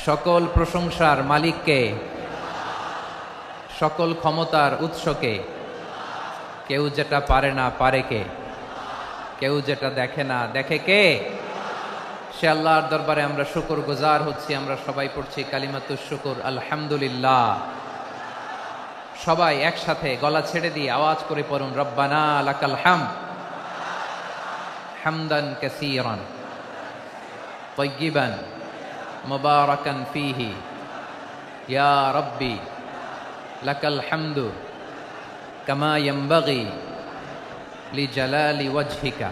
সকল প্রশংসার মালিককে, সকল ক্ষমতার উৎসকে। কেউ যেটা পারে না পারে কে, কেউ যেটা দেখে না দেখে কে? সে আল্লাহর দরবারে আমরা শুকর গুজার হচ্ছি। আমরা সবাই পড়ছি কালিমাতুশ শুকর, আলহামদুলিল্লাহ। সবাই একসাথে গলা ছেড়ে দিয়ে আওয়াজ করে পড়ুন, রব্বানা লাকাল হামদ হামদান কাসীরান তাইয়্যিবান মুবারাকান ফীহি ইয়া রাব্বি লাকাল হামদু কামা ইয়ানবাগি লিজালালি ওয়াজহিকা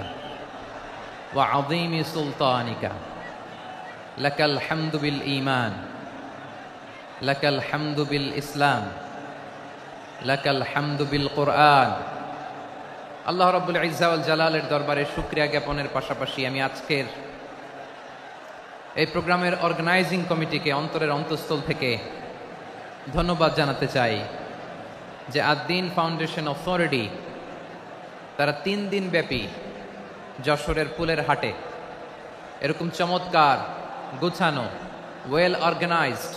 ওয়া আযীমি সুলতানিকা। লাকাল হামদু বিল ঈমান, লাকাল হামদু বিল ইসলাম, লাকাল হামদু বিল কুরআন। আল্লাহ রাব্বুল ইজ্জা ওয়াল জালালের দরবারে শুকরিয়া জ্ঞাপনের পাশাপাশি আমি আজকের এই প্রোগ্রামের অর্গানাইজিং কমিটিকে অন্তরের অন্তঃস্থল থেকে ধন্যবাদ জানাতে চাই যে আদ-দ্বীন ফাউন্ডেশন অথরিটি তারা 3 দিন ব্যাপী যশোরের পুলের হাটে এরকম চমৎকার গুছানো ওয়েল অর্গানাইজড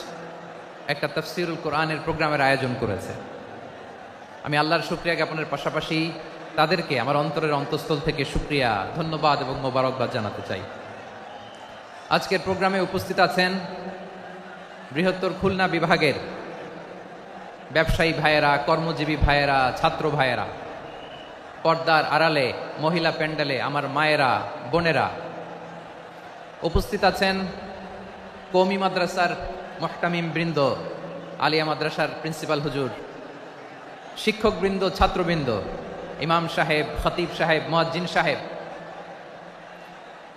একটা তাফসীরুল কোরআনের প্রোগ্রামের আয়োজন করেছে। আমি আল্লাহর শুকরিয়া জ্ঞাপনের পাশাপাশি তাদেরকে আমার অন্তরের অন্তঃস্থল থেকে শুকরিয়া, ধন্যবাদ এবং মোবারকবাদ জানাতে চাই। আজকের প্রোগ্রামে উপস্থিত আছেন বৃহত্তর খুলনা বিভাগের ব্যবসায়ী ভাইয়েরা, কর্মজীবী ভাইয়েরা, ছাত্র ভাইয়েরা, পর্দার আড়ালে মহিলা প্যান্ডেলে আমার মায়েরা, বোনেরা। উপস্থিত আছেন কওমি মাদ্রাসার মুহতামিম বৃন্দ, আলিয়া মাদ্রাসার প্রিন্সিপাল হুজুর, শিক্ষকবৃন্দ, ছাত্রবৃন্দ, ইমাম সাহেব, খতিব সাহেব, মুয়াজ্জিন সাহেব,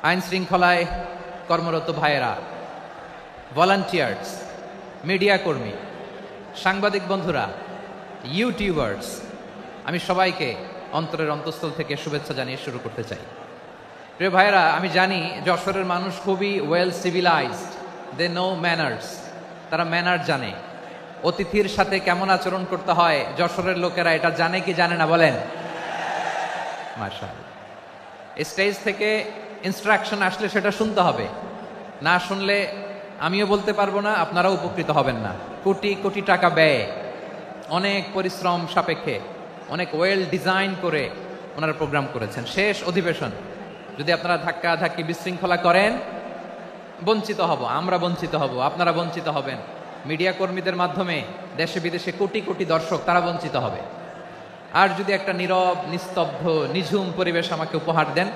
আইন শৃঙ্খলায় কর্মরত ভাইয়েরা, ভলান্টিয়ার্স, মিডিয়া কর্মী, সাংবাদিক বন্ধুরা, ইউটিউবার্স, আমি সবাইকে অন্তরের অন্তঃস্থল থেকে শুভেচ্ছা জানিয়ে শুরু করতে চাই। প্রিয় ভাইয়েরা, আমি জানি যশোরের মানুষ খুবই well civilised, they know manners. তারা ম্যানার জানে, অতিথির সাথে কেমন আচরণ করতে হয় যশোরের লোকেরা এটা জানে কি জানে না বলেন? মাশাআল্লাহ। স্টেজ থেকে ইনস্ট্রাকশন আসলে সেটা শুনতে হবে, না শুনলে আমিও বলতে পারবো না, আপনারাও উপকৃত হবেন না। কোটি কোটি টাকা ব্যয়, অনেক পরিশ্রম সাপেক্ষে, অনেক ওয়েল ডিজাইন করে ওনারা প্রোগ্রাম করেছেন। শেষ অধিবেশন যদি আপনারা ধাক্কা ধাক্কি বিশৃঙ্খলা করেন, বঞ্চিত হব, আমরা বঞ্চিত হব, আপনারা বঞ্চিত হবেন। মিডিয়া কর্মীদের মাধ্যমে দেশে বিদেশে কোটি কোটি দর্শক তারা বঞ্চিত হবে। আর যদি একটা নীরব, নিস্তব্ধ, নিঝুম পরিবেশ আমাকে উপহার দেন,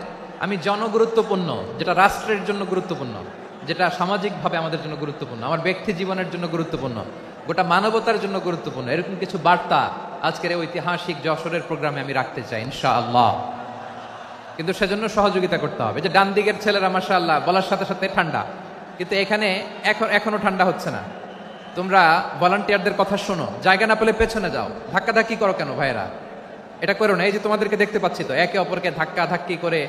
আমি জনগুরুত্বপূর্ণ, যেটা রাষ্ট্রের জন্য গুরুত্বপূর্ণ, যেটা সামাজিকভাবে আমাদের জন্য গুরুত্বপূর্ণ, আমার ব্যক্তি জীবনের জন্য গুরুত্বপূর্ণ, গোটা মানবতার জন্য গুরুত্বপূর্ণ, এরকম কিছু বার্তা আজকের এই ঐতিহাসিক যশোরের প্রোগ্রামে আমি রাখতে চাই ইনশাআল্লাহ। কিন্তু সেজন্য সহযোগিতা করতে হবে। যে ডান দিকের ছেলেরা মাশাআল্লাহ বলার সাথে সাথে ঠান্ডা, কিন্তু এখানে এখনো ঠান্ডা হচ্ছে না। তোমরা ভলান্টিয়ারদের কথা শোনো, জায়গা না পেলে পেছনে যাও। ধাক্কাধাক্কি করো কেন ভাইরা? এটা করো না। এই যে তোমাদেরকে দেখতে পাচ্ছি তো, একে অপরকে ধাক্কা ধাক্কি করে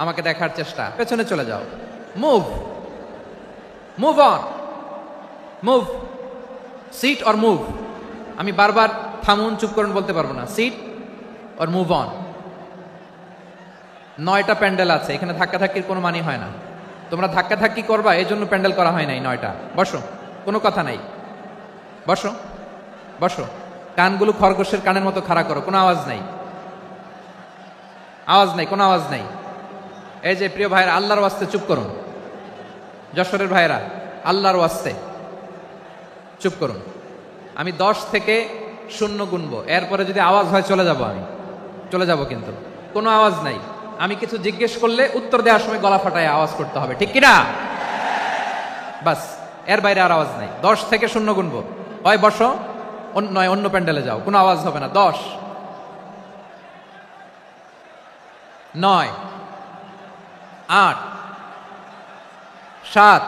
আমাকে দেখার চেষ্টা, পেছনে চলে যাও। Move, move on, move, sit or move. আমি বারবার থামুন, চুপ করুন বলতে পারবো না। Sit or move on. 9টা প্যান্ডেল আছে, এখানে ধাক্কাধাক্কির কোনো মানে হয় না। তোমরা ধাক্কাধাক্কি করবা, এই জন্য প্যান্ডেল করা হয় নাই 9টা। বসো, কোনো কথা নাই, বসো বসো। কানগুলো খরগোশের কানের মতো খাড়া করো, কোনো আওয়াজ নাই, আওয়াজ নাই, কোনো আওয়াজ নাই। এই যে প্রিয় ভাইয়েরা, আল্লাহর ওয়াস্তে চুপ করুন। যশোরের ভাইয়েরা, আল্লাহর ওয়াস্তে চুপ করুন। আমি 10 থেকে 0 গুনবো, এরপরে যদি আওয়াজ হয় চলে যাব, আমি চলে যাব, কিন্তু কোনো আওয়াজ নাই। আমি কিছু জিজ্ঞেস করলে উত্তর দেওয়ার সময় গলা ফাটায় আওয়াজ করতে হবে, ঠিক কিনা? বাস, এর বাইরে আর আওয়াজ নাই। 10 থেকে 0 গুনবো, হয় বসো, নয় অন্য প্যান্ডেলে যাও, কোনো আওয়াজ হবে না। 10, 9, 8, 7,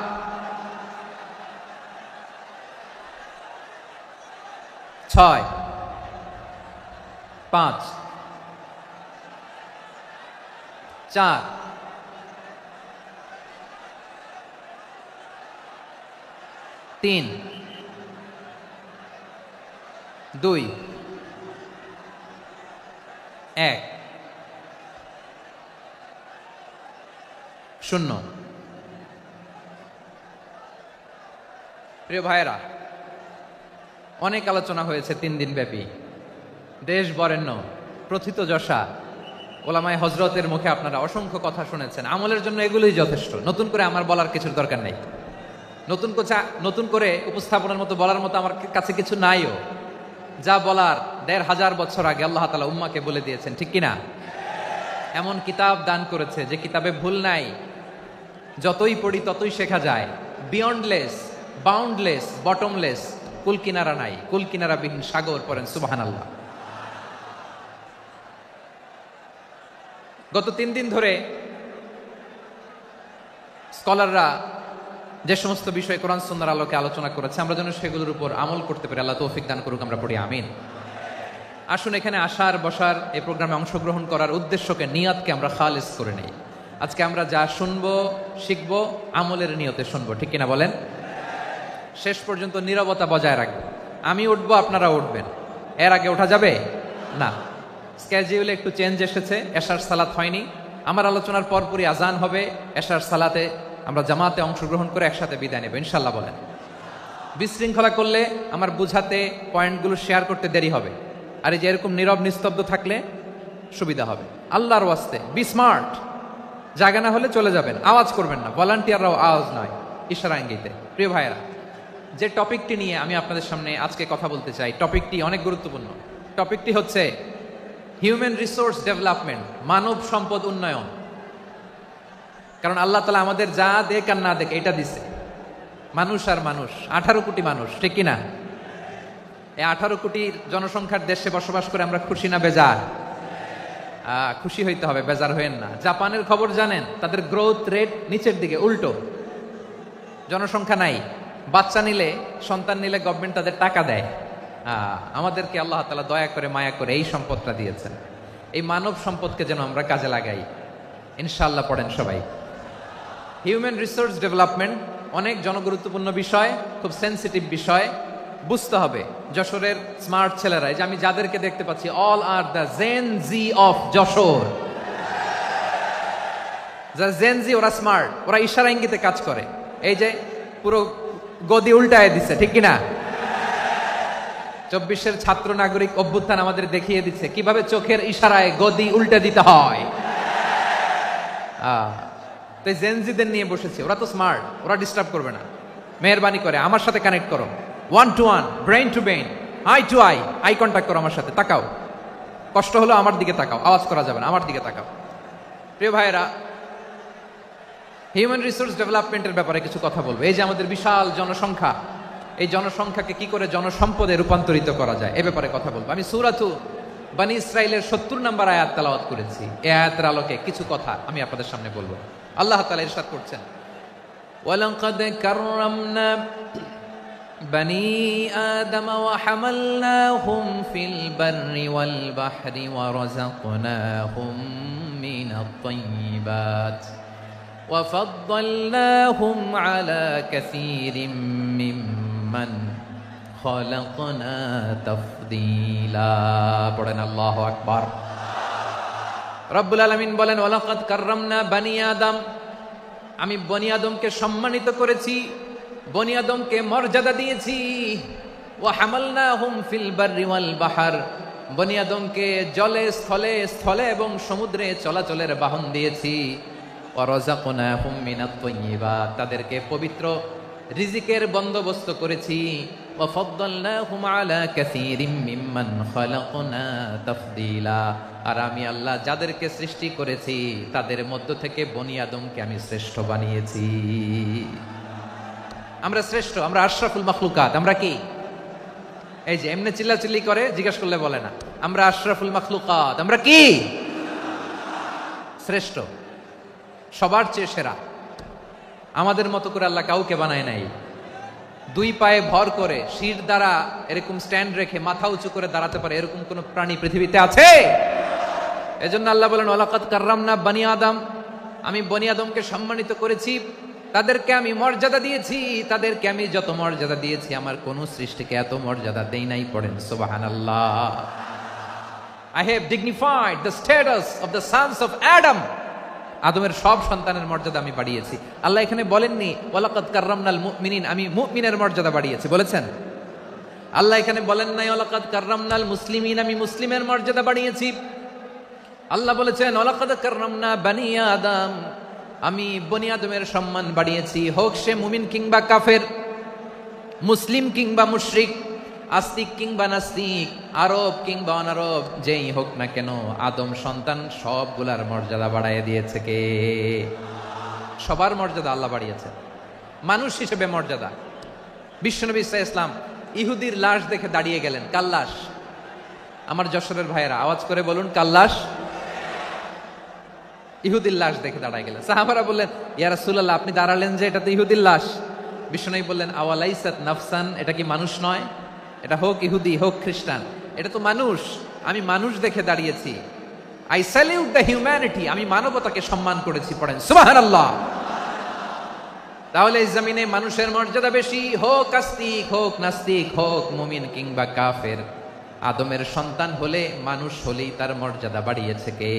6, 5, 4, 3, 2, 1, 0। প্রিয় ভাইয়েরা, অনেক আলোচনা হয়েছে 3 দিন ব্যাপী। দেশ বরেণ্য প্রথিতযশা ওলামায়ে হযরতের মুখে আপনারা অসংখ্য কথা শুনেছেন। আমলের জন্য এগুলোই যথেষ্ট, নতুন করে আমার বলার কিছুর দরকার নেই। নতুন করে উপস্থাপনের মতো বলার মতো আমার কাছে কিছু নাইও। যা বলার 1500 বছর আগে আল্লাহ তাআলা উম্মাহকে বলে দিয়েছেন, ঠিক কিনা? এমন কিতাব দান করেছে যে কিতাবে ভুল নাই, যতই পড়ি ততই শেখা যায়। বিয়ন্ডলেস, বাউন্ডলেস, বটমলেস, কুল কিনারা নাই, কুল কিনারা বিহীন সাগর। পড়েন সুবহানাল্লাহ। গত 3 দিন ধরে স্কলাররা যে সমস্ত বিষয় কোরআন সুন্নাহর আলোকে আলোচনা করেছে, আমরা যেন সেগুলোর উপর আমল করতে পারি। আল্লাহ তৌফিক দান করুক, আমরা পড়ি আমিন। আসুন, এখানে আসার বসার, এই প্রোগ্রামে অংশগ্রহণ করার উদ্দেশ্যকে, নিয়াতকে আমরা খালিস করে নেই। আজকে আমরা যা শুনবো শিখবো আমলের নিয়তে শুনবো, ঠিক কিনা বলেন? শেষ পর্যন্ত নীরবতা বজায় রাখবো। আমি উঠবো, আপনারা উঠবেন। এর আগে ওঠা যাবে না। স্কেডিউলে একটু চেঞ্জ এসেছে, এশার সালাত হয়নি। আমার আলোচনার পরপরই আজান হবে। এশার সালাতে আমরা জামাতে অংশগ্রহণ করে একসাথে বিদায় নেব ইনশাল্লাহ। বলেন। বিশৃঙ্খলা করলে আমার বুঝাতে, পয়েন্টগুলো শেয়ার করতে দেরি হবে। আর এই যে এরকম নীরব নিস্তব্ধ থাকলে সুবিধা হবে। আল্লাহর ওয়াস্তে বি স্মার্ট। জায়গা না হলে চলে যাবেন, আওয়াজ করবেন না। ভলান্টিয়াররাও আওয়াজ নয়, ইশারা ইঙ্গিতে। প্রিয় ভাইয়েরা, যে টপিকটি নিয়ে আমি আপনাদের সামনে আজকে কথা বলতে চাই, টপিকটি অনেক গুরুত্বপূর্ণ। টপিকটি হচ্ছে হিউম্যান রিসোর্স ডেভেলপমেন্ট, মানব সম্পদ উন্নয়ন। কারণ আল্লাহ তাআলা আমাদের যা দেখ আর না দেখ এটা দিছে। মানুষ আর মানুষ, 18 কোটি মানুষ, ঠিক কিনা? এই 18 কোটির জনসংখ্যার দেশে বসবাস করে আমরা খুশি না বেজার? খুশি হইতে হবে, বেজার হইেন না। জাপানের খবর জানেন? তাদের গ্রোথ রেট নিচের দিকে, উল্টো। জনসংখ্যা নাই, বাচ্চা নিলে, সন্তান নিলে গভর্নমেন্ট তাদের টাকা দেয়। আমাদেরকে আল্লাহ তাআলা দয়া করে, মায়া করে এই সম্পদটা দিয়েছেন। এই মানব সম্পদকে যেন আমরা কাজে লাগাই ইনশাআল্লাহ। পড়েন সবাই। হিউম্যান রিসোর্স ডেভেলপমেন্ট অনেক জনগুরুত্বপূর্ণ বিষয়, খুব সেন্সিটিভ বিষয়। বুঝতে হবে যশোরের স্মার্ট ছেলেরা, এই যে আমি যাদেরকে দেখতে পাচ্ছি, all are the Gen Z of Jashore. যারা জেন জি, ওরা স্মার্ট, ওরা ইশারা ইঙ্গিতে কাজ করে। এই যে পুরো গদি উল্টায় দিচ্ছে, ঠিক কিনা? 24-এর ছাত্র নাগরিক অভ্যুত্থান আমাদের দেখিয়ে দিচ্ছে কিভাবে চোখের ইশারায় গদি উল্টে দিতে হয়। তাই জেনজিদের নিয়ে বসেছি। ওরা তো স্মার্ট, ওরা ডিস্টার্ব করবে না। মেহেরবানি করে আমার সাথে কানেক্ট করো, 1 to 1, brain to brain, eye to eye, eye contact করো আমার সাথে। তাকাও, কষ্ট হলো আমার দিকে তাকাও, আওয়াজ করা যাবে না, আমার দিকে তাকাও। প্রিয় ভাইয়েরা, হিউম্যান রিসোর্স ডেভেলপমেন্টের ব্যাপারে কিছু কথা বলবো। এই যে আমাদের বিশাল জনসংখ্যা, এই জনসংখ্যাকে কি করে জনসম্পদে রূপান্তরিত করা যায়, এ ব্যাপারে কথা বলবো। আমি সূরাতু বনী ইসরাইলের 70 নম্বর আয়াত তেলাওয়াত করেছি। এই আয়াতের আলোকে কিছু কথা আমি আপনাদের সামনে বলবো। আল্লাহ তাআলা ইরশাদ করছেন, ওয়ালাকাদ কাররামনা বনী আদম ওয়া হামালনাহুম ফিল বাররি ওয়াল বাহরি ওয়া রাযাকনাহুম মিনাত তাইয়্যিবাত ওয়া ফাদ্দালনাহুম আলা কাসীরিম মিম্মান খালাকনা তাফদীলা। পড়েন আল্লাহু আকবার। রব্বুল আলামিন বলেন, ওয়ালাকাদ কাররামনা বনী আদম, আমি বনী আদমকে সম্মানিত করেছি, বনী আদমকে মর্যাদা দিয়েছি। ওয়া হামালনাহুম ফিল বাররি ওয়াল বাহর, বনী আদমকে জলে, স্থলে, স্থলে এবং সমুদ্রে চলাচলের বাহন দিয়েছি। ওয়া রাযাকনাহুম মিনাত তাইয়্যিবাত, তাদেরকে পবিত্র রিজিকের বন্দোবস্ত করেছি। ওয়া ফাদ্দালনাহুম আলা কাসীরিম মিম্মান খালাকনা তাফদীলা, আর আমি আল্লাহ যাদেরকে সৃষ্টি করেছি তাদের মধ্য থেকে বনী আদমকে আমি শ্রেষ্ঠ বানিয়েছি। আমরা শ্রেষ্ঠ, আমরা আশরাফুল মাখলুকাত। আমরা কি? এই যে এমনি চিল্লাচিল্লি করে, জিজ্ঞেস করলে বলে না। আমরা আশরাফুল মাখলুকাত। আমরা কি? শ্রেষ্ঠ, সবার চেয়ে সেরা। আমাদের মতো করে আল্লাহ কাউকে বানায় নাই। 2 পায়ে ভর করে, শির দ্বারা এরকম স্ট্যান্ড রেখে মাথা উঁচু করে দাঁড়াতে পারে এরকম কোন প্রাণী পৃথিবীতে আছে? এজন্য আল্লাহ বলেন, ওয়ালাকাদ কাররামনা বনী আদম, আমি বনী আদমকে সম্মানিত করেছি, তাদেরকে আমি মর্যাদা দিয়েছি। তাদেরকে আমি যত মর্যাদা দিয়েছি আমার কোন সৃষ্টিকে এত মর্যাদা দেই নাই। পড়েন সুবহানাল্লাহ। I have dignified the status of the sons of Adam আদমের সব সন্তানের মর্যাদা আমি বাড়িয়েছি। আল্লাহ এখানে বলেননি ওয়ালাকাদ কাররামনাল মুমিনিন, আমি মুমিনের মর্যাদা বাড়িয়েছি, বলেছেন? আল্লাহ এখানে বলেন নাই ওয়ালাকাদ কাররামনাল মুসলিমিন, আমি মুসলিমের মর্যাদা বাড়িয়েছি। আল্লাহ বলেছেন ওয়ালাকাদ কাররামনা বানি আদম, আমি বনি আদমের সম্মান বাড়িয়েছি, হোক সে মুমিন কিংবা কাফের, মুসলিম কিংবা মুশরিক, আস্তিক কিংবা নাস্তিক, আরব কিংবা অনারব, যেই হোক না কেন আদম সন্তান সবগুলার মর্যাদা বাড়াইয়া দিয়েছে কে? সবার মর্যাদা আল্লাহ বাড়িয়েছে। মানুষ হিসেবে মর্যাদা, বিশ্বনবী সাল্লাল্লাহু আলাইহি ওয়াসাল্লাম ইহুদির লাশ দেখে দাঁড়িয়ে গেলেন। কার লাশ? আমার যশোরের ভাইয়েরা আওয়াজ করে বলুন, কার লাশ? ইহুদির লাশ দেখে দাঁড়ায় গেলেন। সাহাবারা বললেন ইয়া রাসূলুল্লাহ, আপনি দাঁড়ালেন যে, এটা তো ইহুদির লাশ। বিশ্বনবী বললেন আওয়ালাইসাত নাফসান, এটা কি মানুষ নয়? এটা হোক ইহুদি হোক খ্রিস্টান, এটা তো মানুষ। আমি মানুষ দেখে দাঁড়িয়েছি। আই স্যালিউট দ্য হিউম্যানিটি, আমি মানবতাকে সম্মান করেছি। পড়েন সুবহানাল্লাহ। তাহলে এই জমিনে মানুষের মর্যাদা বেশি, হোক আস্তিক হোক নাস্তিক, হোক মুমিন কিংবা কাফের। আদমের সন্তান হলে, মানুষ হলেই তার মর্যাদা বাড়িয়েছে কে?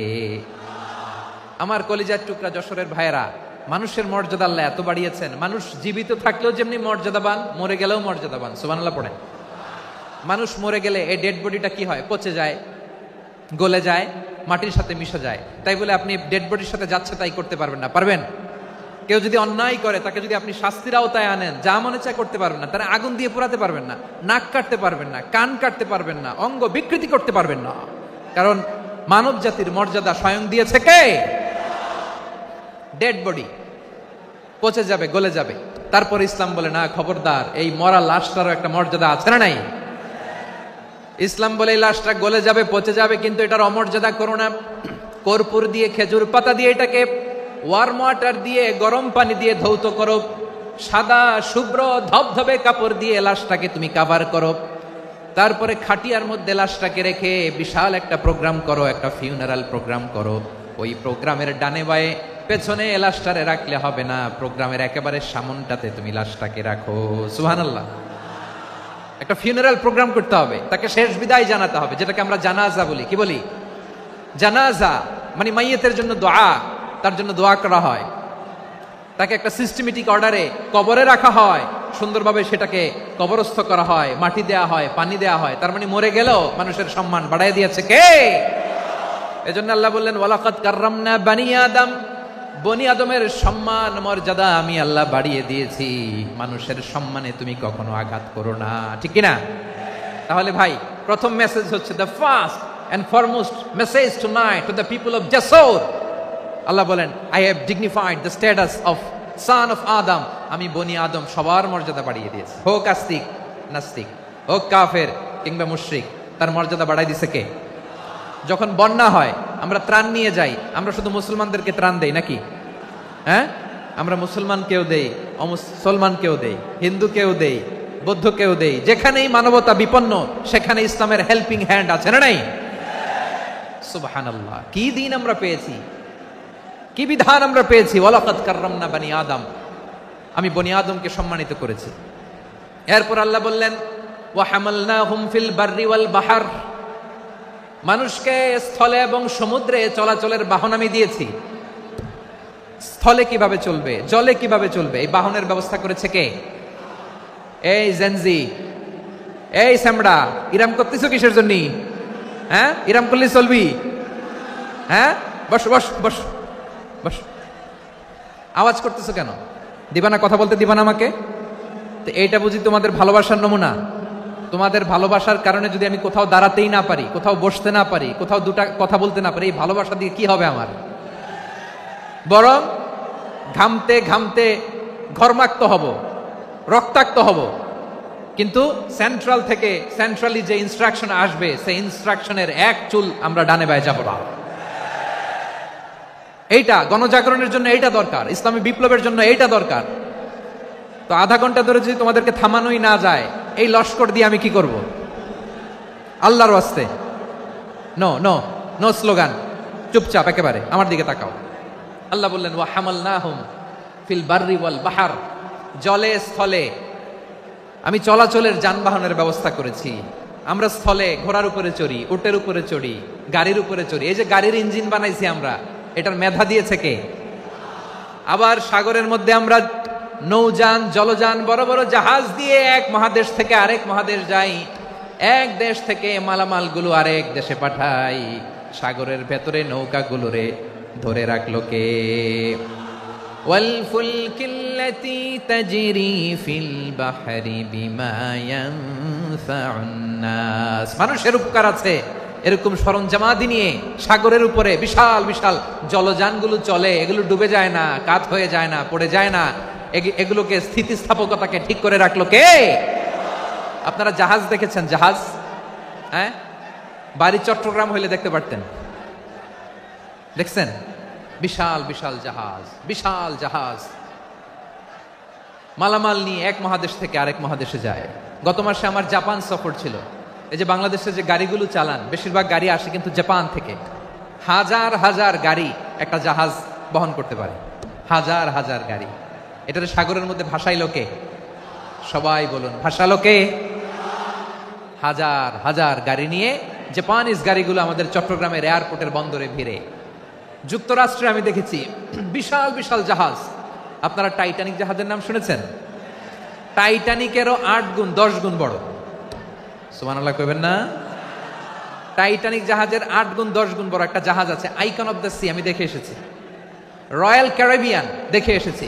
আমার কলিজার টুকরা যশোরের ভাইয়েরা, মানুষের মর্যাদা আল্লাহ এত বাড়িয়েছেন, মানুষ জীবিত থাকলেও যেমনি মর্যাদাবান, মরে গেলেও মর্যাদাবান। সুবহানাল্লাহ পড়েন। মানুষ মরে গেলে এই ডেড বডিটা কি হয়? পচে যায়, গলে যায়, মাটির সাথে মিশে যায়। তাই বলে আপনি ডেড বডির সাথে যাচ্ছে তাই করতে পারবেন না, পারবেন? কেউ যদি অন্যায় করে তাকে যদি আপনি শাস্তির আওতায় আনেন, যা মনে চায় করতে পারবেন না। তারা আগুন দিয়ে পোড়াতে পারবেন না, নাক কাটতে পারবেন না, কান কাটতে পারবেন না, অঙ্গ বিকৃতি করতে পারবেন না। কারণ মানব জাতির মর্যাদা স্বয়ং দিয়েছে কে? ডেড বডি পচে যাবে, গলে যাবে। তারপর ইসলাম বলে না, খবরদার, এই মরা লাশটারও একটা মর্যাদা আছে না নাই? ইসলাম বলে এই লাশটা গলে যাবে, পচে যাবে, কিন্তু এটার অমর্যাদা করো না। কর্পূর দিয়ে, খেজুর পাতা দিয়ে, এটাকে ওয়ার্ম ওয়াটার দিয়ে, গরম পানি দিয়ে ধৌত করো। সাদা শুভ্র ধবধবে কাপড় দিয়ে লাশটাকে তুমি কাভার করো। তারপরে খাটিয়ার মধ্যে লাশটাকে রেখে বিশাল একটা প্রোগ্রাম করো, একটা ফিউনারাল প্রোগ্রাম করো। ওই প্রোগ্রামের ডানে বায়ে পেছনে লাশটারে রাখলে হবে না, প্রোগ্রামের একেবারে সামনটাতে তুমি লাশটাকে রাখো। সুবহানাল্লাহ। একটা ফিউনারাল প্রোগ্রাম করতে হবে, তাকে শেষ বিদায় জানাতে হবে, যেটাকে আমরা জানাজা বলি। কি বলি? জানাজা মানে মাইয়েতের জন্য দোয়া, তার জন্য দোয়া করা হয়। তাকে একটা সিস্টেমেটিক অর্ডারে কবরে রাখা হয়, সুন্দরভাবে সেটাকে কবরস্থ করা হয়, মাটি দেয়া হয়, পানি দেয়া হয়। তার মানে মরে গেলেও মানুষের সম্মান বাড়াই দিয়েছে কে? এজন্য আল্লাহ বললেন ওয়ালাকাদ কাররামনা বানি আদম, বনি আদমের সম্মান মর্যাদা আমি আল্লাহ বাড়িয়ে দিয়েছি। মানুষের সম্মানে তুমি কখনো আঘাত করো না, ঠিক কি না? তাহলে ভাই, প্রথম মেসেজ হচ্ছে, the first and foremost message tonight to the people of Jessore. Allah বলেন I have dignified the status of son of Adam, আমি বনি আদম সবার মর্যাদা বাড়িয়ে দিয়েছি। হোক আস্তিক নাস্তিক, হোক কাফের কিংবা মুশরিক, তার মর্যাদা বাড়াই দিছে কে? যখন বন্যা হয় আমরা ত্রাণ নিয়ে যাই, আমরা শুধু মুসলমানদেরকে ত্রাণ দেই নাকি? হ্যাঁ, আমরা মুসলমানকেও দেই, অমুসলমানকেও দেই, হিন্দুকেও দেই, বৌদ্ধকেও দেই। যেখানেই মানবতা বিপন্ন সেখানে ইসলামের হেল্পিং হ্যান্ড আছে না নাই? সুবহানাল্লাহ। কি দিন আমরা পেয়েছি, কি বিধান আমরা পেয়েছি। ওয়ালাকাদ কাররামনা বানি আদম, আমি বনি আদমকে সম্মানিত করেছি। এরপর আল্লাহ বললেন ওয়া হামালনাহুম ফিল বাররি ওয়াল বাহর, মানুষকে স্থলে এবং সমুদ্রে চলাচলের বাহন আমি দিয়েছি। স্থলে কিভাবে চলবে, জলে কিভাবে চলবে, এই বাহনের ব্যবস্থা করেছে কে? এই জেনজি, এই স্যামড়া, ইরাম করতেছো কিসের জন্য? হ্যাঁ, ইরাম করলে চলবি? হ্যাঁ, বস বস বস বস, আওয়াজ করতেছো কেন? দিবা না, কথা বলতে দিবা না আমাকে? তো এইটা বুঝি তোমাদের ভালোবাসার নমুনা? তোমাদের ভালোবাসার কারণে যদি আমি কোথাও দাঁড়াতেই না পারি, কোথাও বসতে না পারি, কোথাও দুটা কথা বলতে না পারি, এই ভালোবাসা দিয়ে কি হবে আমার? বরং ঘামতে ঘামতে ঘর্মাক্ত হব, রক্তাক্ত হব। কিন্তু সেন্ট্রাল থেকে, সেন্ট্রালি যে ইনস্ট্রাকশন আসবে, সেই ইনস্ট্রাকশনের এক চুল আমরা ডানে বায়ে যাব না। এইটা গণজাগরণের জন্য এইটা দরকার, ইসলামী বিপ্লবের জন্য এইটা দরকার। তো আধা ঘন্টা ধরে যদি তোমাদেরকে থামানোই না যায়, এই লস্কর দিয়ে আমি কি করব? আল্লাহর ওয়াস্তে নো নো নো স্লোগান, চুপচাপ একেবারে আমার দিকে তাকাও। আল্লাহ বললেন ওয়া হামালনাহুম ফিল বাররি ওয়াল বাহর, জলে স্থলে আমি চলাচলের যানবাহনের ব্যবস্থা করেছি। আমরা স্থলে ঘোড়ার উপরে চড়ি, উটের উপরে চড়ি, গাড়ির উপরে চড়ি। এই যে গাড়ির ইঞ্জিন বানাইছি আমরা, এটার মেধা দিয়েছে কে? আবার সাগরের মধ্যে আমরা নৌযান, জলযান, বড় বড় জাহাজ দিয়ে এক মহাদেশ থেকে আরেক মহাদেশ যাই, এক দেশ থেকে মালামালগুলো আরেক দেশে পাঠাই। সাগরের ভেতরে নৌকাগুলোরে ধরে রাখলো কে? ওয়াল ফুলকিল্লাতী তাজরি ফিল বাহরি বিমা ইয়ানফাউন নাস। মানুষের উপকার আছে এরকম সরঞ্জামাদি নিয়ে সাগরের উপরে বিশাল বিশাল জলযানগুলো চলে, এগুলো ডুবে যায় না, কাত হয়ে যায় না, পড়ে যায় না। এগুলোকে স্থিতিস্থাপকতাকে ঠিক করে রাখলো কে? আপনারা জাহাজ দেখেছেন? জাহাজ, হ্যাঁ, বাড়ি চট্টগ্রাম হইলে দেখতে পারতেন। দেখছেন? বিশাল বিশাল জাহাজ, বিশাল জাহাজ মালামাল নিয়ে এক মহাদেশ থেকে আরেক মহাদেশে যায়। গত মাসে আমার জাপান সফর ছিল। এই যে বাংলাদেশে যে গাড়িগুলো চালান, বেশিরভাগ গাড়ি আসে কিন্তু জাপান থেকে। হাজার হাজার গাড়ি একটা জাহাজ বহন করতে পারে, হাজার হাজার গাড়ি। এটার সাগরের মধ্যে ভাসাইলো কে? সবাই বলুন, ভাসালো কে? হাজার হাজার গাড়ি নিয়ে জাপানিজ গাড়িগুলো আমাদের চট্টগ্রামের এয়ারপোর্টের বন্দরে ভিড়ে। যুক্তরাষ্ট্রে আমি দেখেছি বিশাল বিশাল জাহাজ। আপনারা টাইটানিক জাহাজের নাম শুনেছেন? টাইটানিকেরও 8 গুণ 10 গুণ বড়। সুবহানাল্লাহ কইবেন না? টাইটানিক জাহাজের 8 গুণ 10 গুণ বড় একটা জাহাজ আছে, আইকন অফ দ্য সি, আমি দেখে এসেছি। রয়্যাল ক্যারিবিয়ান দেখে এসেছি।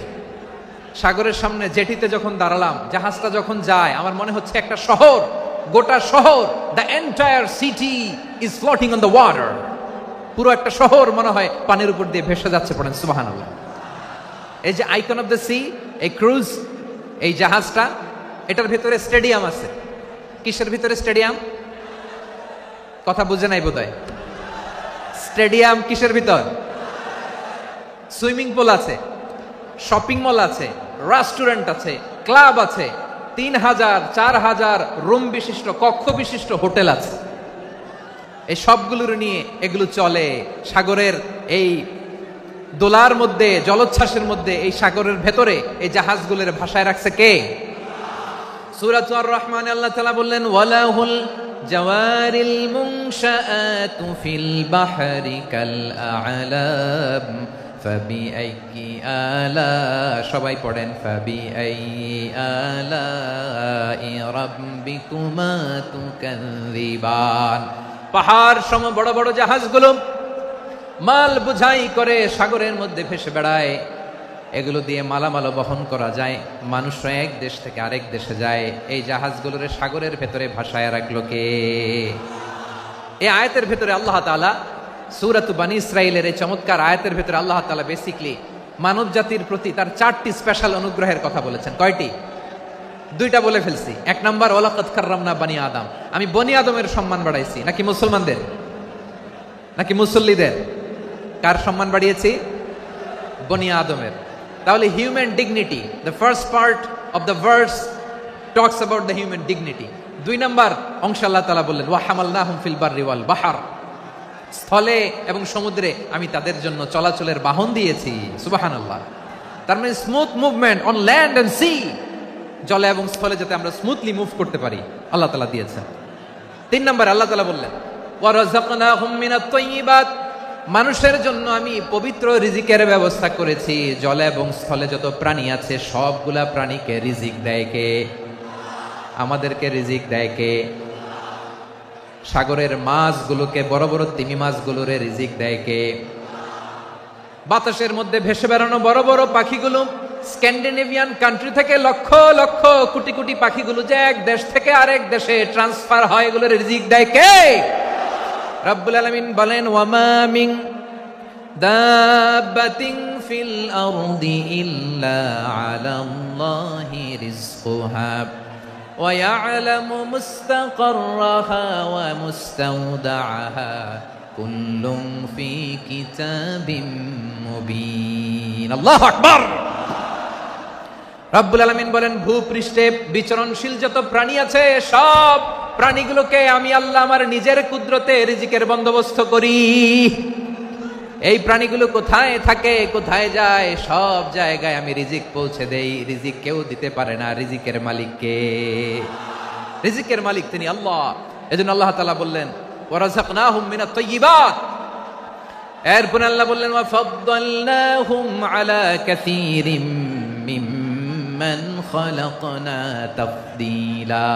সাগরের সামনে জেটিতে যখন দাঁড়ালাম, জাহাজটা যখন যায়, আমার মনে হচ্ছে একটা শহর, গোটা শহর, the entire city is floating on the water. পুরো একটা শহর মনে হয় পানির উপর দিয়ে ভেসে যাচ্ছে। পড়েন সুবহানাল্লাহ। এই যে আইকন অফ দ্য সি, এই ক্রুজ, এই জাহাজটা, এটার ভিতরে স্টেডিয়াম আছে। কিসের ভিতরে স্টেডিয়াম? কথা বুঝে নাই বোধহয়। স্টেডিয়াম কিসের ভিতর? সুইমিং পুল আছে, শপিং মল আছে, রেস্টুরেন্ট আছে, ক্লাব আছে, 3000 4000 রুম বিশিষ্ট, কক্ষ বিশিষ্ট হোটেল আছে। এই সবগুলোর নিয়ে এগুলো চলে সাগরের এই দোলার মধ্যে, জলোচ্ছ্বাসের মধ্যে। এই সাগরের ভেতরে এই জাহাজগুলোর ভাষায় রাখছে কে? সূরা আর রহমানে আল্লাহ তাআলা বললেন, ওয়ালাহুল জাওয়ারিল মুনশাআতু ফিল বাহরি কাল আ'লাম ফাবিআইয়ি আলা, সবাই পড়েন, ফাবিআইয়ি আলাই রাব্বিকুমা তুকাযযিবান। পাহাড় সম বড় বড় জাহাজগুলো মাল বোঝাই করে সাগরের মধ্যে ভেসে বেড়ায়। এগুলো দিয়ে মালামাল বহন করা যায়, মানুষরা এক দেশ থেকে আরেক দেশে যায়। এই জাহাজগুলোর সাগরের ভেতরে ভাসায় রাখলো কে? এই আয়াতের ভেতরে আল্লাহ তাআলা সূরাতু বনী ইসরাঈলের এই চমৎকার আয়াতের ভেতরে আল্লাহ তাআলা বেসিক্যালি মানব জাতির প্রতি তার 4টি স্পেশাল অনুগ্রহের কথা বলেছেন। কয়টি? 2টা বলে ফেলছি। 1 নাম্বার, ওয়ালাকাদ কাররামনা বনি আদম, আমি বনি আদমের সম্মান বাড়াইছি। নাকি মুসলমানদের? নাকি মুসল্লিদের? কার সম্মান বাড়িয়েছি? বনি আদমের। তাহলে human dignity, the first part of the verse talks about the human dignity. 2 number অংশ আল্লাহ তাআলা বললেন, ওয়া হামালনাহুম ফিল বাররি ওয়াল বাহর, স্থলে এবং সমুদ্রে আমি তাদের জন্য চলাচলের বাহন দিয়েছি। সুবহানাল্লাহ। তার মানে smooth movement on land and sea, জলে এবং স্থলে যাতে আমরা স্মুথলি মুভ করতে পারি আল্লাহ তাআলা দিয়েছেন। 3 নাম্বার আল্লাহ তাআলা বললেন, ওয়া রাযাকনাহুম মিনাত তাইয়্যিবাত, মানুষের জন্য আমি পবিত্র রিজিকের ব্যবস্থা করেছি। জলে এবং স্থলে যত প্রাণী আছে সবগুলা প্রাণীকে রিজিক দেয় কে? আমাদেরকে রিজিক দেয় কে? সাগরের মাছগুলোকে, বড় বড় তিমি মাছগুলোরে রিজিক দেয় কে? বাতাসের মধ্যে ভেসে বেড়ানো বড় বড় পাখিগুলো, স্ক্যান্ডিনেভিয়ান কান্ট্রি থেকে লক্ষ লক্ষ কোটি কোটি পাখিগুলো যে এক দেশ থেকে আরেক দেশে ট্রান্সফার হয়, এগুলোর রিজিক দেয় কে? রব্বুল আলামিন বলেন, ওয়ামা মিন দাব্বাতিন ফিল আরদি ইল্লা আলাল্লাহি রিজকুহা ওয়া ইয়ালামু মুস্তাকাররাহা ওয়া মুস্তাওদাআহা কুল্লুম ফি কিতাবিম মুবিন। আল্লাহু আকবার। রব্বুল আলামিন বলেন, ভূপৃষ্ঠে বিচরণশীল যত প্রাণী আছে সব প্রাণীগুলোকে আমি আল্লাহ আমার নিজের কুদরতে রিজিকের বন্দোবস্ত করি। এই প্রাণীগুলো কোথায় থাকে, কোথায় যায়, সব জায়গায় আমি রিজিক পৌঁছে দেই। রিজিক কেউ দিতে পারে না, রিজিকের মালিক কে? রিজিকের মালিক তিনি আল্লাহ। এজন্য আল্লাহ তাআলা বললেন, ওয়া রাযাকনাহুম মিনাত তাইয়্যিবাত, এরপর আল্লাহ বললেন ওয়া ফাদ্দালনাহুম আলা কাসীরিম মিম্মান খালাকনা তাফদীলা।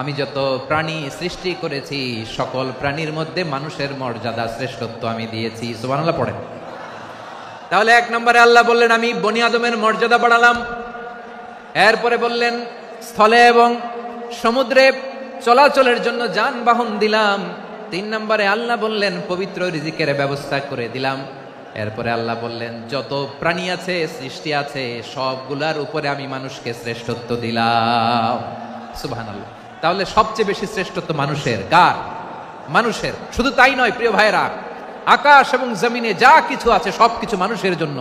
আমি যত প্রাণী সৃষ্টি করেছি সকল প্রাণীর মধ্যে মানুষের মর্যাদা শ্রেষ্ঠত্ব আমি দিয়েছি। সুবহানাল্লাহ পড়েন। তাহলে এক নম্বরে আল্লাহ বললেন আমি বনি আদমের মর্যাদা বাড়ালাম। এরপরে বললেন স্থলে এবং সমুদ্রে চলাচলের জন্য যানবাহন দিলাম। 3 নম্বরে আল্লাহ বললেন পবিত্র রিজিকের ব্যবস্থা করে দিলাম। এরপরে আল্লাহ বললেন যত প্রাণী আছে সৃষ্টি আছে সবগুলার উপরে আমি মানুষকে শ্রেষ্ঠত্ব দিলাম। সুবহানাল্লাহ। তাহলে সবচেয়ে বেশি শ্রেষ্ঠত্ব মানুষের। কার? মানুষের। শুধু তাই নয় প্রিয় ভাইরা, আকাশ এবং জমিনে যা কিছু আছে সবকিছু মানুষের জন্য,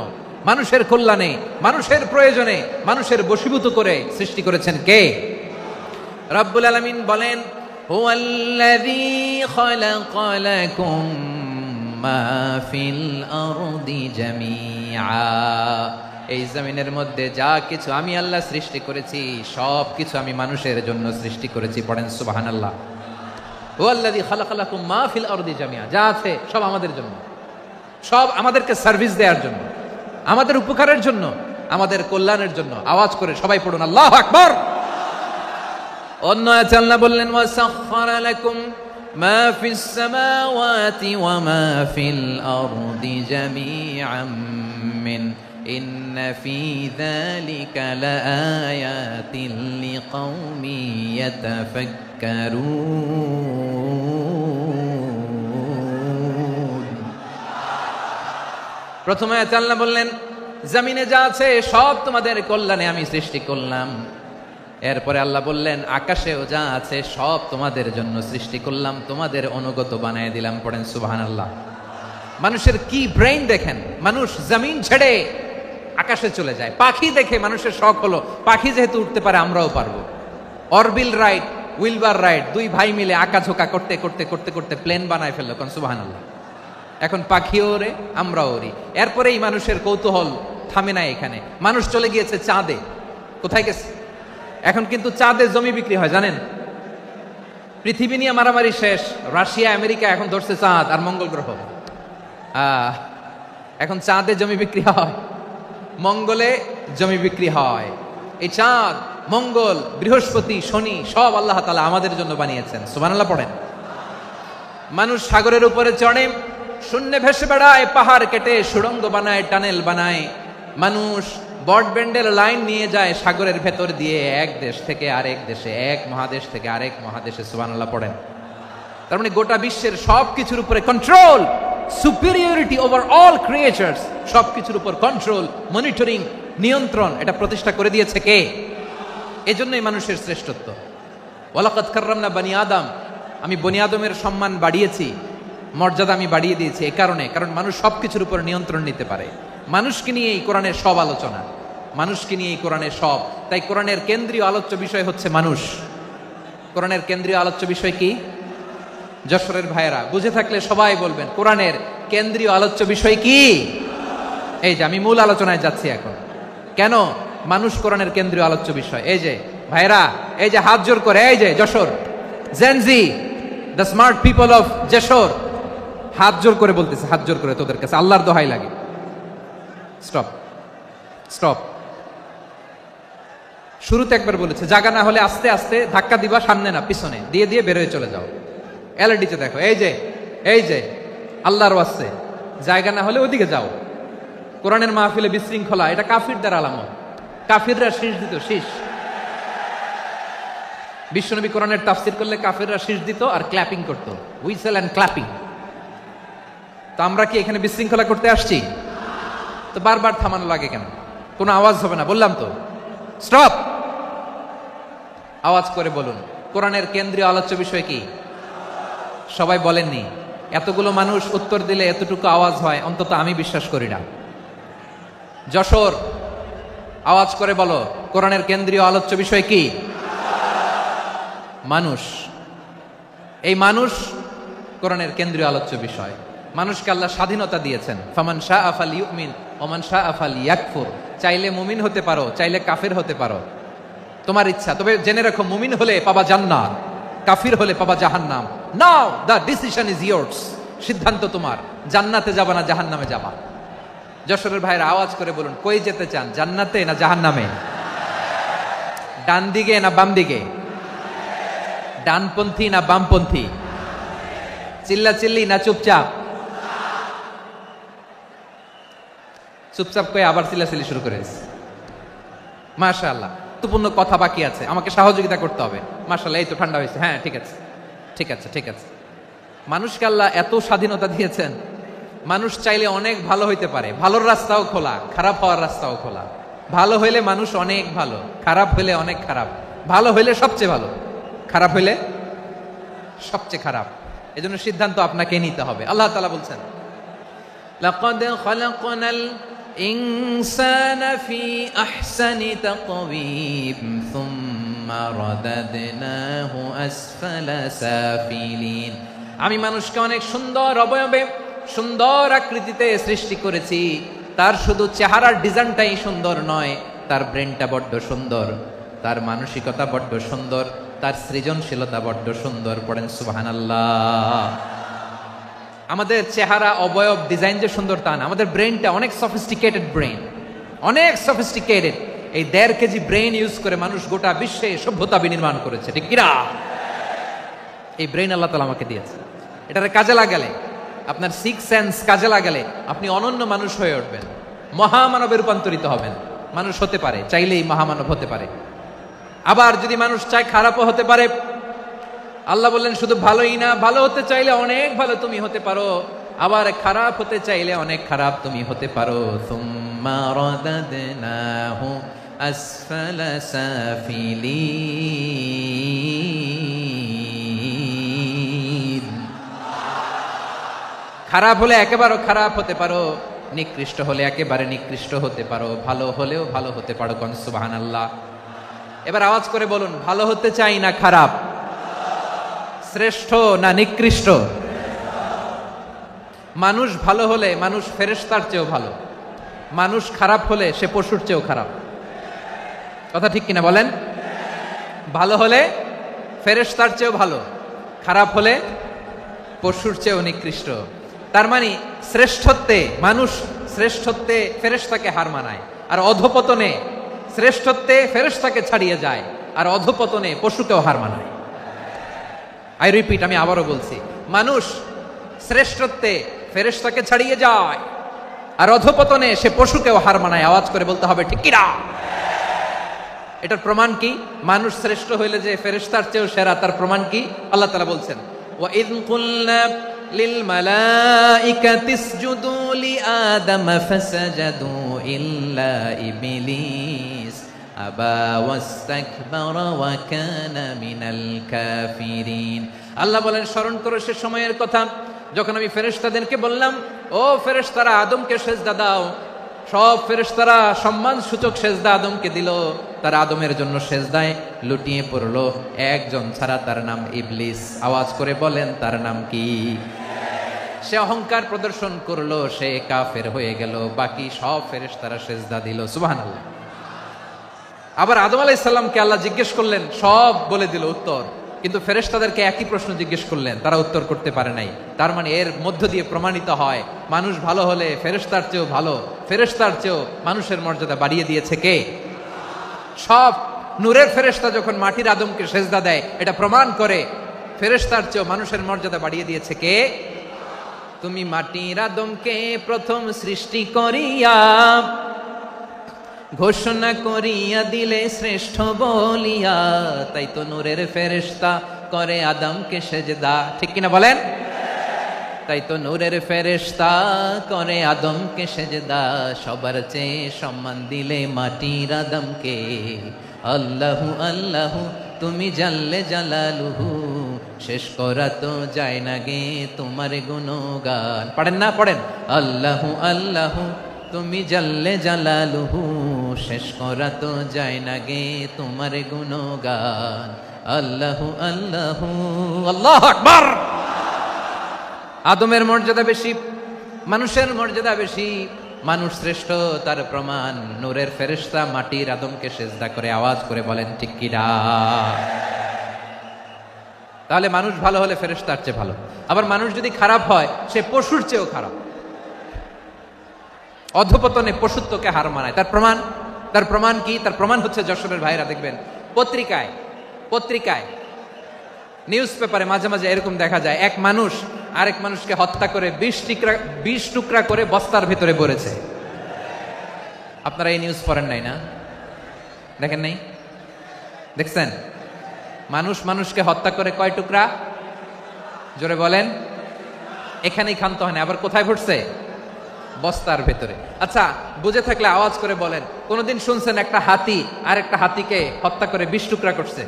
মানুষের কল্যাণে, মানুষের প্রয়োজনে, মানুষের বশীভূত করে সৃষ্টি করেছেন কে? রব্বুল আলামিন বলেন হুয়াল্লাযী খালাকা লাকুম মা ফিল আরদি জামিআ। এই জমিনের মধ্যে যা কিছু আমি আল্লাহ সৃষ্টি করেছি সব কিছু আমি মানুষের জন্য সৃষ্টি করেছি। পড়েন সুবহানাল্লাহ। হুয়াল্লাযী খালাকা লাকুম মা ফিল আরদি জামিআ। যা আছে সব আমাদের জন্য, সব আমাদেরকে সার্ভিস দেওয়ার জন্য, আমাদের উপকারের জন্য, আমাদের কল্যাণের জন্য। আওয়াজ করে সবাই পড়ুন আল্লাহু আকবার। অন্য আয়াতে আল্লাহ বললেন ওয়া সাখখারা লাকুম মা ফিস সামাওয়াতি ওয়া মা ফিল আরদি জামিআন মিন ইন্না ফি যালিকা লাআয়াতিন লিকাউমি ইয়াতাফাক্কারুন। প্রথমে আয়াতে আল্লাহ বললেন জমিনে যা আছে সব তোমাদের কল্যাণে আমি সৃষ্টি করলাম। এরপরে আল্লাহ বললেন আকাশেও যা আছে সব তোমাদের জন্য সৃষ্টি করলাম, তোমাদের অনুগত বানিয়ে দিলাম। পড়েন সুবহানাল্লাহ। মানুষের কি ব্রেইন দেখেন, মানুষ জমিন ছেড়ে আকাশে চলে যায়। পাখি দেখে মানুষের শখ হলো পাখি যেহেতু উঠতে পারে আমরাও পারবো। অরবিল রাইট, উইলবার রাইট, 2 ভাই মিলে আঁকাঝোঁকা করতে করতে করতে করতে প্লেন বানায় ফেললো। কোন সুবহানাল্লাহ। এখন পাখিও ওরে আমরাও ওরি। এরপরেই মানুষের কৌতূহল থামে না এখানে। মানুষ চলে গিয়েছে চাঁদে। কোথায় গেছে? এখন কিন্তু চাঁদে জমি বিক্রি হয় জানেন। পৃথিবী নিয়ে মারামারি শেষ, রাশিয়া আমেরিকা এখন ধরছে চাঁদ আর মঙ্গল গ্রহ। এখন চাঁদে জমি বিক্রি হয়, মঙ্গলে জমি বিক্রি হয়। এই চাঁদ, মঙ্গল, বৃহস্পতি, শনি সব আল্লাহ তাআলা আমাদের জন্য বানিয়েছেন। সুবহানাল্লাহ পড়েন। মানুষ সাগরের উপরে চড়ে, শূন্যে ভেসে বেড়ায়, পাহাড় কেটে সুড়ঙ্গ বানায়, টানেল বানায়। মানুষ ব্রডব্যান্ডের লাইন নিয়ে যায় সাগরের ভেতর দিয়ে, এক দেশ থেকে আরেক দেশে, এক মহাদেশ থেকে আরেক মহাদেশে। সুবহানাল্লাহ পড়েন। তার মানে গোটা বিশ্বের সবকিছুর উপরে control, superiority over all creatures, সবকিছুর উপর কন্ট্রোল, মনিটরিং, নিয়ন্ত্রণ, এটা প্রতিষ্ঠা করে দিয়েছে কে? এজন্যই মানুষের শ্রেষ্ঠত্ব। ওয়ালাকাদ কাররামনা বনি আদম। আমি বনি আদমের সম্মান বাড়িয়েছি, মর্যাদা আমি বাড়িয়ে দিয়েছি এই কারণে, কারণ মানুষ সবকিছুর উপর নিয়ন্ত্রণ নিতে পারে। মানুষকে নিয়ে এই কোরআনের সব আলোচনা, মানুষকে নিয়ে এই কোরআনের সব। তাই কোরআনের কেন্দ্রীয় আলোচ্য বিষয় হচ্ছে মানুষ। কোরআনের কেন্দ্রীয় আলোচ্য বিষয় কি? যশোরের ভাইয়েরা বুঝে থাকলে সবাই বলবেন কোরআনের কেন্দ্রীয় আলোচ্য বিষয় কি? এই যে আমি মূল আলোচনায় যাচ্ছি এখন। কেন মানুষ কোরআনের কেন্দ্রীয় আলোচ্য বিষয়? এই যে ভাইয়েরা, এই যে হাত জোর করে, এই যে Jessore Gen Z, the smart people of Jessore, হাত জোর করে বলতেছে, হাত জোর করে তোদের কাছে আল্লাহর দোহাই লাগে, স্টপ স্টপ। শুরুতে একবার বলেছে জায়গা না হলে আস্তে আস্তে ধাক্কা দিবা, সামনে না পিছনে, দিয়ে দিয়ে বেরোয় চলে যাও। এলইডিতে দেখো, এই যে আল্লাহর ওয়াস্তে জায়গা না হলে ওদিকে যাও। কোরআনের মাহফিলে বিশৃঙ্খলা, এটা কাফিরদের আলামত। কাফিররা শীষ দিত, শীষ। বিশ্বনবী কোরআনের তাফসির করলে কাফিররা শীষ দিত আর ক্ল্যাপিং করত, হুইসেল এন্ড ক্ল্যাপিং। তো আমরা কি এখানে বিশৃঙ্খলা করতে আসছি? তো বারবার থামানো লাগে কেন? কোনো আওয়াজ হবে না, বললাম তো স্টপ। আওয়াজ করে বলুন কোরআনের কেন্দ্রীয় আলোচ্য বিষয় কি? সবাই বলেননি। এতগুলো মানুষ উত্তর দিলে এতটুকু আওয়াজ হয়, অন্তত আমি বিশ্বাস করি না। যশোর আওয়াজ করে বলো কোরআনের কেন্দ্রীয় আলোচ্য বিষয় কি? মানুষ। এই মানুষ কোরআনের কেন্দ্রীয় আলোচ্য বিষয়। মানুষকে আল্লাহ স্বাধীনতা দিয়েছেন। ফামান শাআ ফালইউমিন ওয়া মান শাআ ফালইয়াকফুর। চাইলে মুমিন হতে পারো, চাইলে কাফির হতে পারো, তোমার ইচ্ছা। তবে জেনে রাখো মুমিন হলে পাবা জান্নাত, কাফির হলে পাবা জাহান্নাম। নাও দ্য ডিসিশন ইজ ইয়ার্স। সিদ্ধান্ত তোমার, জান্নাতে যাবা না জাহান্নামে যাবা। যশোরের ভাইয়ের আওয়াজ করে বলুন, কই যেতে চান, জান্নাতে না জাহান্নামে? ডান দিকে না বাম দিকে? ডানপন্থী না বামপন্থী? চিল্লা চিল্লি না চুপচাপ? চুপচাপ কয়ে আবার চিল্লাচিল্লি শুরু করেছে। মাশাআল্লাহ, গুরুত্বপূর্ণ কথা বাকি আছে, আমাকে সহযোগিতা করতে হবে। মাশাআল্লাহ, এই তো ঠান্ডা হয়েছে। হ্যাঁ, ঠিক আছে ঠিক আছে ঠিক আছে। মানুষকে আল্লাহ এত স্বাধীনতা দিয়েছেন, মানুষ চাইলে অনেক ভালো হইতে পারে। ভালোর রাস্তাও খোলা, খারাপ হওয়ার রাস্তাও খোলা। ভালো হইলে মানুষ অনেক ভালো, খারাপ হইলে অনেক খারাপ। ভালো হইলে সবচেয়ে ভালো, খারাপ হইলে সবচেয়ে খারাপ। এজন্য সিদ্ধান্ত আপনাকে নিতে হবে। আল্লাহ তাআলা বলছেন, লাকাদ খালাকনাল ইনসানা ফি আহসানি তাকওয়িম সুম্মা রাদাদনাহু আসফালা সাফিলিন। আমি মানুষকে অনেক সুন্দর অবয়বে, সুন্দর আকৃতিতে সৃষ্টি করেছি। তার শুধু চেহারার ডিজাইনটাই সুন্দর নয়, তার ব্রেনটা বড্ড সুন্দর, তার মানসিকতা বড্ড সুন্দর, তার সৃজনশীলতা বড্ড সুন্দর। পড়েন সুবহানাল্লাহ। আমাদের চেহারা, অবয়ব, ডিজাইন যে সুন্দর তা না, আমাদের ব্রেনটা অনেক সফিস্টিকেটেড ব্রেন, অনেক সফিস্টিকেটেড। এই 1.5 কেজি ব্রেন ইউজ করে মানুষ গোটা বিশ্বে সভ্যতা বিনির্মাণ করেছে, ঠিক কিনা? এই ব্রেন আল্লাহ তাআলা আমাকে দিয়েছে। এটারে কাজে লাগালে, আপনার 6 সেন্স কাজে লাগালে আপনি অনন্য মানুষ হয়ে উঠবেন, মহামানবে রূপান্তরিত হবেন। মানুষ হতে পারে, চাইলেই মহামানব হতে পারে। আবার যদি মানুষ চায় খারাপও হতে পারে। আল্লাহ বললেন শুধু ভালোই না, ভালো হতে চাইলে অনেক ভালো তুমি হতে পারো, আবার খারাপ হতে চাইলে অনেক খারাপ তুমি হতে পারো। সুম্মা রাদাদনাহু আসফালা সাফিলিন। খারাপ হলে একেবারে খারাপ হতে পারো, নিকৃষ্ট হলে একেবারে নিকৃষ্ট হতে পারো, ভালো হলেও ভালো হতে পারো। কোন সুবহানাল্লাহ। এবার আওয়াজ করে বলুন, ভালো হতে চাই না খারাপ? শ্রেষ্ঠ না নিকৃষ্ট? মানুষ ভালো হলে মানুষ ফেরেশতার চেয়েও ভালো, মানুষ খারাপ হলে সে পশুর চেয়েও খারাপ। কথা ঠিক কিনা বলেন? ভালো হলে ফেরেশতার চেয়েও ভালো, খারাপ হলে পশুর চেয়েও নিকৃষ্ট। তার মানে শ্রেষ্ঠত্বে মানুষ, শ্রেষ্ঠত্বে ফেরেশতাকে হার মানায়, আর অধপতনে শ্রেষ্ঠত্বে ফেরেশতাকে ছাড়িয়ে যায়, আর অধপতনে পশুকেও হার মানায়। আই রিপিট, আমি আবারও বলছি, মানুষ শ্রেষ্ঠত্বে ফেরেশতাকে ছাড়িয়ে যায়, আর অধপতনে সে পশুকেও হার মানায়। আওয়াজ করে বলতে হবে ঠিক কিনা? এটার প্রমাণ কি? মানুষ শ্রেষ্ঠ হইলে যে ফেরেশতার চেয়েও সেরা, তার প্রমাণ কি? আল্লাহ তাআলা বলছেন, ওয়া ইয কুলনা লিল মালাইকাতি ইসজুদু লিআদম ফাসাজাদু ইল্লা ইবলিস আবা ওয়াস্তাকবারা ওয়া কানা মিনাল কাফিরিন। আল্লাহ বলেন, স্মরণ করো সে সময়ের কথা যখন আমি ফেরেশতাদেরকে বললাম, ও ফেরেশতারা আদমকে সেজদা দাও। সব ফেরেশতারা সম্মান সূচক সেজদা আদমকে দিল। তারা আদমের জন্য সেজদায় লুটিয়ে পড়লো, একজন ছাড়া, তার নাম ইবলিস। আওয়াজ করে বলেন, তার নাম কি? সে অহংকার প্রদর্শন করলো, সে কাফের হয়ে গেল। বাকি সব ফেরেশতারা সেজদা দিল। সুবহানাল্লাহ। আবার আদম আলাইহিস সালামকে আল্লাহ জিজ্ঞেস করলেন, সব বলে দিল উত্তর, কিন্তু ফেরেশতাদেরকে একই প্রশ্ন জিজ্ঞেস করলেন, তারা উত্তর করতে পারে নাই। তার মানে এর মধ্য দিয়ে প্রমাণিত হয়, মানুষ ভালো হলে ফেরেশতার চেয়েও ভালো, ফেরেশতার চেয়েও মানুষের মর্যাদা বাড়িয়ে দিয়েছে কে? সব নূরের ফেরেশতা যখন মাটির আদমকে সেজদা দেয়, এটা প্রমাণ করে ফেরেশতার চেয়েও মানুষের মর্যাদা বাড়িয়ে দিয়েছে কে? তুমি মাটির আদমকে প্রথম সৃষ্টি করিয়া ঘোষণা করিয়া দিলে শ্রেষ্ঠ বলিয়া, তাই তো নূরের ফেরেশতা করে আদমকে সেজদা। ঠিক কিনা বলেন? তাই তো নূরের ফেরেশতা করে আদমকে সেজদা। সবার চেয়ে সম্মান দিলে মাটির আদমকে। আল্লাহু আল্লাহু তুমি জাল্লে জালালুহু, শেষ করা তো যায় না গে তোমার গুণগান। পড়েন না? পড়েন। আল্লাহু আল্লাহু তুমি জাল্লে জালালুহু, শেষ করা তো যায় না গে তোমার গুণগান। আল্লাহু আল্লাহু। আল্লাহু আকবার। আদমের মর্যাদা বেশি, মানুষের মর্যাদা বেশি, মানুষ শ্রেষ্ঠ, তার প্রমাণ নূরের ফেরেশতা মাটির আদমকে সেজদা করে। আওয়াজ করে বলেন ঠিক কিনা? তাহলে মানুষ ভালো হলে ফেরেশতার চেয়ে ভালো। আবার মানুষ যদি খারাপ হয় সে পশুর চেয়েও খারাপ। অধপতনে পশুত্বকে হার মানায়। তার প্রমাণ কি? তার প্রমাণ হচ্ছে যশোরের ভাইরা দেখবেন পত্রিকায় নিউজ পেপারে মাঝে মাঝে এরকম দেখা যায়, এক মানুষ আরেক মানুষকে হত্যা করে 20 টুকরা করে বস্তার ভিতরে ভরেছে। আপনারা এই নিউজ পড়েন নাই না? দেখেন নাই? দেখছেন? মানুষ মানুষকে হত্যা করে কয় টুকরা? জোরে বলেন। এখানেই ক্ষান্ত হয় না, আবার কোথায় ভরছে? বস্তার ভেতরে। আচ্ছা, বুঝে থাকলে আওয়াজ করে বলেন, কোনদিন শুনছেন একটা হাতি আর একটা হাতিকে হত্যা করে 20 টুকরা করছে,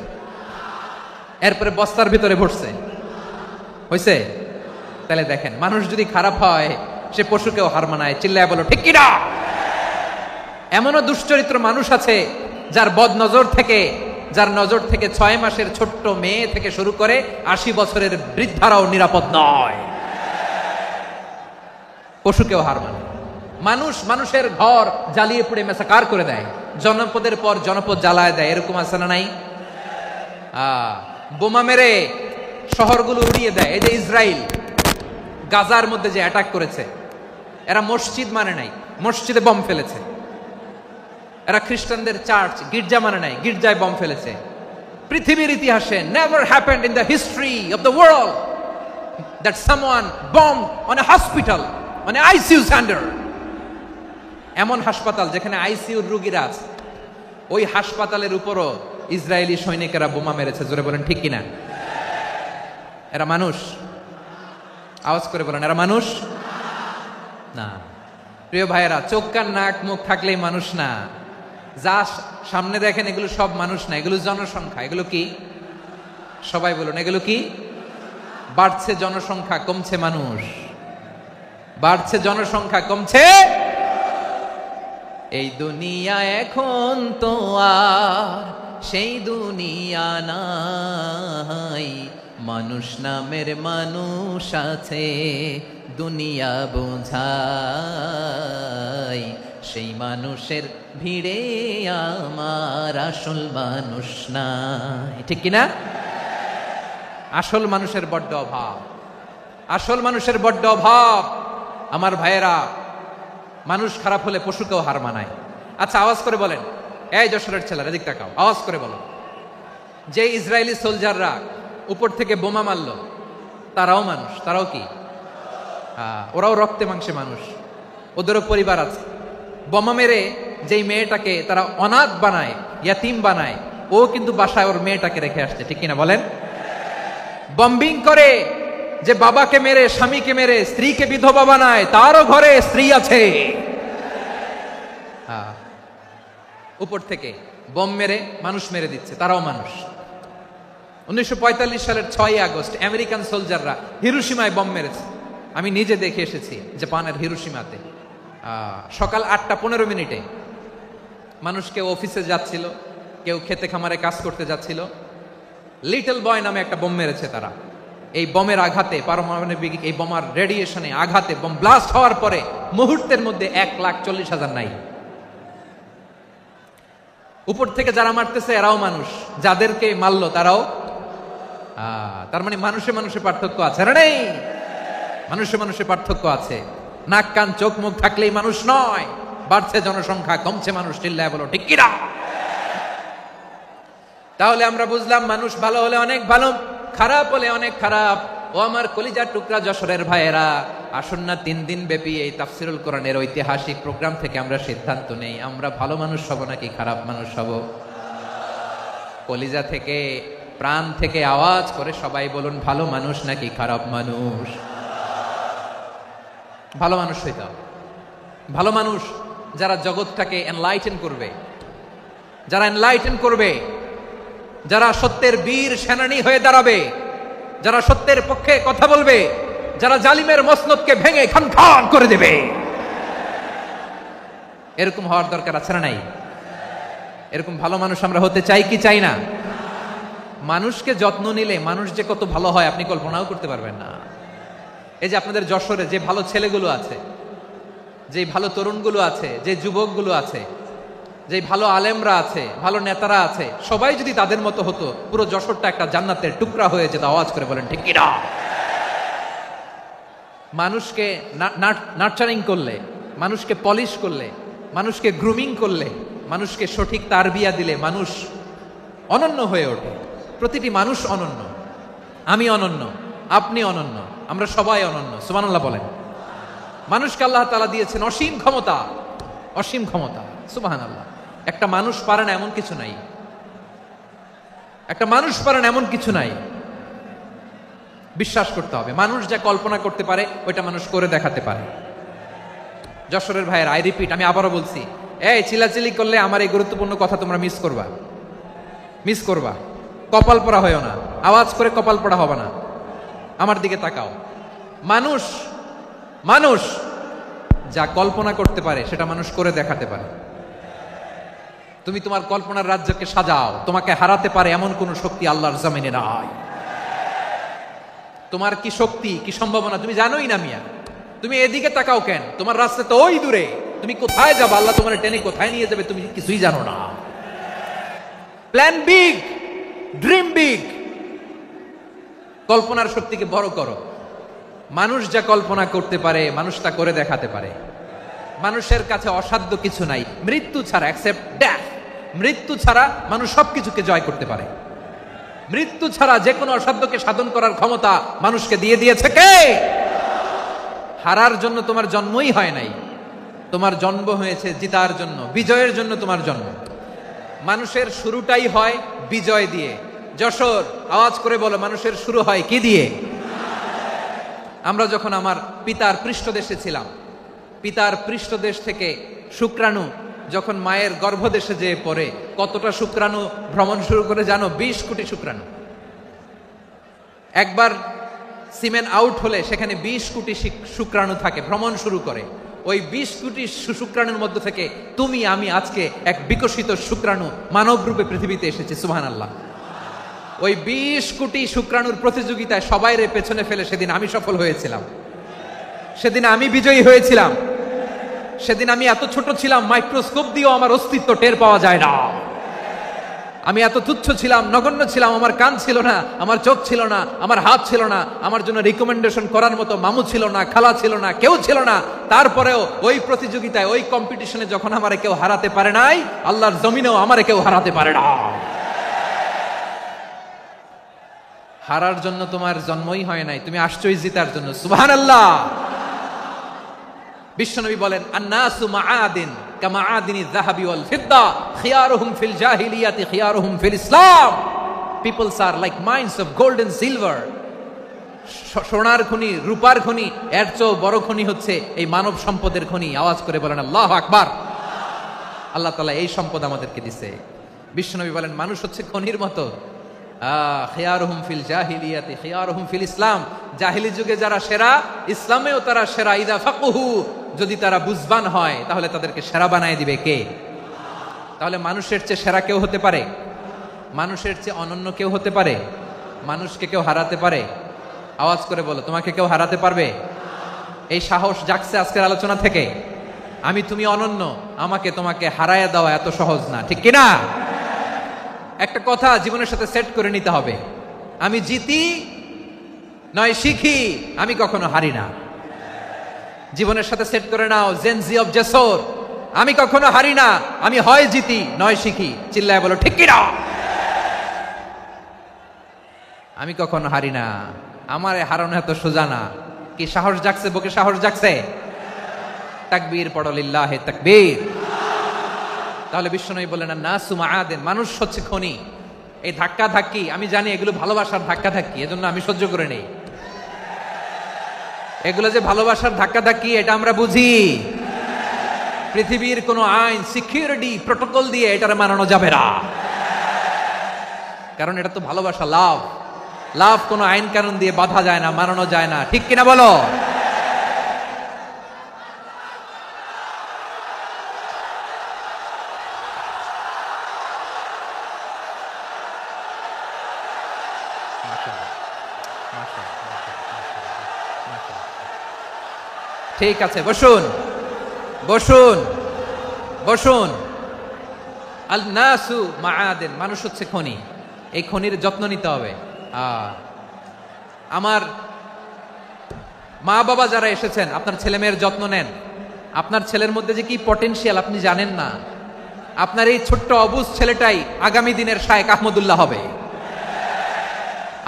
এরপরে বস্তার ভিতরে ভরছে? হইছে? তাহলে দেখেন, মানুষ যদি খারাপ হয় সে পশুকেও হার মানায়। চিল্লায় বলো ঠিক কিনা? এমনও দুশ্চরিত্র মানুষ আছে যার নজর থেকে 6 মাসের ছোট্ট মেয়ে থেকে শুরু করে 80 বছরের বৃদ্ধারাও নিরাপদ নয়। পশুকেও হার মানে। মানুষের ঘর জ্বালিয়ে পুড়ে মেসাকার করে দেয়, জনপদের পর জনপদ জ্বালায় দেয়। এরকম আছে না নাই? বোমা মেরে শহরগুলো উড়িয়ে দেয়। এই যে ইসরায়েল গাজার মধ্যে যে অ্যাটাক করেছে, এরা মসজিদ মানে নাই, মসজিদে বম ফেলেছে। এরা খ্রিস্টানদের চার্চ গির্জা মানে নাই, গির্জায় বম ফেলেছে। পৃথিবীর ইতিহাসে never happened in the history of the world that someone bombed on a hospital, on a ICU center. এমন হাসপাতাল যেখানে আইসিইউর রোগীরা আছে, ওই হাসপাতালের উপরও ইসরায়েলি সৈনিকেরা বোমা মেরেছে। জোরে বলেন ঠিক কিনা? এরা মানুষ? আওয়াজ করে বলেন, এরা মানুষ না। প্রিয় ভাইয়েরা, চোখ কান নাক মুখ থাকলেই মানুষ না। যা সামনে দেখেন এগুলো সব মানুষ না, এগুলো জনসংখ্যা। এগুলো কি? সবাই বলুন, এগুলো কি? বাড়ছে জনসংখ্যা, কমছে মানুষ। বাড়ছে জনসংখ্যা, কমছে। এই দুনিয়া এখন তো আর সেই দুনিয়া নাই, মানুষ নামের মানুষ আছে দুনিয়া বোঝাই, সেই মানুষের ভিড়ে আমার আসল মানুষ নাই। ঠিক কিনা? আসল মানুষের বড্ড অভাব, আসল মানুষের বড্ড অভাব। আমার ভাইয়েরা, মানুষ খারাপ হলে পশুকেও হার মানায়। আচ্ছা, আওয়াজ করে বলেন, এই যশোরের ছেলেরা এদিক তাকাও, আওয়াজ করে বলো, যে ইসরায়েলি সোলজাররা উপর থেকে বোমা মারলো তারাও মানুষ? তারাও কি? ওরাও রক্তে মাংসে মানুষ, ওদেরও পরিবার আছে। বোমা মেরে যেই মেয়েটাকে তারা অনাথ বানায়, ইয়াতিম বানায়, ও কিন্তু বাসায় ওর মেয়েটাকে রেখে আসছে। ঠিক কিনা বলেন? বম্বিং করে যে বাবাকে মেরে, স্বামীকে মেরে স্ত্রীকে বিধবা বানায়, তারও ঘরে স্ত্রী আছে। উপর থেকে বোম মেরে মানুষ মেরে দিচ্ছে, তারাও মানুষ। 1945 সালের 6 আগস্ট আমেরিকান সোলজাররা হিরোশিমায় বোম মেরেছে। আমি নিজে দেখে এসেছি জাপানের হিরোশিমাতে। সকাল 8:15 মানুষ কেউ অফিসে যাচ্ছিল, কেউ খেতে খামারে কাজ করতে যাচ্ছিল। লিটল বয় নামে একটা বোম মেরেছে তারা। এই বোমের আঘাতে, পারমাণবিক এই বোমার রেডিয়েশনে আঘাতে, বোম ব্লাস্ট হওয়ার পরে মুহূর্তের মধ্যে 1,40,000 নাই। উপর থেকে যারা মারতেছে এরাও মানুষ, যাদেরকে মারলো তারাও। তার মানে মানুষে মানুষে পার্থক্য আছে না? নেই? মানুষে মানুষে পার্থক্য আছে। নাক কান চোখ মুখ থাকলেই মানুষ নয়। বাড়ছে জনসংখ্যা, কমছে মানুষ। চিল্লায় বলো ঠিক কিনা? তাহলে আমরা বুঝলাম, মানুষ ভালো হলে অনেক ভালো, খারাপ হলে অনেক খারাপ। ও আমার কলিজার টুকরা যশোরের ভাইয়েরা, আসুন না 3 দিন ব্যাপী এই তাফসিরুল কোরআনের ঐতিহাসিক প্রোগ্রাম থেকে আমরা সিদ্ধান্ত নেই, আমরা ভালো মানুষ হব নাকি খারাপ মানুষ হব? কলিজা থেকে, প্রাণ থেকে আওয়াজ করে সবাই বলুন, ভালো মানুষ নাকি খারাপ মানুষ? ভালো মানুষ হইতে হবে। ভালো মানুষ যারা জগৎটাকে এনলাইটেন করবে, যারা এনলাইটেন করবে, যারা সত্যের বীর সেনানী হয়ে দাঁড়াবে, যারা সত্যের পক্ষে কথা বলবে, যারা জালিমের মসনদকে ভেঙে খান খান করে দেবে। এরকম হওয়ার দরকার আছে না নাই? এরকম ভালো মানুষ আমরা হতে চাই কি চাই না? মানুষকে যত্ন নিলে মানুষ যে কত ভালো হয় আপনি কল্পনাও করতে পারবেন না। এই যে আপনাদের যশোরে যে ভালো ছেলেগুলো আছে, যে ভালো তরুণগুলো আছে, যে যুবকগুলো আছে, যে ভালো আলেমরা আছে, ভালো নেতারা আছে, সবাই যদি তাদের মতো হতো, পুরো যশোরটা একটা জান্নাতের টুকরা হয়ে যেত। আওয়াজ করে বলেন ঠিক কিনা? মানুষকে নার্চারিং করলে, মানুষকে পলিশ করলে, মানুষকে গ্রুমিং করলে, মানুষকে সঠিক তারবিয়া দিলে মানুষ অনন্য হয়ে ওঠে। প্রতিটি মানুষ অনন্য। আমি অনন্য, আপনি অনন্য, আমরা সবাই অনন্য। সুবহানাল্লাহ বলেন। মানুষকে আল্লাহ তাআলা দিয়েছেন অসীম ক্ষমতা, অসীম ক্ষমতা। সুবহানাল্লাহ। একটা মানুষ পারে না এমন কিছু নাই, একটা মানুষ পারে না এমন কিছু নাই। বিশ্বাস করতে হবে, মানুষ যা কল্পনা করতে পারে ওইটা মানুষ করে দেখাতে পারে। যশোরের ভাইয়ের, আই রিপিট, আমি আবারও বলছি, এই চিলাচিলি করলে আমার এই গুরুত্বপূর্ণ কথা তোমরা মিস করবা, মিস করবা। কপাল পড়া হয়েও না, আওয়াজ করে কপাল পড়া হবে না। আমার দিকে তাকাও। মানুষ, মানুষ যা কল্পনা করতে পারে সেটা মানুষ করে দেখাতে পারে। তুমি তোমার কল্পনার রাজ্যকে সাজাও, তোমাকে হারাতে পারে এমন কোন শক্তি আল্লাহর জমিনে নাই। তোমার কি শক্তি, কি সম্ভাবনা তুমি জানোই না মিয়া। তুমি এদিকে তাকাও কেন? তোমার রাস্তা তো ওই দূরে। তুমি কোথায় যাবে, আল্লাহ তোমার টেনে কোথায় নিয়ে যাবে তুমি কিছুই জানো না। Plan big, dream big. কল্পনার শক্তিকে বড় করো। মানুষ যা কল্পনা করতে পারে মানুষ তা করে দেখাতে পারে। মানুষের কাছে অসাধ্য কিছু নাই, মৃত্যু ছাড়া, এক্সেপ্ট ডেথ। মৃত্যু ছাড়া মানুষ সবকিছুকে জয় করতে পারে। মৃত্যু ছাড়া যে কোনো অসাধ্যকে সাধন করার ক্ষমতা মানুষকে দিয়ে দিয়েছে কে? হারার জন্য তোমার জন্মই হয় নাই, তোমার জন্ম হয়েছে জিতার জন্য, বিজয়ের জন্য তোমার জন্ম। মানুষের শুরুটাই হয় বিজয় দিয়ে। যশোর, আওয়াজ করে বলো, মানুষের শুরু হয় কি দিয়ে? আমরা যখন আমার পিতার পৃষ্ঠদেশে ছিলাম, পিতার পৃষ্ঠদেশ থেকে শুক্রাণু যখন মায়ের গর্ভদেশে যেয়ে পড়ে, কতটা শুক্রাণু ভ্রমণ শুরু করে জানো? 20 কোটি শুক্রাণু। একবার সিমেন আউট হলে সেখানে 20 কোটি শুক্রাণু থাকে, ভ্রমণ শুরু করে। ওই 20 কোটি শুক্রাণুর মধ্য থেকে তুমি আমি আজকে এক বিকশিত শুক্রাণু মানব রূপে পৃথিবীতে এসেছি। সুবহানাল্লাহ। ওই 20 কোটি শুক্রাণুর প্রতিযোগিতায় সবাইরে পেছনে ফেলে সেদিন আমি সফল হয়েছিলাম, সেদিন আমি বিজয়ী হয়েছিলাম। সেদিন আমি এত ছোট ছিলাম, মাইক্রোস্কোপ দিয়েও আমার অস্তিত্ব টের পাওয়া যায় না। আমি এত তুচ্ছ ছিলাম, নগণ্য ছিলাম। আমার কান ছিল না, আমার চোখ ছিল না, আমার হাত ছিল না, আমার জন্য রিকমেন্ডেশন করার মতো মামু ছিল না, খালা ছিল না, কেউ ছিল না। তারপরেও ওই প্রতিযোগিতায়, ওই কম্পিটিশনে যখন আমারে কেউ হারাতে পারে নাই, আল্লাহর জমিনেও আমারে কেউ হারাতে পারে না। হারার জন্য তোমার জন্মই হয় নাই, তুমি আসছই জিতার জন্য। সুবহানাল্লাহ। বিশ্বনবী বলেন, আন্নাসু মাআদিন কামাআদিনি যাহাবি ওয়াল ফিদ্দা খিয়ারুহুম ফিল জাহিলিয়াতি খিয়ারুহুম ফিল ইসলাম। Peoples are like mines of gold and silver. সোনার খনি, রূপার খনি, এর চেয়েও বড় খনি হচ্ছে এই মানব সম্পদের খনি। আওয়াজ করে বলেন আল্লাহু আকবার। আল্লাহ তাআলা এই সম্পদ আমাদেরকে দিয়েছে। বিশ্বনবী বলেন, মানুষ হচ্ছে খনির মতো। খিয়ারুহুম ফিল জাহিলিয়াতি খিয়ারুহুম ফিল ইসলাম। জাহিলি যুগে যারা সেরা, ইসলামেও তারা সেরা। ইদা ফাকুহু, যদি তারা বুঝবান হয় তাহলে তাদেরকে সেরা বানায় দিবে কে? তাহলে মানুষের চেয়ে সেরা কেউ হতে পারে? মানুষের চেয়ে অনন্য কেউ হতে পারে? মানুষকে কেউ হারাতে পারে? আওয়াজ করে বলো, তোমাকে কেউ হারাতে পারবে? এই সাহস জাগছে আজকের আলোচনা থেকে। আমি তুমি অনন্য, আমাকে তোমাকে হারায় দেওয়া এত সহজ না, ঠিক কিনা? একটা কথা জীবনের সাথে সেট করে নিতে হবে, আমি জিতি নয় শিখি, আমি কখনো হারি না। জীবনের সাথে সেট করে নাও, জেনজি অফ যশোর, আমি কখনো হারি না, আমি হয় জিতি নয় শিখি। চিল্লায় বলো ঠিক কিনা? আমি কখনো হারি না, আমার হারানো এত সোজা না। কি সাহস জাগছে? বুকে সাহস জাগছে? তাকবীর পড়ো, লিল্লাহে তাকবীর। তাহলে বিশ্বনবী বললেন, নাসু মাআদিন, মানুষ হচ্ছে খনি। এই ধাক্কা ধাক্কি আমি জানি, এগুলো ভালোবাসার ধাক্কা ধাক্কি, এজন্য আমি সহ্য করে নেই। এগুলো যে ভালোবাসার ধাক্কা ধাক্কি এটা আমরা বুঝি। পৃথিবীর কোন আইন, সিকিউরিটি প্রটোকল দিয়ে এটারে মানানো যাবে না, কারণ এটা তো ভালোবাসা, লাভ। লাভ কোন আইন কানুন দিয়ে বাধা যায় না, মানানো যায় না, ঠিক কিনা বলো? ঠিক আছে, বসুন বসুন বসুন। আল নাসু মাআদিন, মানুষ হচ্ছে খনি, এই খনির যত্ন নিতে হবে। আমার মা বাবা যারা এসেছেন, আপনার ছেলে মেয়ের যত্ন নেন। আপনার ছেলের মধ্যে যে কি পটেনশিয়াল আপনি জানেন না। আপনার এই ছোট্ট অবুজ ছেলেটাই আগামী দিনের শায়েখ আহমদুল্লাহ হবে।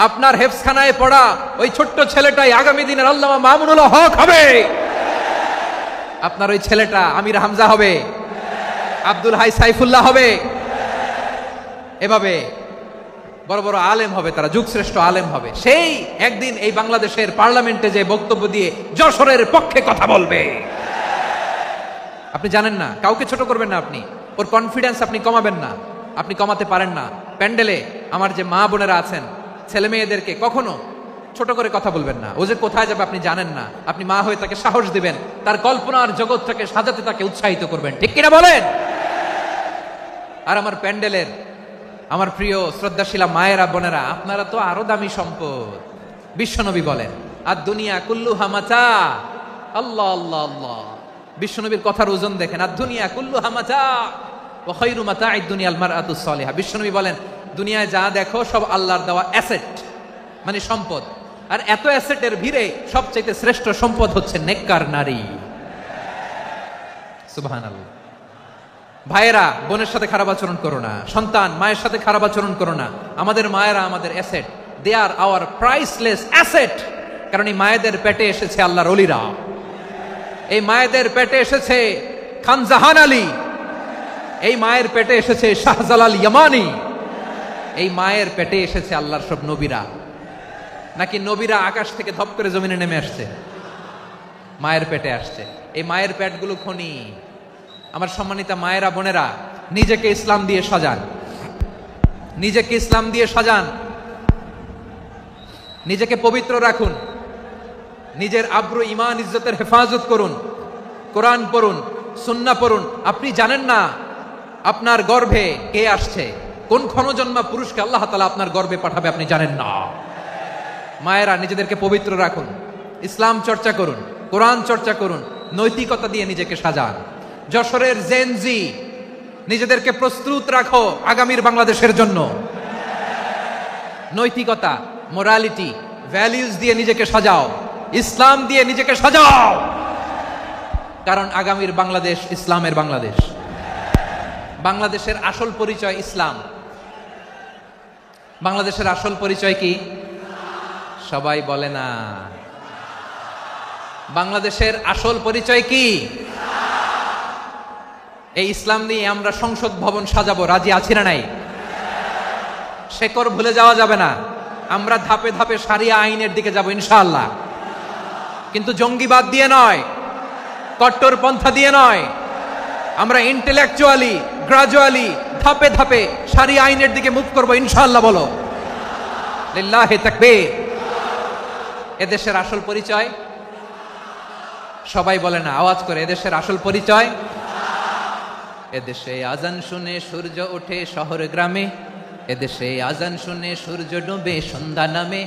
আপনার হেফজখানায় পড়া ওই ছোট্ট ছেলেটাই আগামী দিনের আল্লামা মামুনুল হক হবে। আপনার ওই ছেলেটা আমির হামজা হবে, আব্দুল হাই সাইফুল্লাহ হবে। এভাবে বড় বড় আলেম হবে, তারা যুগশ্রেষ্ঠ আলেম হবে। সেই একদিন এই বাংলাদেশের পার্লামেন্টে যে বক্তব্য দিয়ে যশোরের পক্ষে কথা বলবে। আপনি জানেন না, কাউকে ছোট করবেন না আপনি, ওর কনফিডেন্স আপনি কমাবেন না, আপনি কমাতে পারেন না। প্যান্ডেলে আমার যে মা বোনেরা আছেন, ছেলে মেয়েদেরকে কখনো ছোট করে কথা বলবেন না। ও যে কোথায় যাবে আপনি জানেন না, আপনি মা হয়ে তাকে সাহস দিবেন, তার কল্পনার জগৎটাকে সাজাতে তাকে উৎসাহিত করবেন, ঠিক কিনা বলেন? আর আমার প্যান্ডেলের আমার প্রিয় শ্রদ্ধাশীলা মায়েরা বোনেরা, আপনারা তো আরো দামি সম্পদ। বিশ্বনবী বলেন, আর দুনিয়া কুল্লুহা মাতা। আল্লাহ আল্লাহ আল্লাহ, বিশ্বনবীর কথার ওজন দেখেন। আর দুনিয়া কুল্লুহা মাতা ওয়া খায়রু মাতা'আদ দুনিয়াল মারআতুস সালিহা। বিশ্বনবী বলেন, দুনিয়ায় যা দেখো সব আল্লাহর দেওয়া অ্যাসেট, মানে সম্পদ। আর এত অ্যাসেটের ভিড়ে সবচেয়ে শ্রেষ্ঠ সম্পদ হচ্ছে নেককার নারী। সুবহানাল্লাহ। ভাইয়েরা বোনের সাথে খারাপ আচরণ করো না, সন্তান মায়ের সাথে খারাপ আচরণ করো না। আমাদের মায়েরা আমাদের asset, they are our priceless asset. কারণ এই মায়েদের পেটে এসেছে আল্লাহর ওলিরা, এই মায়েদের পেটে এসেছে খান জাহান আলী, এই মায়ের পেটে এসেছে শাহজালাল ইয়ামানি, এই মায়ের পেটে এসেছে আল্লাহর সব নবীরা। নাকি নবীরা আকাশ থেকে ধপ করে জমিনে নেমে আসছে? মায়ের পেটে আসছে। এই মায়ের পেটগুলো খনি। আমার সম্মানিতা মায়েরা বোনেরা, নিজেকে ইসলাম দিয়ে সাজান, নিজেকে ইসলাম দিয়ে সাজান, নিজেকে পবিত্র রাখুন, নিজের আব্রু ঈমান ইজ্জতের হেফাজত করুন, কোরআন পড়ুন, সুন্নাহ পড়ুন। আপনি জানেন না আপনার গর্ভে কে আসছে, কোন ক্ষণজন্মা পুরুষকে আল্লাহ তাআলা আপনার গর্ভে পাঠাবে, আপনি জানেন না। মায়েরা নিজেদেরকে পবিত্র রাখুন, ইসলাম চর্চা করুন, কোরআন চর্চা করুন, নৈতিকতা দিয়ে নিজেকে সাজান। যশোরের জেনজি, নিজেদেরকে প্রস্তুত রাখো আগামীর বাংলাদেশের জন্য। নৈতিকতা, মোরালিটি, ভ্যালিউজ দিয়ে নিজেকে সাজাও, ইসলাম দিয়ে নিজেকে সাজাও। কারণ আগামীর বাংলাদেশ ইসলামের বাংলাদেশ। বাংলাদেশের আসল পরিচয় ইসলাম। বাংলাদেশের আসল পরিচয় কি? সবাই বলে না। বাংলাদেশের আসল পরিচয় কি? এই ইসলাম নিয়ে আমরা সংসদ ভবন সাজাবো, রাজি আছি না নাই? শেকড় ভুলে যাওয়া যাবে না। আমরা ধাপে ধাপে শারিয়া আইনের দিকে যাব ইনশাআল্লাহ, কিন্তু জঙ্গিবাদ দিয়ে নয়, কট্টর পন্থা দিয়ে নয়। আমরা ইন্টেলেকচুয়ালি, গ্রাজুয়ালি, ধাপে ধাপে শারিয়া আইনের দিকে মুভ করবো ইনশাআল্লাহ। বলো লিল্লাহি তাকবীর। এদেশের আসল পরিচয় সবাই বলে না, আওয়াজ করে, এদেশের আসল পরিচয়। এদেশে আজান শুনে সূর্য ওঠে শহর গ্রামে, এদেশে আজান শুনে সূর্য ডুবে সন্ধ্যা নামে,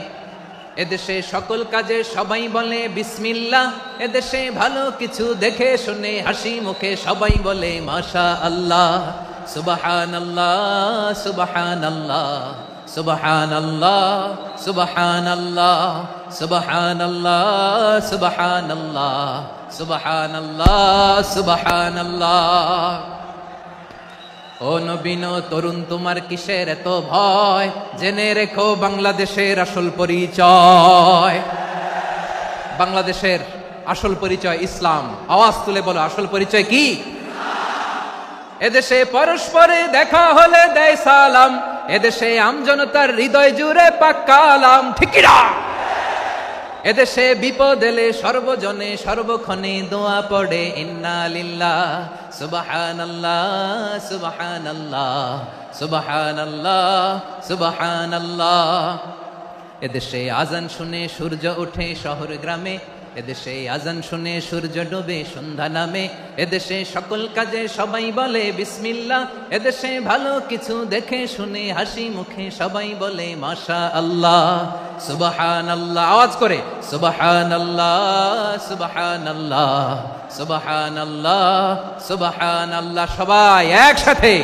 এদেশে সকল কাজে সবাই বলে বিসমিল্লাহ, এদেশে ভালো কিছু দেখে শুনে হাসি মুখে সবাই বলে মাশা আল্লাহ। সুবহানাল্লাহ সুবহানাল্লাহ সুবহানাল্লাহ সুবহানাল্লাহ সুবহানাল্লাহ সুবহানাল্লাহ সুবহানাল্লাহ সুবহানাল্লাহ। ও নবীন তরুণ, তোমার কিসের এত ভয়? জেনে রেখো বাংলাদেশের আসল পরিচয়। বাংলাদেশের আসল পরিচয় ইসলাম। আওয়াজ তুলে বলো, আসল পরিচয় কি? এদেশে পরস্পরে দেখা হলে দেয় সালাম, এদেশে আমজনতার হৃদয় জুড়ে পাক্কালাম, ঠিক কি না? এদেশে বিপদ এলে সর্বজনে সর্বক্ষণে দোয়া পড়ে ইন্না লিল্লাহ সুবহানাল্লাহ সুবহানাল্লাহ সুবহানাল্লাহ সুবহানাল্লাহ। এদেশে আজান শুনে সূর্য ওঠে শহর গ্রামে, এদেশে আজান শুনে সূর্য ডুবে সন্ধ্যা নামে, এদেশে সকল কাজে সবাই বলে বিসমিল্লাহ, এদেশে ভালো কিছু দেখে শুনে হাসি মুখে সবাই বলে মাশা আল্লাহ সুবহানাল্লাহ। আওয়াজ করে সুবহানাল্লাহ সুবহানাল্লাহ সুবহানাল্লাহ সুবহানাল্লাহ। সবাই একসাথে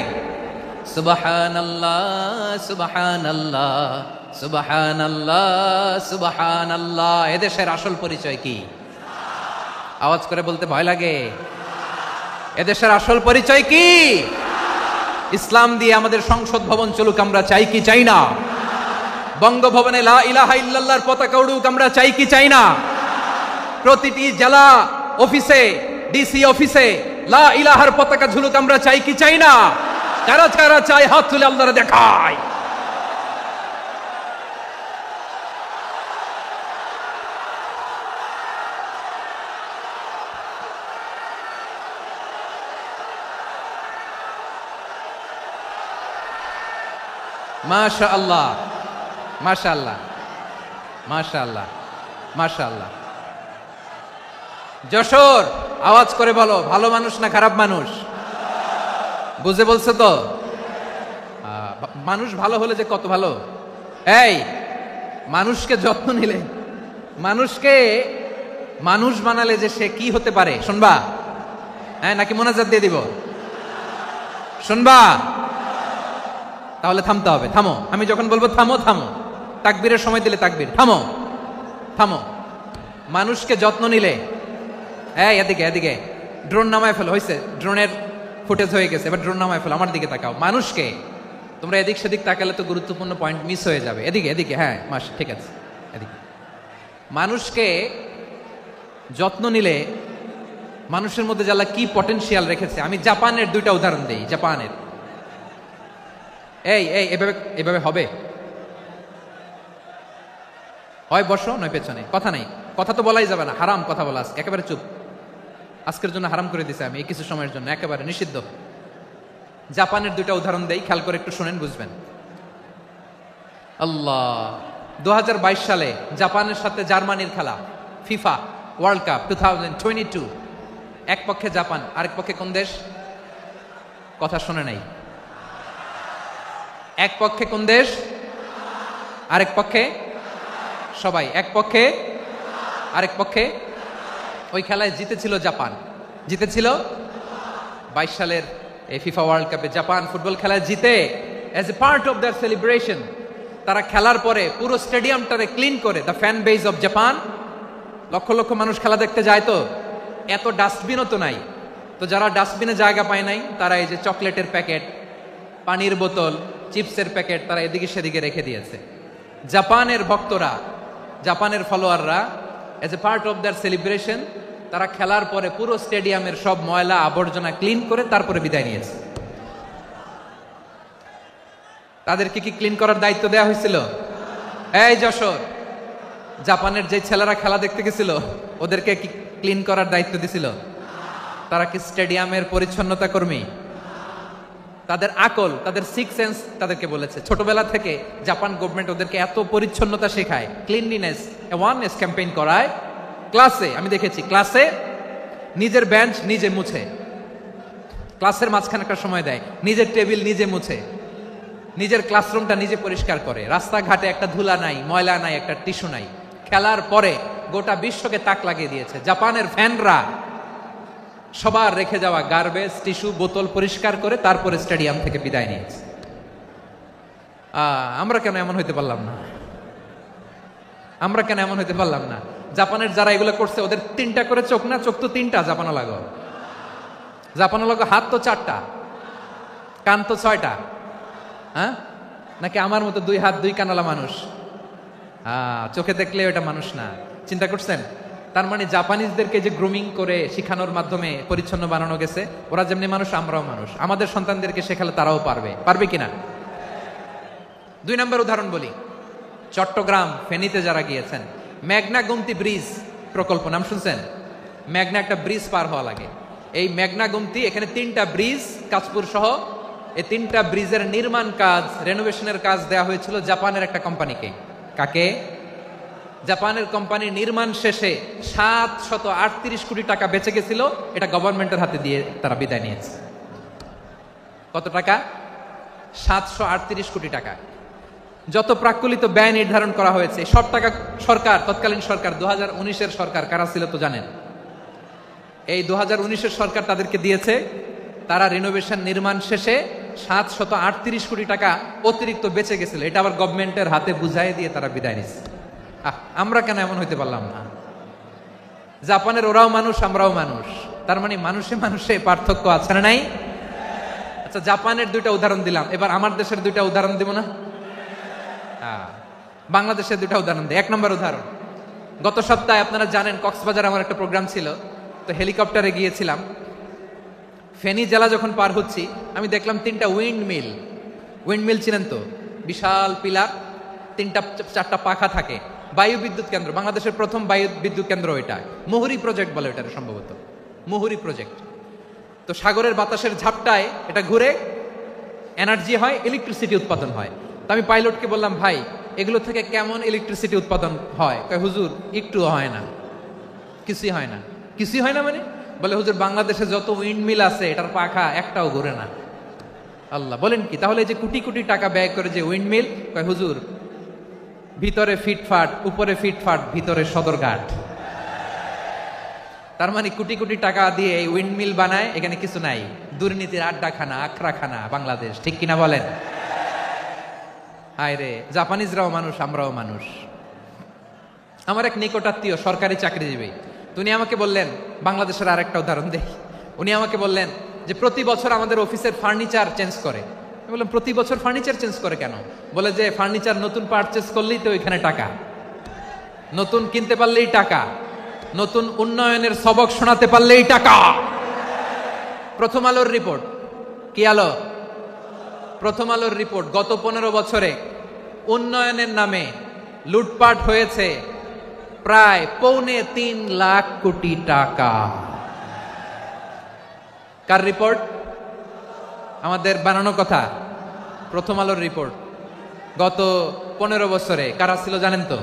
সুবহানাল্লাহ সুবহানাল্লাহ সুবহানাল্লাহ সুবহানাল্লাহ। এদেশের আসল পরিচয় কি? আওয়াজ করে বলতে ভয় লাগে। এদেশের আসল পরিচয় কি? ইসলাম দিয়ে আমাদের সংসদ ভবন চলুক, আমরা চাই কি চাই না? বঙ্গভবনে লা ইলাহা ইল্লাল্লাহর পতাকা উড়ুক, আমরা চাই কি চাই না? প্রতিটি জেলা অফিসে, ডিসি অফিসে লা ইলাহার পতাকা ঝুলুক, আমরা চাই কি চাই না? কারা কারা চাই হাত তুলে আল্লাহরে দেখায়। মাশাআল্লাহ মাশাআল্লাহ মাশাআল্লাহ মাশাআল্লাহ। যশোর, আওয়াজ করে বলো, ভালো মানুষ না খারাপ মানুষ? বুঝে বলছো তো? মানুষ ভালো হলে যে কত ভালো। এই মানুষকে যত্ন নিলে, মানুষকে মানুষ বানালে যে সে কি হতে পারে শুনবা? হ্যাঁ, নাকি মোনাজাত দিয়ে দিব? শুনবা? তাহলে থামতে হবে। থামো, আমি যখন বলবো থামো থামো, তাকবীরের সময় দিলে তাকবীর, থামো থামো। মানুষকে যত্ন নিলে, এদিকে এদিকে ড্রোন নামায় ফেলো। হয়েছে, ড্রোনের ফুটেজ হয়ে গেছে, এবার ড্রোন নামায় ফেলো। আমার দিকে তাকাও। মানুষকে, তোমরা এদিক সেদিক তাকালে তো গুরুত্বপূর্ণ পয়েন্ট মিস হয়ে যাবে। এদিকে এদিকে, হ্যাঁ ঠিক আছে, এদিকে। মানুষকে যত্ন নিলে মানুষের মধ্যে যারা কি পটেনশিয়াল রেখেছে, আমি জাপানের দুইটা উদাহরণ দেই। জাপানের এভাবে এভাবে হবে, হয় বসো নয় পেছনে, কথা নাই, কথা তো বলাই যাবে না, হারাম কথা বলা, একেবারে চুপ। আজকের জন্য হারাম করে দিছে আমি, এই কিছু সময়ের জন্য একেবারে নিষিদ্ধ। জাপানের দুইটা উদাহরণ দেই, খেয়াল করে একটু শুনেন, বুঝবেন। আল্লাহ, 2022 সালে জাপানের সাথে জার্মানির খেলা, ফিফা ওয়ার্ল্ড কাপ 2022। এক পক্ষে জাপান, আরেক পক্ষে কোন দেশ? কথা শুনে নাই। এক পক্ষে কোন দেশ, আরেক পক্ষে সবাই। এক পক্ষে, আরেক পক্ষে। ওই খেলায় জিতেছিল জাপান, জিতেছিল 22 সালের এই ফিফা ওয়ার্ল্ড কাপে জাপান ফুটবল খেলায় জিতে, as a part of their celebration তারা খেলার পরে পুরো স্টেডিয়ামটারে ক্লিন করে, the fan base of Japan. লক্ষ লক্ষ মানুষ খেলা দেখতে যায়, তো এত ডাস্টবিনও তো নাই, তো যারা ডাস্টবিনে জায়গা পায় নাই তারা এই যে চকলেটের প্যাকেট, পানির বোতল, চিপসের প্যাকেট তারা এদিকে সেদিকে রেখে দিয়েছে। জাপানের ভক্তরা, জাপানের ফলোয়াররা, as a part of their celebration তারা খেলার পরে পুরো স্টেডিয়ামের সব ময়লা আবর্জনা ক্লিন করে তারপরে বিদায় নিয়েছে। তাদেরকে কি ক্লিন করার দায়িত্ব দেওয়া হয়েছিল? এই যশোর, জাপানের যে ছেলেরা খেলা দেখতে গেছিল ওদেরকে কি ক্লিন করার দায়িত্ব দিছিল? তারা কি স্টেডিয়ামের পরিচ্ছন্নতা কর্মী? তাদের আকল, তাদের সিক্স সেন্স তাদেরকে বলেছে। ছোটবেলা থেকে জাপান গভর্নমেন্ট ওদেরকে এত পরিচ্ছন্নতা শেখায়, ক্লিনলিনেস অ্যাওয়ারনেস ক্যাম্পেইন করায়। ক্লাসে আমি দেখেছি, ক্লাসে নিজের বেঞ্চ নিজে মুছে, ক্লাসের মাঝখানে একটা সময় দেয়, নিজের টেবিল নিজে মুছে, নিজের ক্লাসরুমটা নিজে পরিষ্কার করে। রাস্তাঘাটে একটা ধুলা নাই, ময়লা নাই, একটা টিস্যু নাই। খেলার পরে গোটা বিশ্বকে তাক লাগিয়ে দিয়েছে। জাপানের ফ্যানরা সবার রেখে যাওয়া গার্বেজ, টিস্যু, বোতল পরিষ্কার করে তারপরে স্টেডিয়াম থেকে বিদায় নিয়েছে। আমরা কেন এমন হইতে পারলাম না? আমরা কেন এমন হইতে পারলাম না? জাপানের যারা এগুলো করছে ওদের 3টা করে চোখ না? চোখ তো 3টা, জাপানো লাগো, জাপানো লাগো। হাত তো 4টা, কান তো 6টা। হ্যাঁ, নাকি আমার মতো 2 হাত 2 কানালা মানুষ? চোখে দেখলে ওটা মানুষ না। চিন্তা করছেন? তার মানে জাপানিজদেরকে যে গ্রুমিং করে শিখানোর মাধ্যমে পরিচ্ছন্ন বানানো গেছে, ওরা যেমনি মানুষ আমরাও মানুষ। আমাদের সন্তানদেরকে শেখালে তারাও পারবে, পারবে কিনা? 2 নম্বর উদাহরণ বলি। চট্টগ্রাম ফেনীতে যারা গিয়েছেন, মেঘনা গুমতি ব্রিজ প্রকল্প নাম শুনছেন? মেঘনা একটা ব্রিজ পার হওয়া লাগে। এই মেঘনা গুমতি, এখানে 3টা ব্রিজ কাঁচপুর সহ, এই 3টা ব্রিজের নির্মাণ কাজ, রেনোভেশনের কাজ দেওয়া হয়েছিল জাপানের একটা কোম্পানিকে। কাকে? জাপানের কোম্পানি। নির্মাণ শেষে 738 কোটি টাকা বেঁচে গেছিল, এটা গভর্নমেন্টের হাতে দিয়ে তারা বিদায় নিয়েছে। কত টাকা? 738 কোটি টাকা। যত প্রাক্কলিত ব্যয় নির্ধারণ করা হয়েছে সব টাকা সরকার, তৎকালীন সরকার 2019-এর সরকার, কারা ছিল তো জানেন? এই 2019-এর সরকার তাদেরকে দিয়েছে। তারা রিনোভেশন নির্মাণ শেষে 738 কোটি টাকা অতিরিক্ত বেঁচে গেছিল, এটা আবার গভর্নমেন্টের হাতে বুঝাই দিয়ে তারা বিদায় নিচ্ছে। আমরা কেন এমন হইতে পারলাম না? জাপানের ওরাও মানুষ, আমরাও মানুষ, তার মানে মানুষে মানুষে পার্থক্য আছে না নাই? আচ্ছা, জাপানের দুইটা উদাহরণ দিলাম, এবার আমার দেশের দুইটা উদাহরণ দিব না? বাংলাদেশের দুইটা উদাহরণ দিই। 1 নম্বর উদাহরণ, গত সপ্তাহে আপনারা জানেন কক্সবাজার আমার একটা প্রোগ্রাম ছিল, তো হেলিকপ্টারে গিয়েছিলাম। ফেনী জেলা যখন পার হচ্ছি আমি দেখলাম 3টা উইন্ডমিল ছিলেন তো, বিশাল পিলার, 3টা-4টা পাখা থাকে, বায়ু বিদ্যুৎ কেন্দ্র, বাংলাদেশের প্রথম বায়ু বিদ্যুৎ কেন্দ্র এটা, মুহুরী প্রজেক্ট বলে এটা সম্ভবত, মুহুরী প্রজেক্ট। তো সাগরের বাতাসের ঝাপটায় এটা ঘুরে এনার্জি হয়, ইলেকট্রিসিটি উৎপাদন হয়। তো আমি পাইলটকে বললাম, ভাই এগুলো থেকে কেমন ইলেকট্রিসিটি উৎপাদন হয়? কয়, হুজুর একটু হয় না, কিছুই হয় না। কিছুই হয় না মানে? বলে, হুজুর বাংলাদেশে যত উইন্ডমিল আছে এটার পাখা একটাও ঘুরে না। আল্লাহ, বলেন কি? তাহলে যে কোটি কোটি টাকা ব্যয় করে যে উইন্ডমিল, কয় হুজুর ভিতরে ফিটফাট, উপরে ফিটফাট, ভিতরে সদরঘাট। তার মানে কোটি কোটি টাকা দিয়ে এই উইন্ডমিল বানায়, এখানে কিছু নাই, দুর্নীতির আড্ডাখানা, আখড়াখানা বাংলাদেশ, ঠিক কিনা বলেন? হায় রে, জাপানিজরাও মানুষ, আমরাও মানুষ। আমার এক নিকটাত্মীয় সরকারি চাকরিজীবী, উনি আমাকে বললেন, বাংলাদেশের আরেকটা উদাহরণ দেখি, উনি আমাকে বললেন যে প্রতি বছর আমাদের অফিসের ফার্নিচার চেঞ্জ করে। আমি বললাম, প্রতি বছর ফার্নিচার চেঞ্জ করে কেন? বলে যে ফার্নিচার নতুন পারচেজ করলেই তো ওইখানে টাকা, নতুন কিনতে পারলেই টাকা, নতুন উন্নয়নের সবক শোনাতে পারলেই টাকা। প্রথম আলোর রিপোর্ট, কি আলো? প্রথম আলোর রিপোর্ট, গত 15 বছরে উন্নয়নের নামে লুটপাট হয়েছে প্রায় 3.25 লাখ কোটি টাকা। কার রিপোর্ট? আমাদের বানানো কথা, প্রথম আলোর রিপোর্ট। গত 15 বছরে কারা ছিল জানেন তো?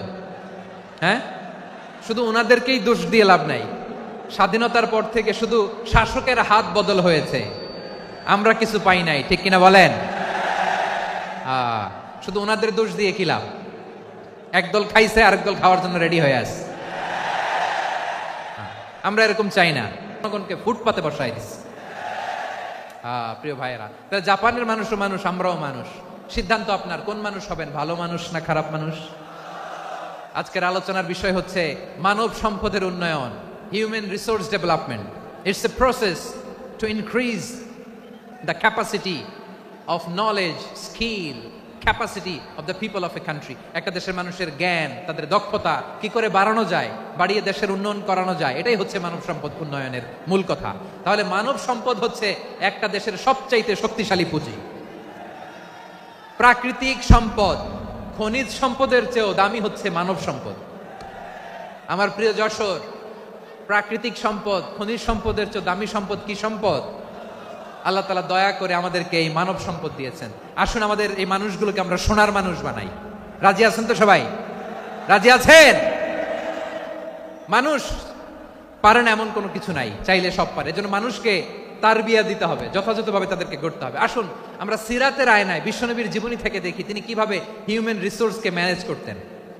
হ্যাঁ, শুধু ওনাদেরকেই দোষ দিয়ে লাভ নাই। স্বাধীনতার পর থেকে শুধু শাসকের হাত বদল হয়েছে, আমরা কিছু পাই নাই, ঠিক কিনা বলেন? শুধু ওনাদের দোষ দিয়ে কি লাভ? একদল খাইছে, আরেক দল খাওয়ার জন্য রেডি হয়ে আছে। আমরা এরকম চাই না, জনগণকে ফুটপাতে বসাই দিচ্ছে। প্রিয় ভাইয়েরা, তাহলে জাপানের মানুষও মানুষ, আমরাও মানুষ। সিদ্ধান্ত আপনার, কোন মানুষ হবেন, ভালো মানুষ না খারাপ মানুষ? আজকের আলোচনার বিষয় হচ্ছে মানব সম্পদের উন্নয়ন, human resource development. It's a process to increase the capacity of knowledge, skill, capacity of the people of a country. একটা দেশের মানুষের জ্ঞান, তাদের দক্ষতা কি করে বাড়ানো যায়, বাড়িয়ে দেশের উন্নয়ন করানো যায়, এটাই হচ্ছে মানব সম্পদ উন্নয়নের মূল কথা। তাহলে মানব সম্পদ হচ্ছে একটা দেশের সবচাইতে শক্তিশালী পুঁজি। প্রাকৃতিক সম্পদ, খনিজ সম্পদের চেয়েও দামি হচ্ছে মানব সম্পদ। আমার প্রিয় যশোর, প্রাকৃতিক সম্পদ, খনিজ সম্পদের চেয়ে দামি সম্পদ কি সম্পদ? আল্লাহ তাআলা দয়া করে আমাদেরকে এই মানব সম্পদ দিয়েছেন। আসুন আমাদের এই মানুষগুলোকে আমরা সোনার মানুষ বানাই। রাজি আছেন তো সবাই? রাজি আছেন? মানুষ পারে না এমন কোনো কিছু নাই, চাইলে সব পারে। এজন্য মানুষকে তারবিয়া দিতে হবে, যথাযথভাবে তাদেরকে গড়তে হবে। আসুন আমরা সিরাতের আয়নায় বিশ্বনবীর জীবনী থেকে দেখি তিনি কিভাবে হিউম্যান রিসোর্সকে ম্যানেজ করতেন।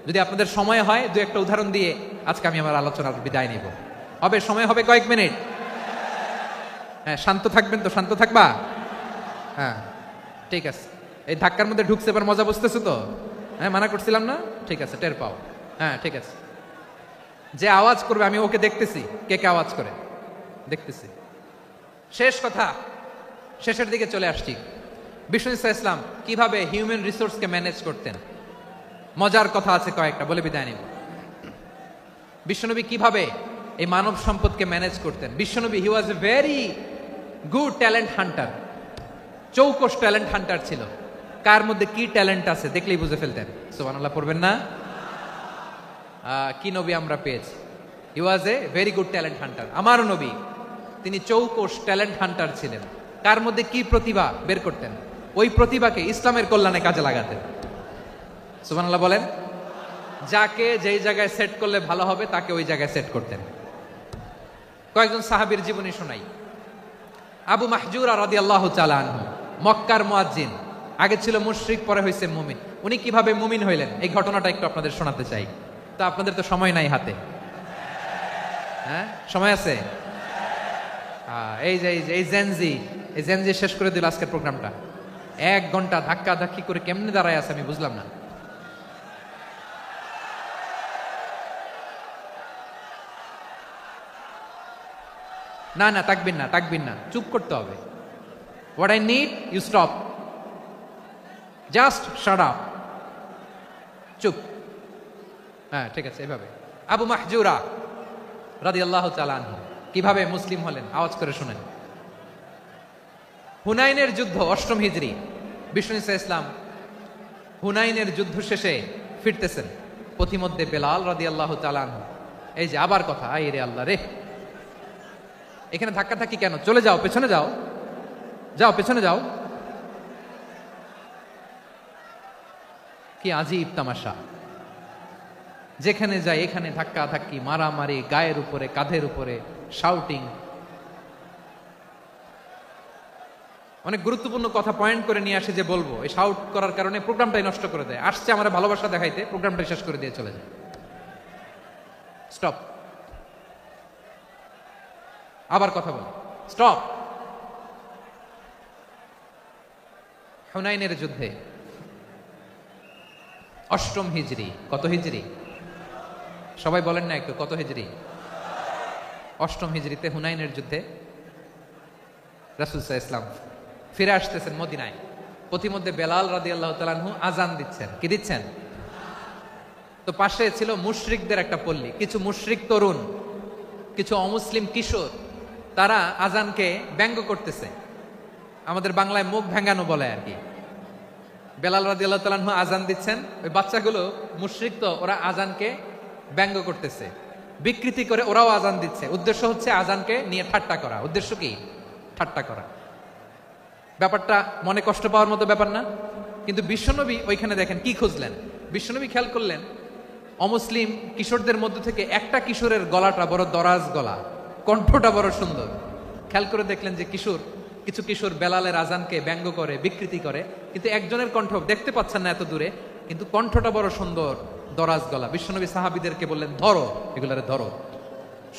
যদি আপনাদের সময় হয়, দু একটা উদাহরণ দিয়ে আজকে আমি আমার আলোচনার বিদায় নিব। হবে? সময় হবে কয়েক মিনিট? হ্যাঁ, শান্ত থাকবেন তো? শান্ত থাকবা? হ্যাঁ, ঠিক আছে। এই ধাক্কার মধ্যে ঢুকছে, এবার মজা বুঝতেছো তো? হ্যাঁ, মানা করছিলাম না? ঠিক আছে, টের পাও। হ্যাঁ, ঠিক আছে। যে আওয়াজ করবে আমি ওকে দেখতেছি, কে কে আওয়াজ করে দেখতেছি। শেষ কথা, শেষের দিকে চলে আসছি। বিষ্ণু ইসলাম কিভাবে হিউম্যান রিসোর্সকে ম্যানেজ করতেন, মজার কথা আছে কয়েকটা, বলে বিদায় নিব। বিশ্বনবী কিভাবে এই মানব সম্পদকে ম্যানেজ করতেন। বিশ্বনবী, he was a very good talent hunter, চৌকস ট্যালেন্ট হান্টার ছিল। কার মধ্যে কি ট্যালেন্ট আছে দেখলেই বুঝে ফেলতেন। সুবহানাল্লাহ পড়বেন না? কি নবী আমরা পেয়েছি! He was a very good talent hunter. আমার নবী, তিনি চৌকস ট্যালেন্ট হান্টার ছিলেন। কার মধ্যে কি প্রতিভা বের করতেন, ওই প্রতিভাকে ইসলামের কল্যাণে কাজে লাগাতেন। সুবহানাল্লাহ বলেন। যাকে যেই জায়গায় সেট করলে ভালো হবে তাকে ওই জায়গায় সেট করতেন। কয়েকজন সাহাবীর জীবনী শোনাই। আবু মাহজুরা রাদিয়াল্লাহু তাআলা আনহু, মক্কার মুয়াজ্জিন, আগে ছিল মুশরিক, পরে হয়েছে মুমিন। উনি কিভাবে মুমিন হইলেন এই ঘটনাটা একটু আপনাদের শোনাতে চাই। তো আপনাদের তো সময় নাই হাতে। হ্যাঁ, সময় আছে? এই জেনজি শেষ করে দিল আজকের প্রোগ্রামটা। 1 ঘন্টা ধাক্কা ধাক্কি করে কেমনে দাঁড়ায় আছে আমি বুঝলাম না। না না, তাকবির না, তাকবির না, চুপ করতে হবে। What I need you stop, just shut up, চুপ। হ্যাঁ ঠিক আছে, এভাবে। আবু মাহজুরা রাদিয়াল্লাহু তাআলা আনহু কিভাবে মুসলিম হলেন আওয়াজ করে শুনেন। হুনাইনের যুদ্ধ 8ম হিজরি, বিষ্ণু ঈসা ইসলাম হুনাইনের যুদ্ধ শেষে ফিরতেছেন, পথিমধ্যে বেলাল রাদিয়াল্লাহু তাআলা আনহু, এই যে আবার কথা, আই রে আল্লাহ রে, এখানে ধাক্কা ধাক্কি কেন? চলে যাও, পেছনে যাও, যাও পেছনে যাও। কি আজীব তামাশা, যেখানে যায় এখানে ধাক্কা ধাক্কি, মারামারি, গায়ের উপরে কাঁধের উপরে শাউটিং। অনেক গুরুত্বপূর্ণ কথা পয়েন্ট করে নিয়ে আসে যে বলবো, এই শাউট করার কারণে প্রোগ্রামটাই নষ্ট করে দেয়। আসছে আমার ভালোবাসা দেখাইতে, প্রোগ্রামটাই শেষ করে দিয়ে চলে যায়। স্টপ, আবার কথা বল, স্টপ। হুনাইনের যুদ্ধে 8ম হিজরি, কত হিজরি সবাই বলেন না একটু, কত হিজরি? 8ম হিজরিতে হুনাইনের যুদ্ধে রাসূল সাল্লাল্লাহু আলাইহি ওয়াসাল্লাম ফিরে আসতেছেন মদিনায়। পথিমধ্যে বেলাল রাদিয়াল্লাহু তাআলা আনহু আজান দিচ্ছেন। কি দিচ্ছেন? তো পাশে ছিল মুশরিকদের একটা পল্লী, কিছু মুশরিক তরুণ, কিছু অমুসলিম কিশোর, তারা আজানকে ব্যঙ্গ করতেছে, আমাদের বাংলায় মুখ ভেঙ্গানো বলে আর কি। বেলাল রাদিয়াল্লাহু তাআলা আনহু আজান দিচ্ছেন, ওই বাচ্চাগুলো মুশরিক তো, ওরা আজানকে ব্যঙ্গ করতেছে, বিকৃতি করে ওরাও আজান দিচ্ছে। উদ্দেশ্য হচ্ছে আজানকে নিয়ে ঠাট্টা করা। উদ্দেশ্য কি? ঠাট্টা করা। ব্যাপারটা মনে কষ্ট পাওয়ার মতো ব্যাপার না? কিন্তু বিশ্বনবী ওইখানে দেখেন কি খুঁজলেন। বিশ্বনবী খেয়াল করলেন অমুসলিম কিশোরদের মধ্য থেকে একটা কিশোরের গলাটা বড় দরাজ গলা, কণ্ঠটা বড় সুন্দর। খেয়াল করে দেখলেন যে কিছু কিশোর বেলালের আজানকে ব্যঙ্গ করে, বিকৃতি করে, কিন্তু একজনের কণ্ঠ দেখতে পাচ্ছেন না এত দূরে, কিন্তু কণ্ঠটা বড় সুন্দর, দরাজ গলা। বিশ্বনবী সাহাবীদেরকে বললেন, ধরো এগুলারে, ধরো।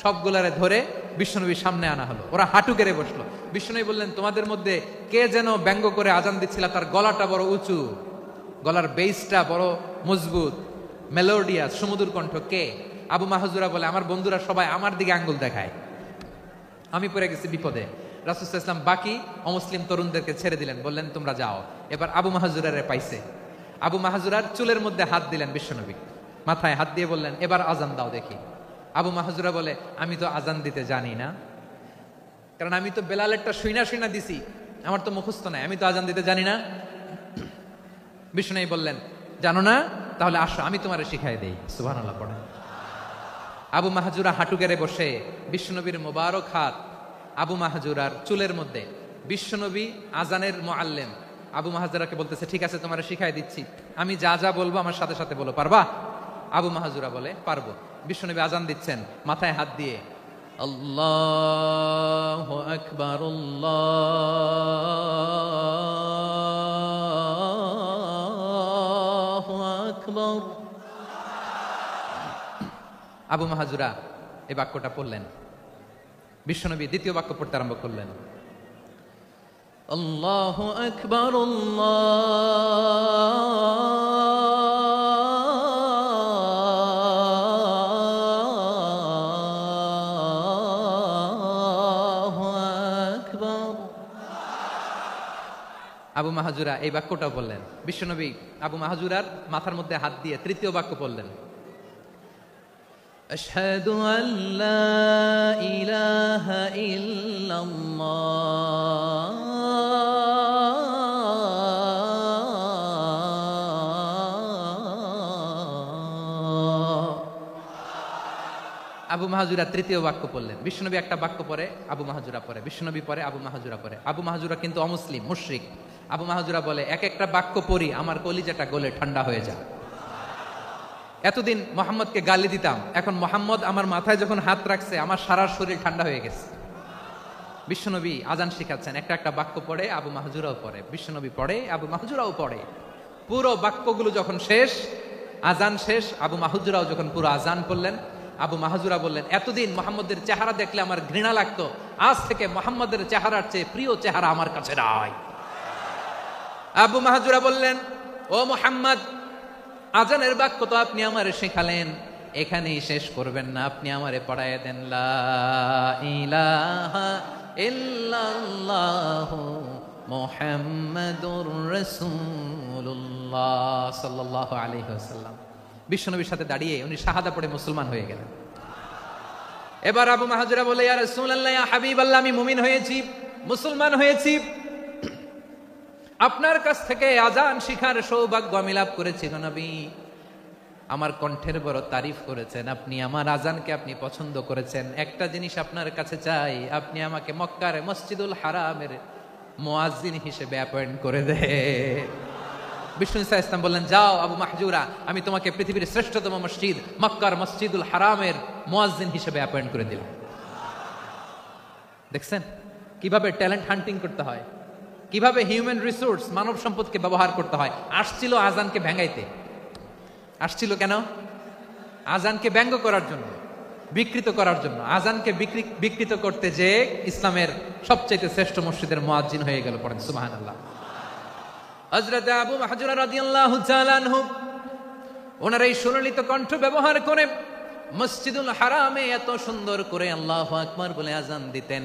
সবগুলারে ধরে বিশ্বনবীর সামনে আনা হলো, ওরা হাঁটু গেড়ে বসলো। বিশ্বনবী বললেন, তোমাদের মধ্যে কে যেন ব্যঙ্গ করে আজান দিচ্ছিল, তার গলাটা বড় উঁচু, গলার বেসটা বড় মজবুত, মেলোডিয়াস, সুমধুর কণ্ঠ, কে? আবু মাহজুরা বলে, আমার বন্ধুরা সবাই আমার দিকে আঙ্গুল দেখায়, আমি পড়ে গেছি বিপদে। রাসূল সাল্লাল্লাহু আলাইহি ওয়াসাল্লাম বাকি অমুসলিম তরুণদেরকে ছেড়ে দিলেন, বললেন তোমরা যাও। এবার আবু মাহজুরারে পাইছে। আবু মাহজুরার চুলের মধ্যে হাত দিলেন বিশ্বনবী, মাথায় হাত দিয়ে বললেন, এবার আজান দাও দেখি। আবু মাহজুরা বলে, আমি তো আজান দিতে জানি না, কারণ আমি তো বেলালেরটা শুইনা দিছি, আমার তো মুখস্থ নাই, আমি তো আজান দিতে জানি না। বিশ্বনবী বললেন, জানো না? তাহলে আসো আমি তোমারে শিখাই দেই। সুবহানাল্লাহ পড়েন। আবু মাহজুরা হাঁটু গেড়ে বসে, বিশ্বনবীর মোবারক হাত আবু মাহজুরার চুলের মধ্যে। বিশ্বনবী আজানের মুআল্লিম, আবু মাহজুরাকে বলতেছে, ঠিক আছে তোমারে শিখাই দিচ্ছি, আমি যা যা বলবো আমার সাথে সাথে বলো, পারবা? আবু মাহজুরা বলে, পারবো। বিশ্বনবী আজান দিচ্ছেন মাথায় হাত দিয়ে, আল্লাহু আকবার, আল্লাহু আকবার। আবু মাহজুরা এই বাক্যটা পড়লেন। বিশ্বনবী দ্বিতীয় বাক্য পড়তে আরম্ভ করলেন, আল্লাহু আকবার, আল্লাহু আকবার। আবু মাহজুরা এই বাক্যটাও বললেন। বিশ্বনবী আবু মাহজুরার মাথার মধ্যে হাত দিয়ে তৃতীয় বাক্য বললেন, আশহাদু আল্লা ইলাহা ইল্লাল্লাহ, আবু মাহজুরা তৃতীয় বাক্য পড়লেন। বিশ্বনবী একটা বাক্য পরে আবু মাহজুরা পরে, বিশ্বনবী পরে আবু মাহজুরা পরে। আবু মাহজুরা কিন্তু অমুসলিম, মুশরিক। আবু মাহজুরা বলে, এক একটা বাক্য পড়ি আমার কলিজাটা গলে ঠান্ডা হয়ে যায়। এতদিন মোহাম্মদকে গালি দিতাম, এখন মোহাম্মদ আমার মাথায় যখন হাত রাখছে আমার সারা শরীর ঠান্ডা হয়ে গেছে। বিশ্বনবী আজান শিখাচ্ছেন, একটা একটা বাক্য পড়ে আবু মাহজুরাও পড়ে, বিশ্বনবী পড়ে, আবু মাহজুরাও পড়ে। পুরো বাক্যগুলো যখন শেষ, আজান শেষ, আবু মাহজুরাও যখন পুরো আজান পড়লেন, আবু মাহজুরা বললেন, এতদিন মোহাম্মদের চেহারা দেখলে আমার ঘৃণা লাগতো, আজ থেকে মোহাম্মদের চেহারার চেয়ে প্রিয় চেহারা আমার কাছে নাই। আবু মাহজুরা বললেন, ও মুহাম্মদ, আজানের বাক্য তো আপনি আমারে শেখালেন, এখানেই শেষ করবেন না, আপনি আমারে পড়ায় দেন লা ইলাহা ইল্লাল্লাহু মুহাম্মাদুর রাসূলুল্লাহ সাল্লাল্লাহু আলাইহি ওয়াসাল্লাম। বিশ্বনবীর সাথে দাঁড়িয়ে উনি শাহাদা পড়ে মুসলমান হয়ে গেলেন। এবার আবু মাহজুরা বলে, ইয়া রাসূলুল্লাহ, ইয়া হাবিবাল্লাহ, আমি মুমিন হয়েছি, মুসলমান হয়েছি, আপনার কাছ থেকে আজান শিখার সৌভাগ্য আমি লাভ করেছি গো নবী। আমার কণ্ঠের বড় তারিফ করেছেন আপনি, আমার আজানকে আপনি পছন্দ করেছেন। একটা জিনিস আপনার কাছে চাই, আপনি আমাকে মক্কার মসজিদুল হারামের মুয়াজ্জিন হিসেবে অ্যাপয়েন্ট করে দে। বিষ্ণু ইসা ইসলাম বললেন, যাও আবু মাহজুরা, আমি তোমাকে পৃথিবীর শ্রেষ্ঠতম মসজিদ মক্কার মসজিদুল হারামের মুয়াজ্জিন হিসেবে অ্যাপয়েন্ট করে দিলাম। দেখছেন কিভাবে ট্যালেন্ট হান্টিং করতে হয়, কিভাবে হিউম্যান রিসোর্স মানব সম্পদকে ব্যবহার করতে হয়। আসছিল আজানকে ভেঙাইতে, আসছিল কেন? আজানকে ব্যঙ্গ করার জন্য, বিকৃত করার জন্য। আজানকে বিকৃত করতে যে ইসলামের সবচেয়ে শ্রেষ্ঠ মসজিদের মুয়াজ্জিন হয়ে গেল। পড়েন সুবহানাল্লাহ। হযরত আবু মাহজুরা রাদিয়াল্লাহু তাআলা আনহু ওনার এই সুললিত কণ্ঠ ব্যবহার করে মসজিদুল হারামে এত সুন্দর করে আল্লাহু আকবার বলে আজান দিতেন,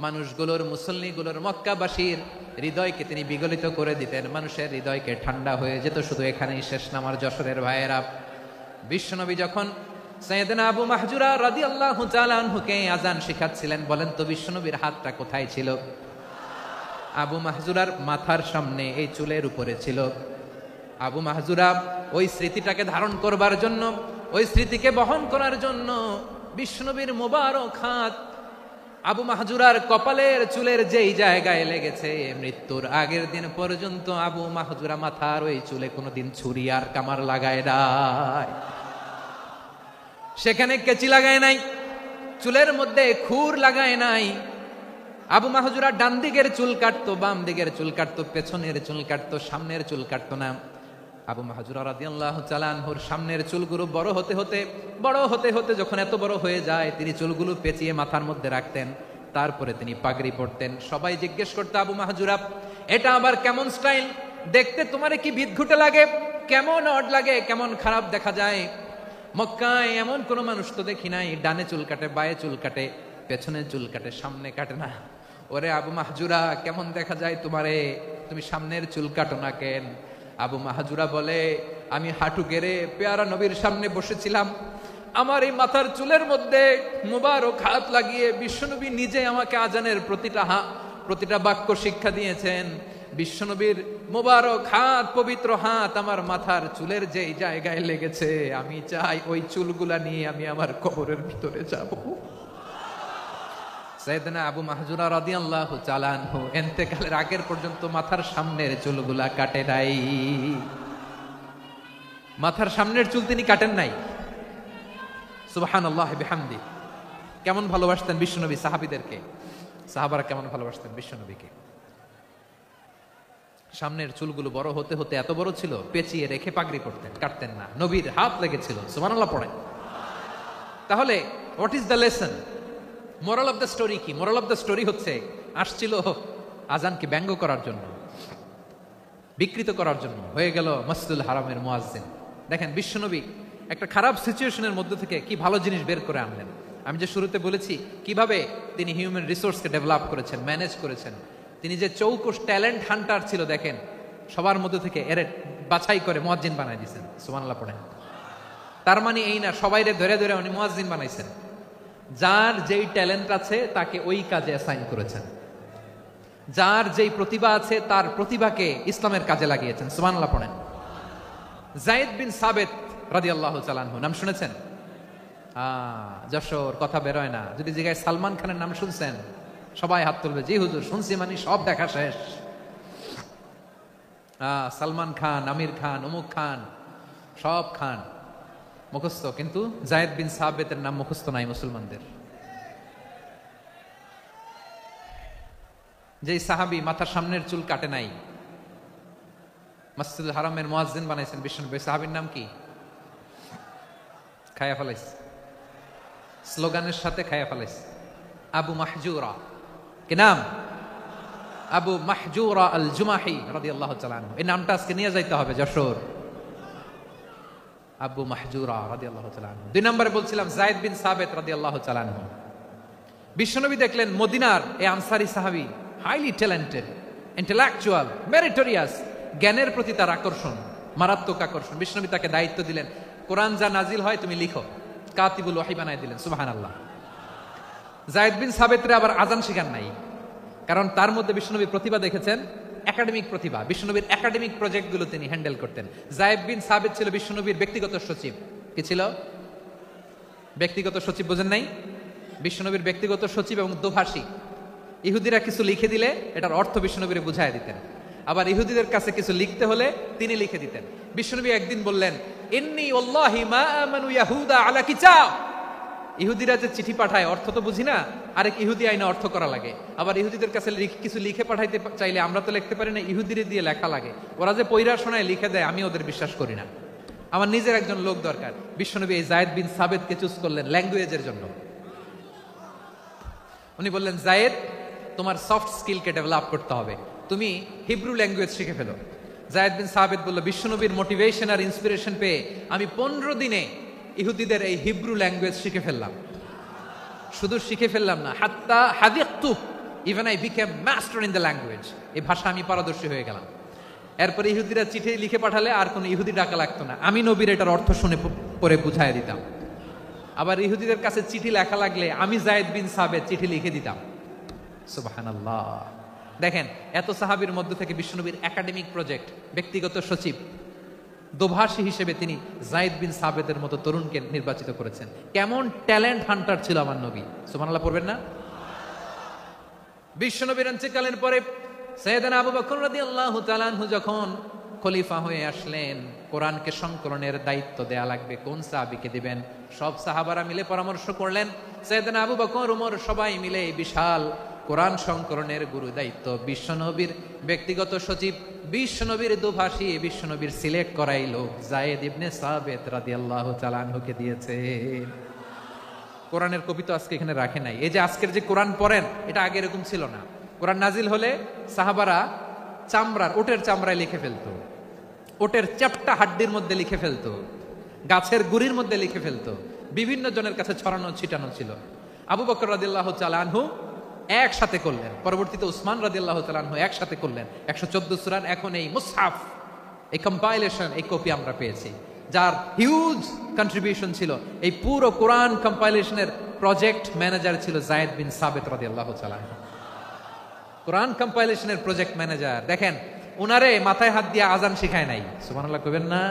মানুষগুলোর, মুসল্লিগুলোর, মক্কাবাসীর হৃদয়কে তিনি বিগলিত করে দিতেন, মানুষের হৃদয়কে ঠান্ডা হয়ে যেত। শুধু এখানেই শেষ না আমার যশোরের ভাইয়েরা, বিশ্বনবী যখন সাইয়েদনা আবু মাহজুরা রাদিয়াল্লাহু তাআলা আনহুকে আজান শিখাচ্ছিলেন, বলেন তো বিশ্বনবীর হাতটা কোথায় ছিল? আবু মাহজুরার মাথার সামনে, এই চুলের উপরে ছিল। আবু মাহজুরা ওই স্মৃতিটাকে ধারণ করবার জন্য, ওই স্মৃতিকে বহন করার জন্য বিশ্বনবীর মোবারক হাত আবু মাহজুরার কপালের চুলের যেই জায়গায় লেগেছে, মৃত্যুর আগের দিন পর্যন্ত আবু মাহজুরা মাথার ওই চুলে কোনোদিন ছুরি আর কামার লাগায় নাই, সেখানে কেচি লাগায় নাই, চুলের মধ্যে খুর লাগায় নাই। আবু মাহজুরা ডান দিকের চুল কাটতো, বাম দিকের চুল কাটতো, পেছনের চুল কাটতো, সামনের চুল কাটতো না। আবু মাহজুরা রাদিয়াল্লাহু তাআলা আনহুর সামনের চুলগুলো বড় হতে হতে যখন এত বড় হয়ে যায়, তিনি চুলগুলো পেঁচিয়ে মাথার মধ্যে রাখতেন, তারপরে তিনি পাগড়ি পরতেন। সবাই জিজ্ঞেস করতো, আবু মাহজুরা, এটা আবার কেমন স্টাইল? দেখতে তোমারে কি বিদঘুটে লাগে, কেমন অড লাগে, কেমন খারাপ দেখা যায়। মক্কায় এমন কোন মানুষ তো দেখি নাই, ডানে চুল কাটে, বায়ে চুল কাটে, পেছনে চুল কাটে, সামনে কাটে না। ওরে আবু মাহজুরা, কেমন দেখা যায় তোমারে, তুমি সামনের চুল কাটো না কেন? আবু মাহজুরা বলে, আমি হাঁটু গেড়ে পেয়ারা নবীর সামনে বসেছিলাম, আমার এই মাথার চুলের মধ্যে মুবারক হাত লাগিয়ে বিশ্বনবী নিজে আমাকে আজানের প্রতিটা বাক্য শিক্ষা দিয়েছেন। বিশ্বনবীর মুবারক হাত, পবিত্র হাত আমার মাথার চুলের যেই জায়গায় লেগেছে, আমি চাই ওই চুলগুলা নিয়ে আমি আমার কবরের ভিতরে যাব। সাইয়েদনা আবু মাহজুরা রাদিয়াল্লাহু তাআলা আনহু ইন্তেকালের আগের পর্যন্ত মাথার সামনের চুলগুলা কাটে নাই, মাথার সামনের চুল তিনি কাটেন নাই। সুবহানাল্লাহি বিহামদি। কেমন ভালোবাসতেন বিশ্বনবী সাহাবীদেরকে, সাহাবারা কেমন ভালোবাসতেন বিশ্বনবীকে। সামনের চুলগুলো বড় হতে হতে এত বড় ছিল, পেঁচিয়ে রেখে পাগড়ি করতেন, কাটতেন না। নবীর হাত লেগেছিল। সুবহানাল্লাহ পড়েন। তাহলে what is the lesson? Moral of the story কি? মোরাল অফ দ্য স্টোরি হচ্ছে, আসছিল আজানকে ব্যঙ্গ করার জন্য, বিকৃত করার জন্য, হয়ে গেল মসজিদুল হারামের মুয়াজ্জিন। দেখেন বিশ্বনবী একটা খারাপ সিচুয়েশনের মধ্যে থেকে কি ভালো জিনিস বের করে আনলেন। আমি যে শুরুতে বলেছি কিভাবে তিনি হিউম্যান রিসোর্সকে ডেভেলপ করেছেন, ম্যানেজ করেছেন। তিনি যে চৌকস ট্যালেন্ট হান্টার ছিল, দেখেন সবার মধ্যে থেকে এর বাছাই করে মুয়াজ্জিন বানাই দিয়েছেন। সুবহানাল্লাহ পড়েন। তার মানে এই না সবাইরে ধরে ধরে উনি মুয়াজ্জিন বানাইছেন। যার যেই ট্যালেন্ট আছে তাকে ওই কাজে অ্যাসাইন করেছেন, যার যেই প্রতিভা আছে তার প্রতিভাকে ইসলামের কাজে লাগিয়েছেন। সুবহানাল্লাহ পড়েন। যায়েদ বিন সাবিত রাদিয়াল্লাহু তাআলা আনহু, নাম শুনেছেন? যশোর, কথা বেরোয় না। যদি জিজ্ঞাসা সালমান খানের নাম শুনছেন, সবাই হাত তুলবে, জি হুজুর শুনছি, মানে সব দেখা শেষ। সালমান খান, আমির খান, অমুক খান, সব খান মুখস্থ, কিন্তু যায়েদ বিন সাবিতের নাম মুখস্থ নাই মুসলমানদের। যেই সাহাবী মাথার সামনের চুল কাটে নাই, মসজিদুল হারামের মুয়াজ্জিন বানাইছেন বিশ্বনবী, সাহাবীর নাম কি? খায়া ফেলাইছে, স্লোগানের সাথে খায়া ফেলাইছে। আবু মাহজুরা। কি নাম? আবু মাহজুরা আল জুমাহি রাদিয়াল্লাহু তাআলা আনহু। এই নামটা আজকে নিয়ে যাইতে হবে যশোর। আবু মাহজুরা রাদিয়াল্লাহু তাআলা আনহু। 2 নম্বরে বলছিলাম যায়েদ বিন সাবিত রাদিয়াল্লাহু তাআলা আনহু। বিশ্বনবী দেখলেন মদিনার এই আনসারী সাহাবী হাইলি ট্যালেন্টেড, ইন্টেলেকচুয়াল, মেরিটোরিয়াস, জ্ঞানের প্রতি তার আকর্ষণ, মারাত্মক আকর্ষণ। বিশ্বনবী তাকে দায়িত্ব দিলেন, কোরআন যা নাজিল হয় তুমি লিখো, কাতিবুল ওয়াহি বানায় দিলেন। সুবহানাল্লাহ। যায়েদ বিন সাবিতরে আবার আজান শিখান নাই, কারণ তার মধ্যে বিশ্বনবী প্রতিভা দেখেছেন, একাডেমিক প্রতিভা। বিশ্বনবীর একাডেমিক প্রজেক্টগুলো তিনি হ্যান্ডেল করতেন। যায়েদ বিন সাবিত ছিল বিশ্বনবীর ব্যক্তিগত সচিব। কি ছিল? ব্যক্তিগত সচিব। বোঝেন নাই? বিশ্বনবীর ব্যক্তিগত সচিব এবং দোভাষী। ইহুদিরা কিছু লিখে দিলে এটার অর্থ বিশ্বনবীরে বুঝায় দিতেন, আবার ইহুদিদের কাছে কিছু লিখতে হলে তিনি লিখে দিতেন। বিশ্বনবী একদিন বললেন, ইন্নী ওয়াল্লাহি মা আমানু ইয়াহুদা আলা কিতাব। ইহুদিরা যে চিঠি পাঠায় অর্থ তো বুঝি না, আরেক ইহুদি আইনে অর্থ করা লাগে। আবার ইহুদিদের কাছে কিছু লিখে পাঠাইতে চাইলে আমরা তো লিখতে পারি না, ইহুদিরে দিয়ে লেখা লাগে। ওরা যে পয়রা শোনায় লিখে দেয়, আমি ওদের বিশ্বাস করি না। আমার নিজের একজন লোক দরকার। বিশ্বনবী এই যায়েদ বিন সাবিতকে চুজ করলেন ল্যাঙ্গুয়েজের জন্য। উনি বললেন, যায়েদ, তোমার সফট স্কিলকে ডেভেলপ করতে হবে, তুমি হিব্রু ল্যাঙ্গুয়েজ শিখে ফেলো। যায়েদ বিন সাবিত বলল, বিশ্বনবীর মোটিভেশন আর ইন্সপিরেশন পেয়ে আমি 15 দিনে ইহুদিদের এই হিব্রু ল্যাঙ্গুয়েজ শিখে ফেললাম। শুধু শিখে ফেললাম না, হাত্তা হাদিকতু, even I became master in the language. এই ভাষা আমি পারদর্শী হয়ে গেলাম। এরপরে ইহুদিরা চিঠি লিখে পাঠালে আর কোনো ইহুদি ডাকা লাগতো না, আমি নবীর এটার অর্থ শুনে পরে বুঝাই দিতাম। আবার ইহুদিদের কাছে চিঠি লেখা লাগলে আমি যায়েদ বিন সাবিত চিঠি লিখে দিতাম। সুবহানাল্লাহ। দেখেন, এত সাহাবীর মধ্য থেকে বিশ্বনবীর একাডেমিক প্রজেক্ট, ব্যক্তিগত সচিব, দোভাষী হিসেবে তিনি যায়েদ বিন সাবিতের মতো তরুণকে নির্বাচিত করেছেন। কেমন ট্যালেন্ট হান্টার ছিল আমার নবী। সুবহানাল্লাহ পড়বেন না? বিশ্বনবীর ইন্তেকালের পরে সাইয়েদনা আবু বকর রাদিয়াল্লাহু তাআলা আনহু যখন খলিফা হয়ে আসলেন, কোরআনকে সংকলনের দায়িত্ব দেয়া লাগবে, কোন সাহাবীকে দিবেন? সব সাহাবারা মিলে পরামর্শ করলেন। সাইয়েদনা আবু বকর, ওমর সবাই মিলে বিশাল কোরআন সংকলনের গুরু দায়িত্ব বিশ্বনবীর ব্যক্তিগত সচিব, বিশ্বনবীর দোভাষী, বিশ্বনবীর সিলেক্ট করাই লোক যায়েদ ইবনে সাবিত রাদিয়াল্লাহু তাআলা আনহুকে দিয়েছে। কোরআনের কপি তো আজকে এখানে রাখে নাই। এই যে আজকের যে কোরআন পড়েন, এটা আগে এরকম ছিল না। কোরআন নাজিল হলে সাহাবারা চামড়ার, ওটের চামড়ায় লিখে ফেলতো, ওটের চ্যাপ্টা হাড্ডির মধ্যে লিখে ফেলতো, গাছের গুড়ির মধ্যে লিখে ফেলতো। বিভিন্ন জনের কাছে ছড়ানো ছিটানো ছিল। আবু বকর রাদিয়াল্লাহু তাআলা আনহু একসাথে করলেন, পরবর্তীতে উসমান রাদিয়াল্লাহু তাআলা আনহু একসাথে করলেন 114 সূরার। এখন এই মুসহাফ, এই কম্পাইলেশন, এই কপি আমরা পেয়েছি, যার হিউজ কন্ট্রিবিউশন ছিল। এই পুরো কোরআন কম্পাইলেশনের প্রজেক্ট ম্যানেজার ছিল যায়েদ বিন সাবিত রাদিয়াল্লাহু তাআলা আনহু। কোরআন কম্পাইলেশনের প্রজেক্ট ম্যানেজার। দেখেন, উনারে মাথায় হাত দিয়ে আজান শিখায় নাই। সুবহানাল্লাহ কইবেন না?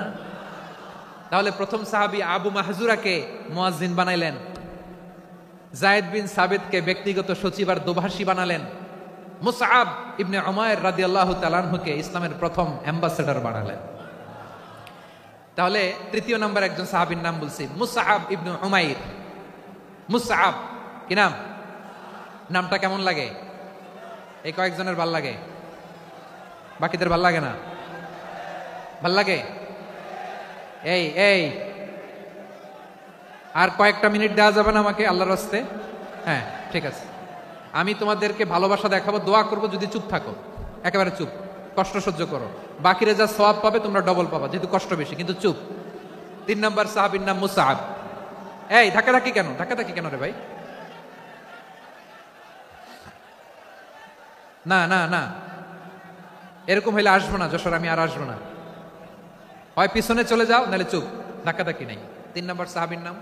তাহলে প্রথম সাহাবী আবু মাহজুরাকে মুয়াজ্জিন বানাইলেন, যায়েদ বিন সাবিতকে ব্যক্তিগত সচিব আর দোভাষী বানালেন, মুসআব ইবনে উমাইর রাদিয়াল্লাহু তাআলা আনহুকে ইসলামের প্রথম অ্যাম্বাসেডর বানালেন। তাহলে তৃতীয় নম্বর একজন সাহাবীর নাম বলছি, মুসআব ইবনে উমাইর। মুসআব কি নাম? নামটা কেমন লাগে? এই কয়েকজনের ভাল লাগে, বাকিদের ভাল লাগে না? ভাল লাগে? এই এই আর কয়েকটা মিনিট দেওয়া যাবে না আমাকে আল্লাহর রাস্তে? হ্যাঁ, ঠিক আছে। আমি তোমাদেরকে ভালোবাসা দেখাবো, দোয়া করবো, যদি চুপ থাকো, একেবারে চুপ, কষ্ট সহ্য করো। বাকিরা যা সওয়াব পাবে তোমরা ডবল পাবা, যেহেতু কষ্ট বেশি, কিন্তু চুপ। 3 নম্বর সাহাবীর নাম মুসআব। এই ধাক্কাধাক্কি কেন? ধাক্কাধাক্কি কেন রে ভাই? না না না, এরকম হইলে আসবো না যশোর, আমি আর আসবো না। হয় পিছনে চলে যাও, নাহলে চুপ, ধাক্কাধাক্কি নাই। 3 নম্বর সাহাবীর নাম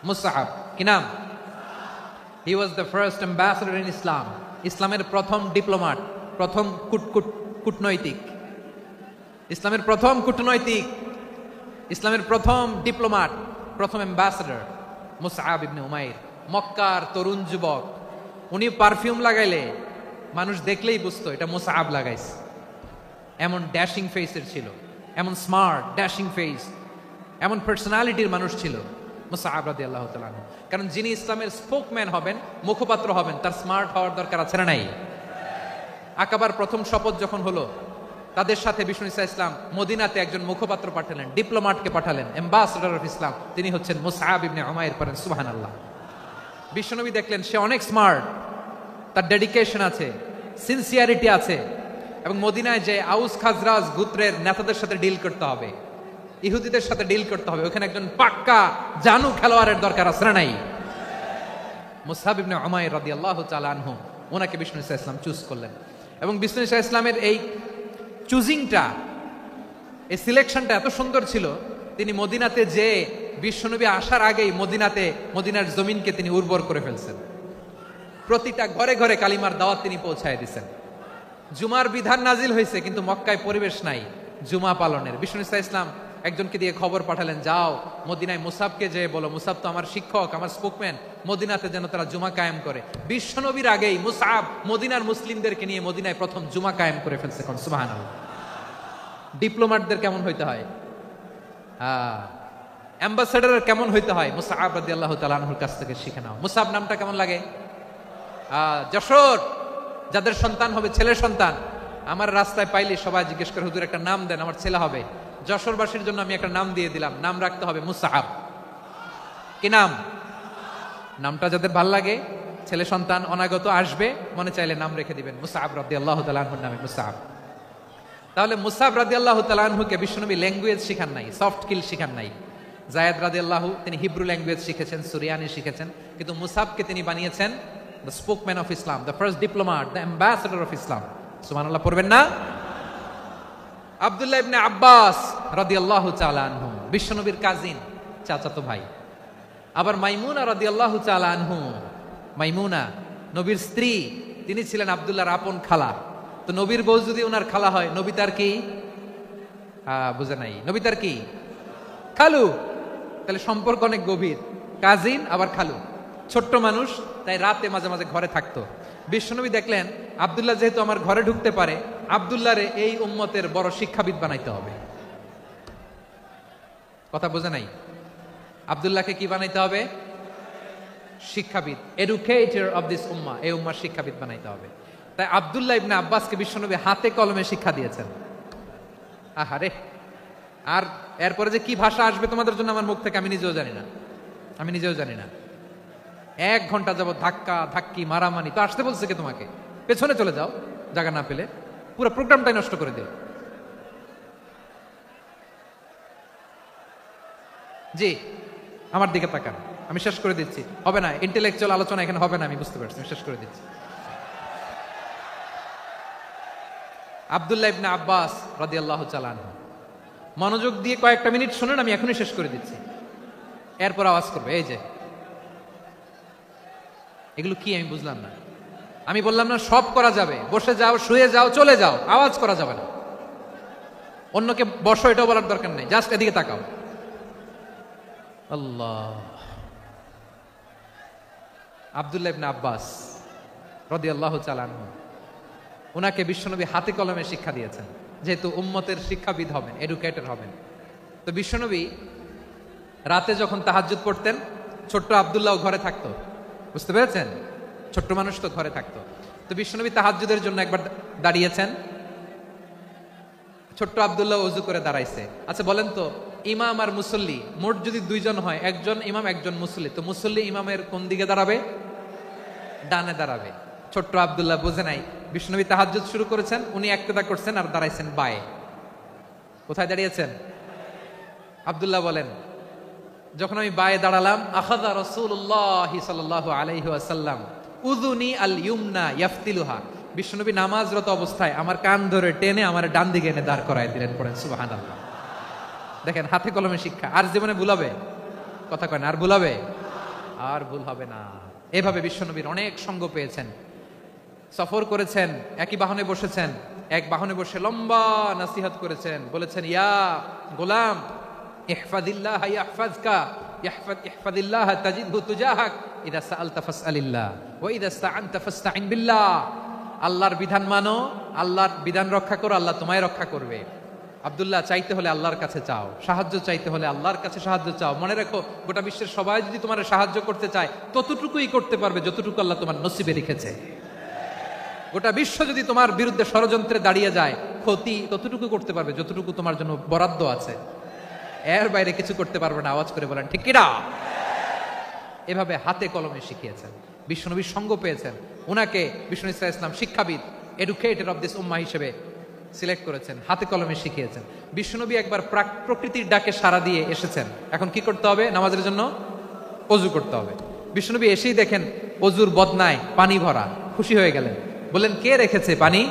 মুসআব। কি নাম? He was the first ambassador in Islam. ইসলামের প্রথম ডিপ্লোম্যাট, প্রথম কূটনৈতিক, ইসলামের প্রথম কূটনৈতিক, ইসলামের প্রথম ডিপ্লোম্যাট, প্রথম অ্যাম্বাসেডর মুসআব ইবনে উমাইর। মক্কার তরুণ যুবক, উনি পারফিউম লাগাইলে মানুষ দেখলেই বুঝতো এটা মুসআব লাগাইছে। এমন ড্যাশিং ফেসের ছিল, এমন স্মার্ট ড্যাশিং ফেস, এমন পার্সোনালিটির মানুষ ছিল মুসআব রাদিয়াল্লাহু তাআলা আনহু। কারণ যিনি ইসলামের স্পোকম্যান হবেন, মুখপাত্র হবেন, তার স্মার্ট হওয়ার দরকার আছে না নাই? আকাবার প্রথম শপথ যখন হলো, তাদের সাথে বিষ্ণু ঈসা ইসলাম মদিনাতে একজন মুখপাত্র পাঠালেন, ডিপ্লোম্যাটকে পাঠালেন, অ্যাম্বাসেডর অফ ইসলাম। তিনি হচ্ছেন মুসআব ইবনে উমাইর। পড়েন সুবহানাল্লাহ। বিশ্বনবী দেখলেন সে অনেক স্মার্ট, তার ডেডিকেশন আছে, সিনসিয়ারিটি আছে। এবং মদিনায় যে আউস খাজরাজ গোত্রের নেতাদের সাথে ডিল করতে হবে, ইহুদিদের সাথে ডিল করতে হবে, ওখানে একজন পাক্কা জানু খেলোয়াড়ের দরকার আছে না নাই? মুসআব ইবনে উমাইর রাদিয়াল্লাহু তাআলা আনহু, ওনাকে বিষ্ণু ইসা ইসলাম চুজ করলেন। এবং বিষ্ণু ইসা ইসলামের এই চুজিংটা, এই সিলেকশনটা এত সুন্দর ছিল, তিনি মদিনাতে যে বিশ্বনবী আসার আগেই মদিনার জমিনকে তিনি উর্বর করে ফেলছেন। প্রতিটা ঘরে ঘরে কালিমার দাওয়াত তিনি পৌঁছায় দিচ্ছেন। জুমার বিধান নাজিল হয়েছে, কিন্তু মক্কায় পরিবেশ নাই জুমা পালনের। বিষ্ণু ইসা ইসলাম একজনকে দিয়ে খবর পাঠালেন, যাও মদিনায় মুসাবকে যে বলো, মুসাব তো আমার শিক্ষক, আমার স্পোকম্যান, মদিনাতে যেন তারা জুমা কায়েম করে। বিশ্বনবীর আগেই মুসাব মদিনার মুসলিমদেরকে নিয়ে মদিনায় প্রথম জুমা কায়েম করে ফেলছে। কোন সুবহানাল্লাহ। ডিপ্লোম্যাটদের কেমন হইতে হয়, অ্যাম্বাসেডারের কেমন হইতে হয়, মুসআব রাদিয়াল্লাহু তাআলা আনহুর কাছ থেকে শিখে নাও। মুসাব নামটা কেমন লাগে? যশোর যাদের সন্তান হবে, ছেলে সন্তান, আমার রাস্তায় পাইলে সবাই জিজ্ঞেস করে, হুজুর একটা নাম দেন, আমার ছেলে হবে। যশোরবাসীর জন্য আমি একটা নাম দিয়ে দিলাম, নাম রাখতে হবে মুসআব। কি নাম? নামটা যাদের ভাল লাগে, ছেলে সন্তান অনাগত আসবে, মনে চাইলে নাম রেখে দিবেন মুসআব রাদিয়াল্লাহু তাআলা আনহুর নামে মুসআব। তাহলে মুসআব রাদিয়াল্লাহু তাআলা আনহুকে বিশ্বনবী ল্যাঙ্গুয়েজ শিখান নাই, সফট স্কিল শিখান নাই। যায়েদ রাদিয়াল্লাহু তিনি হিব্রু ল্যাঙ্গুয়েজ শিখেছেন, সুরিয়ানি শিখেছেন, কিন্তু মুসআবকে তিনি বানিয়েছেন the spokesman of Islam, the first diplomat, the ambassador of Islam. সুবহানাল্লাহ পড়বেন না? আব্দুল্লাহ ইবনে আব্বাস রাদিয়াল্লাহু তাআলা আনহু বিশ্বনবীর কাজিন, চাচাতো ভাই। আবার মাইমুনা রাদিয়াল্লাহু তাআলা আনহু, মাইমুনা নবীর স্ত্রী, তিনি ছিলেন আব্দুল্লাহর আপন খালা। তো নবীর বউ যদি ওনার খালা হয়, নবী তার কি? বুঝে নাই, নবী তার কি? খালু। তাহলে সম্পর্ক অনেক গভীর, কাজিন আবার খালু। ছোট্ট মানুষ, তাই রাতে মাঝে মাঝে ঘরে থাকতো। বিশ্বনবী দেখলেন আব্দুল্লাহ যেহেতু আমার ঘরে ঢুকতে পারে, আব্দুল্লাহরে এই উম্মতের বড় শিক্ষাবিদ বানাইতে হবে। কথা বোঝে নাই? আব্দুল্লাহকে কি বানাইতে হবে? শিক্ষাবিদ, এডুকেটর অফ দিস উম্মাহ, এই উম্মার শিক্ষাবিদ বানাইতে হবে। তাই আব্দুল্লাহ ইবনে আব্বাসকে বিশ্বনবী হাতে কলমে শিক্ষা দিয়েছেন। আহারে, আর এরপরে যে কি ভাষা আসবে তোমাদের জন্য আমার মুখ থেকে আমি নিজেও জানি না। 1 ঘন্টা যাবত ধাক্কা ধাক্কি মারামারি। তো আসতে বলছে কে তোমাকে? পেছনে চলে যাও, জায়গা না পেলে। পুরো প্রোগ্রামটাই নষ্ট করে দিল। জি, আমার দিকে তাকান, আমি শেষ করে দিচ্ছি। হবে না, ইন্টেলেকচুয়াল আলোচনা এখানে হবে না, আমি বুঝতে পারছি, আমি শেষ করে দিচ্ছি। আব্দুল্লাহ ইবনে আব্বাস রাদিয়াল্লাহু তাআলা আনহু, মনোযোগ দিয়ে কয়েকটা মিনিট শুনুন, আমি এখনই শেষ করে দিচ্ছি। এরপর আওয়াজ করবে, এই যে এগুলো কি আমি বুঝলাম না। আমি বললাম না সব করা যাবে, বসে যাও, শুয়ে যাও, চলে যাও, আওয়াজ করা যাবে না। অন্যকে বসো এটাও বলার দরকার নেই, জাস্ট এদিকে তাকাও। আল্লাহ। আব্দুল্লাহ ইবনে আব্বাস রাদিয়াল্লাহু তাআলা আনহু, ওনাকে বিশ্বনবী হাতে কলমে শিক্ষা দিয়েছেন, যেহেতু উম্মতের শিক্ষাবিদ হবেন, এডুকেটর হবেন। তো বিশ্বনবী রাতে যখন তাহাজ্জুদ পড়তেন, ছোট্ট আব্দুল্লাহ ঘরে থাকতো। বুঝতে পেরেছেন? ছোট্ট মানুষ তো ঘরে থাকতো। তো বিশ্বনবী তাহাজ্জুদের জন্য একবার দাঁড়িয়েছেন, ছোট্ট আব্দুল্লাহ ওযু করে দাঁড়াইছে। আচ্ছা বলেন তো, ইমাম আর মুসল্লি মোট যদি 2 জন হয়, একজন ইমাম একজন মুসল্লি, তো মুসল্লি ইমামের কোন দিকে দাঁড়াবে? ডানে দাঁড়াবে। ছোট্ট আব্দুল্লাহ বুঝে নাই, বিশ্বনবী তাহাজ্জুদ শুরু করেছেন, উনি একতেদা করছেন আর দাঁড়াইছেন বায়ে। কোথায় দাঁড়িয়েছেন? আব্দুল্লাহ বলেন, যখন আমি বায়ে দাঁড়ালাম, আখাযা রাসূলুল্লাহ সাল্লাল্লাহু আলাইহি ওয়াসাল্লাম উযুনি আল ইউমনা ইয়াফতিলুহা, বিশ্বনবী নামাজরত অবস্থায় আমার কান ধরে টেনে আমার ডান দিকে এনে দাঁড় করায় দিলেন। পড়েন সুবহানাল্লাহ। দেখেন, হাতে কলমে শিক্ষা। আর জীবনে ভুলাবে? কথা কয় না, আর ভুলাবে? আর ভুল হবে না। এভাবে বিশ্বনবীর অনেক সঙ্গ পেয়েছেন, সফর করেছেন, একই বাহনে বসেছেন, এক বাহনে বসে লম্বা নসিহত করেছেন, বলেছেন, ইয়া গোলাম ইহফাদিল্লাহ ইয়াহফাজকা, ইহফাদিল্লাহ তাজিদহু তুজাহাক, ইযা সাআলতা ফাসআলিল্লাহ ওয়া ইযা ইসতাআনতা ফাসতাইন বিল্লাহ। আল্লাহর বিধান মানো, আল্লাহর বিধান রক্ষা করো, আল্লাহ তোমায় রক্ষা করবে। আব্দুল্লাহ, চাইতে হলে আল্লাহর কাছে চাও, সাহায্য চাইতে হলে আল্লাহর কাছে সাহায্য চাও। মনে রাখো, গোটা বিশ্বের সবাই যদি তোমার সাহায্য করতে চায়, ততটুকুই করতে পারবে যতটুকু আল্লাহ তোমার নসিবে রেখেছে। গোটা বিশ্ব যদি তোমার বিরুদ্ধে ষড়যন্ত্রে দাঁড়িয়ে যায়, ক্ষতি ততটুকু করতে পারবে যতটুকু তোমার জন্য বরাদ্দ আছে, এর বাইরে কিছু করতে পারবে না। আওয়াজ করে বলেন ঠিক কিনা? এভাবে হাতে কলমে শিখিয়েছেন, বিশ্বনবীর সঙ্গ পেয়েছেন। ওনাকে বিষ্ণু ইসা ইসলাম শিক্ষাবিদ, এডুকেটর অফ দিস উম্মাহ হিসেবে সিলেক্ট করেছেন, হাতে কলমে শিখিয়েছেন। বিশ্বনবী একবার প্রকৃতির ডাকে সাড়া দিয়ে এসেছেন, এখন কি করতে হবে? নামাজের জন্য অজু করতে হবে। বিশ্বনবী এসেই দেখেন অজুর বদনায় পানি ভরা, খুশি হয়ে গেলেন, বললেন কে রেখেছে পানি?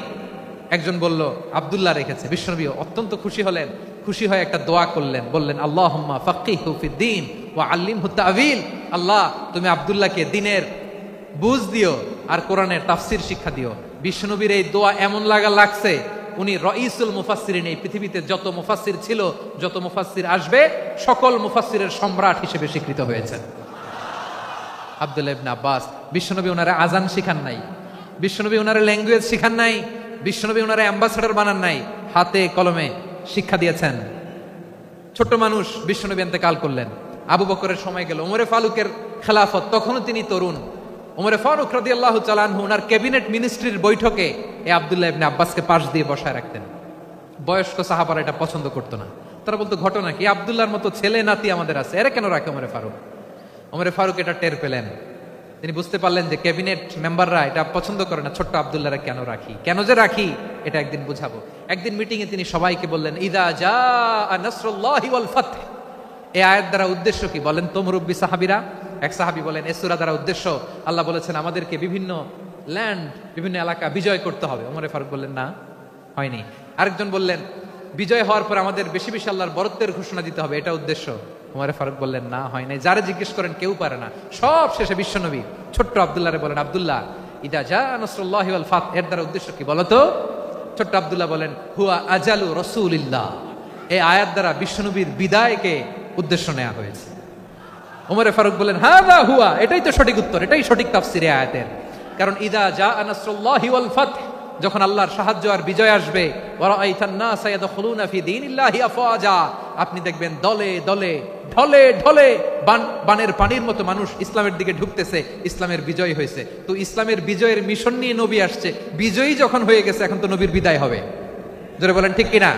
একজন বলল আব্দুল্লাহ রেখেছে। বিশ্বনবী অত্যন্ত খুশি হলেন, খুশি হয়ে একটা দোয়া করলেন, বললেন আল্লাহুম্মা ফাক্কিহু ফিদ্দীন ওয়া আল্লিমহু তা'ওয়িল। আল্লাহ তুমি আব্দুল্লাহকে দ্বীনের বুঝ দিও আর কোরআনের তাফসীর শিক্ষা দিও। বিশ্বনবীর এই দোয়া এমন লাগছে উনি রাইসুল মুফাসসিরিন, এই পৃথিবীতে যত মুফাসসির ছিল, যত মুফাসসির আসবে, সকল মুফাসসিরের সম্রাট হিসেবে স্বীকৃত হয়েছেন আব্দুল্লাহ ইবনে আব্বাস। বিশ্বনবী ওনারে আজান শিখান নাই, বিশ্বনবী ওনারে ল্যাঙ্গুয়েজ শিখান নাই, বিশ্বনবী ওনারে অ্যাম্বাসেডর বানান নাই, হাতে কলমে শিক্ষা দিয়েছেন। ছোট্ট মানুষ, বিশ্বনবী ইন্তেকাল করলেন, আবু বকরের সময় গেল, ওমরে ফারুকের খেলাফত, তখনও তিনি তরুণ। ওমরে ফারুক রাদিয়াল্লাহু তাআলা আনহু ওনার ক্যাবিনেট মিনিস্ট্রির বৈঠকে এই আব্দুল্লাহ ইবনে আব্বাসকে পাশ দিয়ে বসায় রাখতেন। বয়স্ক সাহাবারা এটা পছন্দ করতো না, তারা বলতো ঘটনা কি, আব্দুল্লাহর মতো ছেলে নাতি আমাদের আছে, এরা কেন রাখে ওমরে ফারুক? ওমরে ফারুক এটা টের পেলেন, তিনি বুঝতে পারলেন যে ক্যাবিনেট মেম্বাররা এটা পছন্দ করে না, ছোট্ট আব্দুল্লাহরা কেন রাখি, কেন যে রাখি এটা একদিন বুঝাবো। একদিন মিটিং এ তিনি সবাইকে বললেন ইদা জাআ নাসরুল্লাহি ওয়াল ফাতহ। এই আয়াত দ্বারা উদ্দেশ্য কি বলেন তো মুরব্বী সাহাবীরা? এক সাহাবী বলেন এই সূরা দ্বারা উদ্দেশ্য আল্লাহ বলেছেন আমাদেরকে বিভিন্ন ল্যান্ড, বিভিন্ন এলাকা বিজয় করতে হবে। ওমরে ফারুক বললেন না, হয়নি। আরেকজন বললেন বিজয় হওয়ার পর আমাদের বেশি বেশি আল্লাহর বরত্বের ঘোষণা দিতে হবে, এটা উদ্দেশ্য। ওমরে ফারুক বললেন না, হয় নাই। যারা জিজ্ঞেস করেন কেউ পারে না। সব শেষে বিশ্বনবী ছোট্ট আব্দুল্লাহরে বলেন আব্দুল্লাহ ইদা জাআ নাসরুল্লাহি ওয়াল ফাতহ, এর দ্বারা উদ্দেশ্য কি বলো তো? ছোট্ট আব্দুল্লাহ বলেন হুয়া আজালু রাসূলিল্লাহ। এই আয়াত দ্বারা বিশ্বনবীর বিদায়কে উদ্দেশ্য নেওয়া হয়েছে। ওমরে ফারুক বলেন হাযা হুয়া, এটাই তো সঠিক উত্তর, এটাই সঠিক তাফসীর এই আয়াতের। কারণ ইদা জাআ নাসরুল্লাহি ওয়াল ফাতহ, যখন আল্লাহর সাহায্য আর বিজয় আসবে, ওয়া রাআইতান নাসা ইয়াদখুলুনা ফি দীনিল্লাহি আফওয়াজা, আপনি দেখবেন দলে দলে ঢলে ঢলে বানের পানির মতো মানুষ ইসলামের দিকে ঢুকতেছে, ইসলামের বিজয় হয়েছে। তো ইসলামের বিজয়ের মিশন নিয়ে নবী আসছে, বিজয়ী যখন হয়ে গেছে এখন তো নবীর বিদায় হবে। জোরে বলেন ঠিক কিনা?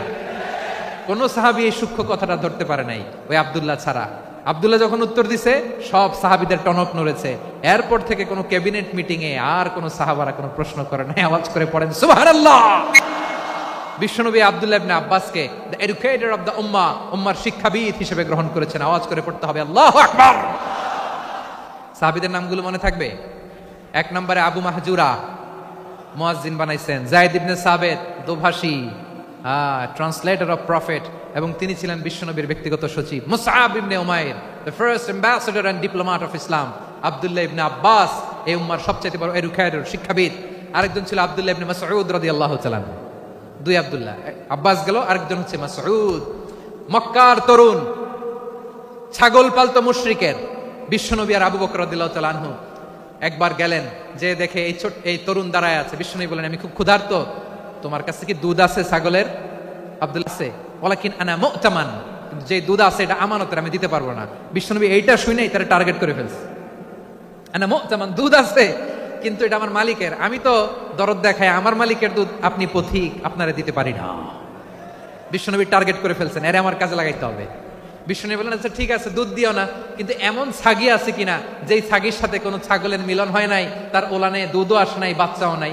কোন সাহাবী এই সূক্ষ্ম কথাটা ধরতে পারে নাই, ওই আব্দুল্লাহ ছাড়া। আব্দুল্লাহ যখন উত্তর দিছে সব সাহাবীদের টনক নড়েছে। এরপর থেকে কোনো ক্যাবিনেট মিটিং এ আর কোনো সাহাবারা কোনো প্রশ্ন করে নাই, আওয়াজ করে পড়েন সুবহানাল্লাহ। বিশ্বনবী আব্দুল্লাহ ইবনে আব্বাসকে দ্য এডুকেটর অফ দ্য উম্মাহ, উম্মার শিক্ষাবিদ হিসেবে গ্রহণ করেছেন। আওয়াজ করে পড়তে হবে আল্লাহু আকবার। সাহাবীদের নামগুলো মনে থাকবে? এক নম্বরে আবু মাহজুরা, মুয়াজ্জিন বানাইছেন। যায়েদ ইবনে সাবিত, দোভাষী, ট্রান্সলেটর অফ প্রফেট, এবং তিনি ছিলেন বিশ্বনবীর ব্যক্তিগত সচিব। Musab Ibne Umair, the first ambassador and diplomat of Islam. Abdullah Ibne Abbas, এই উম্মার সবচেয়ে বড় এডুকেটর, শিক্ষাবিদ। আরেকজন ছিল আব্দুল্লাহ ইবনে মাসউদ রাদিয়াল্লাহু তাআলা। দুই আব্দুল্লাহ, আব্বাস গেল, আরেকজন হচ্ছে মাসউদ। মক্কার তরুণ, ছাগল পালতো মুশরিকের। বিশ্বনবী আর আবু বকর রাদিয়াল্লাহু তাআলা আনহু একবার গেলেন, যে দেখে এই তরুণ দাঁড়ায় আছে। বিশ্বনবী বলেন আমি খুব ক্ষুধার্ত, তোমার কাছে কি দুধ আছে ছাগলের? আব্দুল্লাহ আছে, ওয়ালাকিন আনা মু'তামান, যে দুধ আছে এটা আমানতের, আমি দিতে পারবো না। বিশ্বনবী এইটা শুনেই তারা টার্গেট করে ফেলছে। আনা মু'তামান, দুধ আছে কিন্তু এটা আমার মালিকের, আমি তো দরদ দেখাই, আমার মালিকের দুধ আপনি পথিক, আপনারে দিতে পারি না। বিশ্বনবী টার্গেট করে ফেলছেন, এর আমার কাজে লাগাইতে হবে। বিশ্বনবী বলেন আচ্ছা ঠিক আছে দুধ দিও না, কিন্তু এমন ছাগি আছে কিনা যেই ছাগির সাথে কোনো ছাগলের মিলন হয় নাই, তার ওলানে দুধও আসে নাই, বাচ্চাও নাই,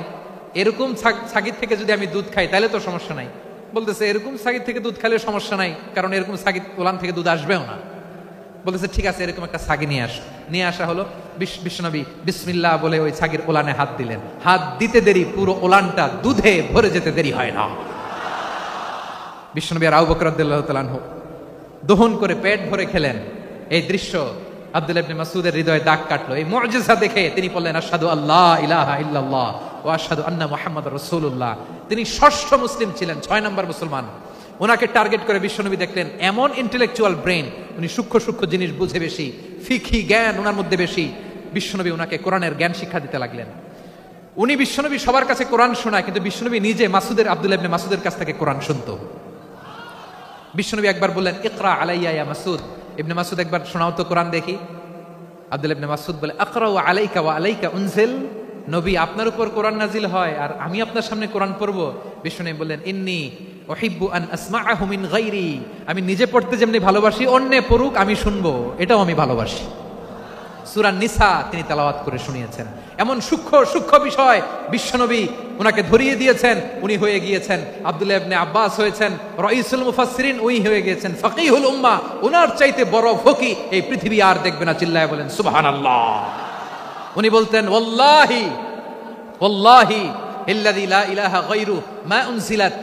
এরকম ছাগির থেকে যদি আমি দুধ খাই তাহলে তো সমস্যা নাই। বলতেছে এরকম ছাগির থেকে দুধ খাইলে সমস্যা নাই, কারণ এরকম ছাগির ওলান থেকে দুধ আসবেও না। বলতেছে ঠিক আছে এরকম একটা ছাগি নিয়ে আসা হলো। বিশ্বনবী বিসমিল্লাহ বলে ওই ছাগির ওলানে হাত দিলেন। হাত দিতে দেরি, পুরো ওলানটা দুধে ভরে যেতে দেরি হয় না। বিশ্বনবী আর আবু বকর রাদিয়াল্লাহু তাআলা আনহু দহন করে পেট ভরে খেলেন। এই দৃশ্য আব্দুল্লাহ ইবনে মাসউদের হৃদয়ে দাগ কাটলো। এই মুজিজা দেখে তিনি বললেন আশহাদু আল্লা ইলাহা ইল্লাল্লাহ ওয়া আশহাদু আন্না মুহাম্মাদুর রাসূলুল্লাহ। তিনি ষষ্ঠ মুসলিম ছিলেন, 6 নম্বর মুসলমান। ওনাকে টার্গেট করে বিশ্বনবী দেখলেন এমন ইন্টেলেকচুয়াল ব্রেন, উনি সূক্ষ্ম সূক্ষ্ম জিনিস বুঝে বেশি, ফিকহি জ্ঞান ওনার মধ্যে বেশি। বিশ্বনবী ওনাকে কোরআনের জ্ঞান শিক্ষা দিতে লাগলেন। উনি বিশ্বনবী সবার কাছে কোরআন শোনায়, কিন্তু বিশ্বনবী নিজে আব্দুল্লাহ ইবনে মাসউদের কাছ থেকে কোরআন শুনতো। বিশ্বনবী একবার বললেন ইকরা আলাইয়া ইয়া মাসউদ, ইবনে মাসউদ একবার শোনাও তো কোরআন দেখি। আব্দুল্লাহ ইবনে মাসউদ বলে আকরাউ আলাইকা ওয়া আলাইকা উনজিল, নবী আপনার উপর কোরআন নাজিল হয় আর আমি আপনার সামনে কোরআন পড়বো। বিশ্বনবী বললেন ইন্নী উহিব্বু আন আসমাআহু মিন গায়রি, আমি নিজে পড়তে যেমনি ভালোবাসি অন্যে পড়ুক আমি শুনবো, এটাও আমি ভালোবাসি। সূরা নিসা তিনি তেলাওয়াত করে শুনিয়েছেন। এমন সূক্ষ্ম সূক্ষ্ম বিষয় বিশ্বনবী উনাকে ধরিয়ে দিয়েছেন, উনি হয়ে গিয়েছেন আব্দুল্লাহ ইবনে আব্বাস হয়েছেন রাইসুল মুফাসসিরিন, উনি হয়ে গিয়েছেন ফাকিহুল উম্মাহ। উনার চাইতে বড় ফকি এই পৃথিবী আর দেখবে না। চিল্লায় বলেন সুবহানাল্লাহ। উনি বলতেন ওয়াল্লাহি ওয়াল্লাহি ইল্লাযী লা ইলাহা গায়রু মা উনজিলাত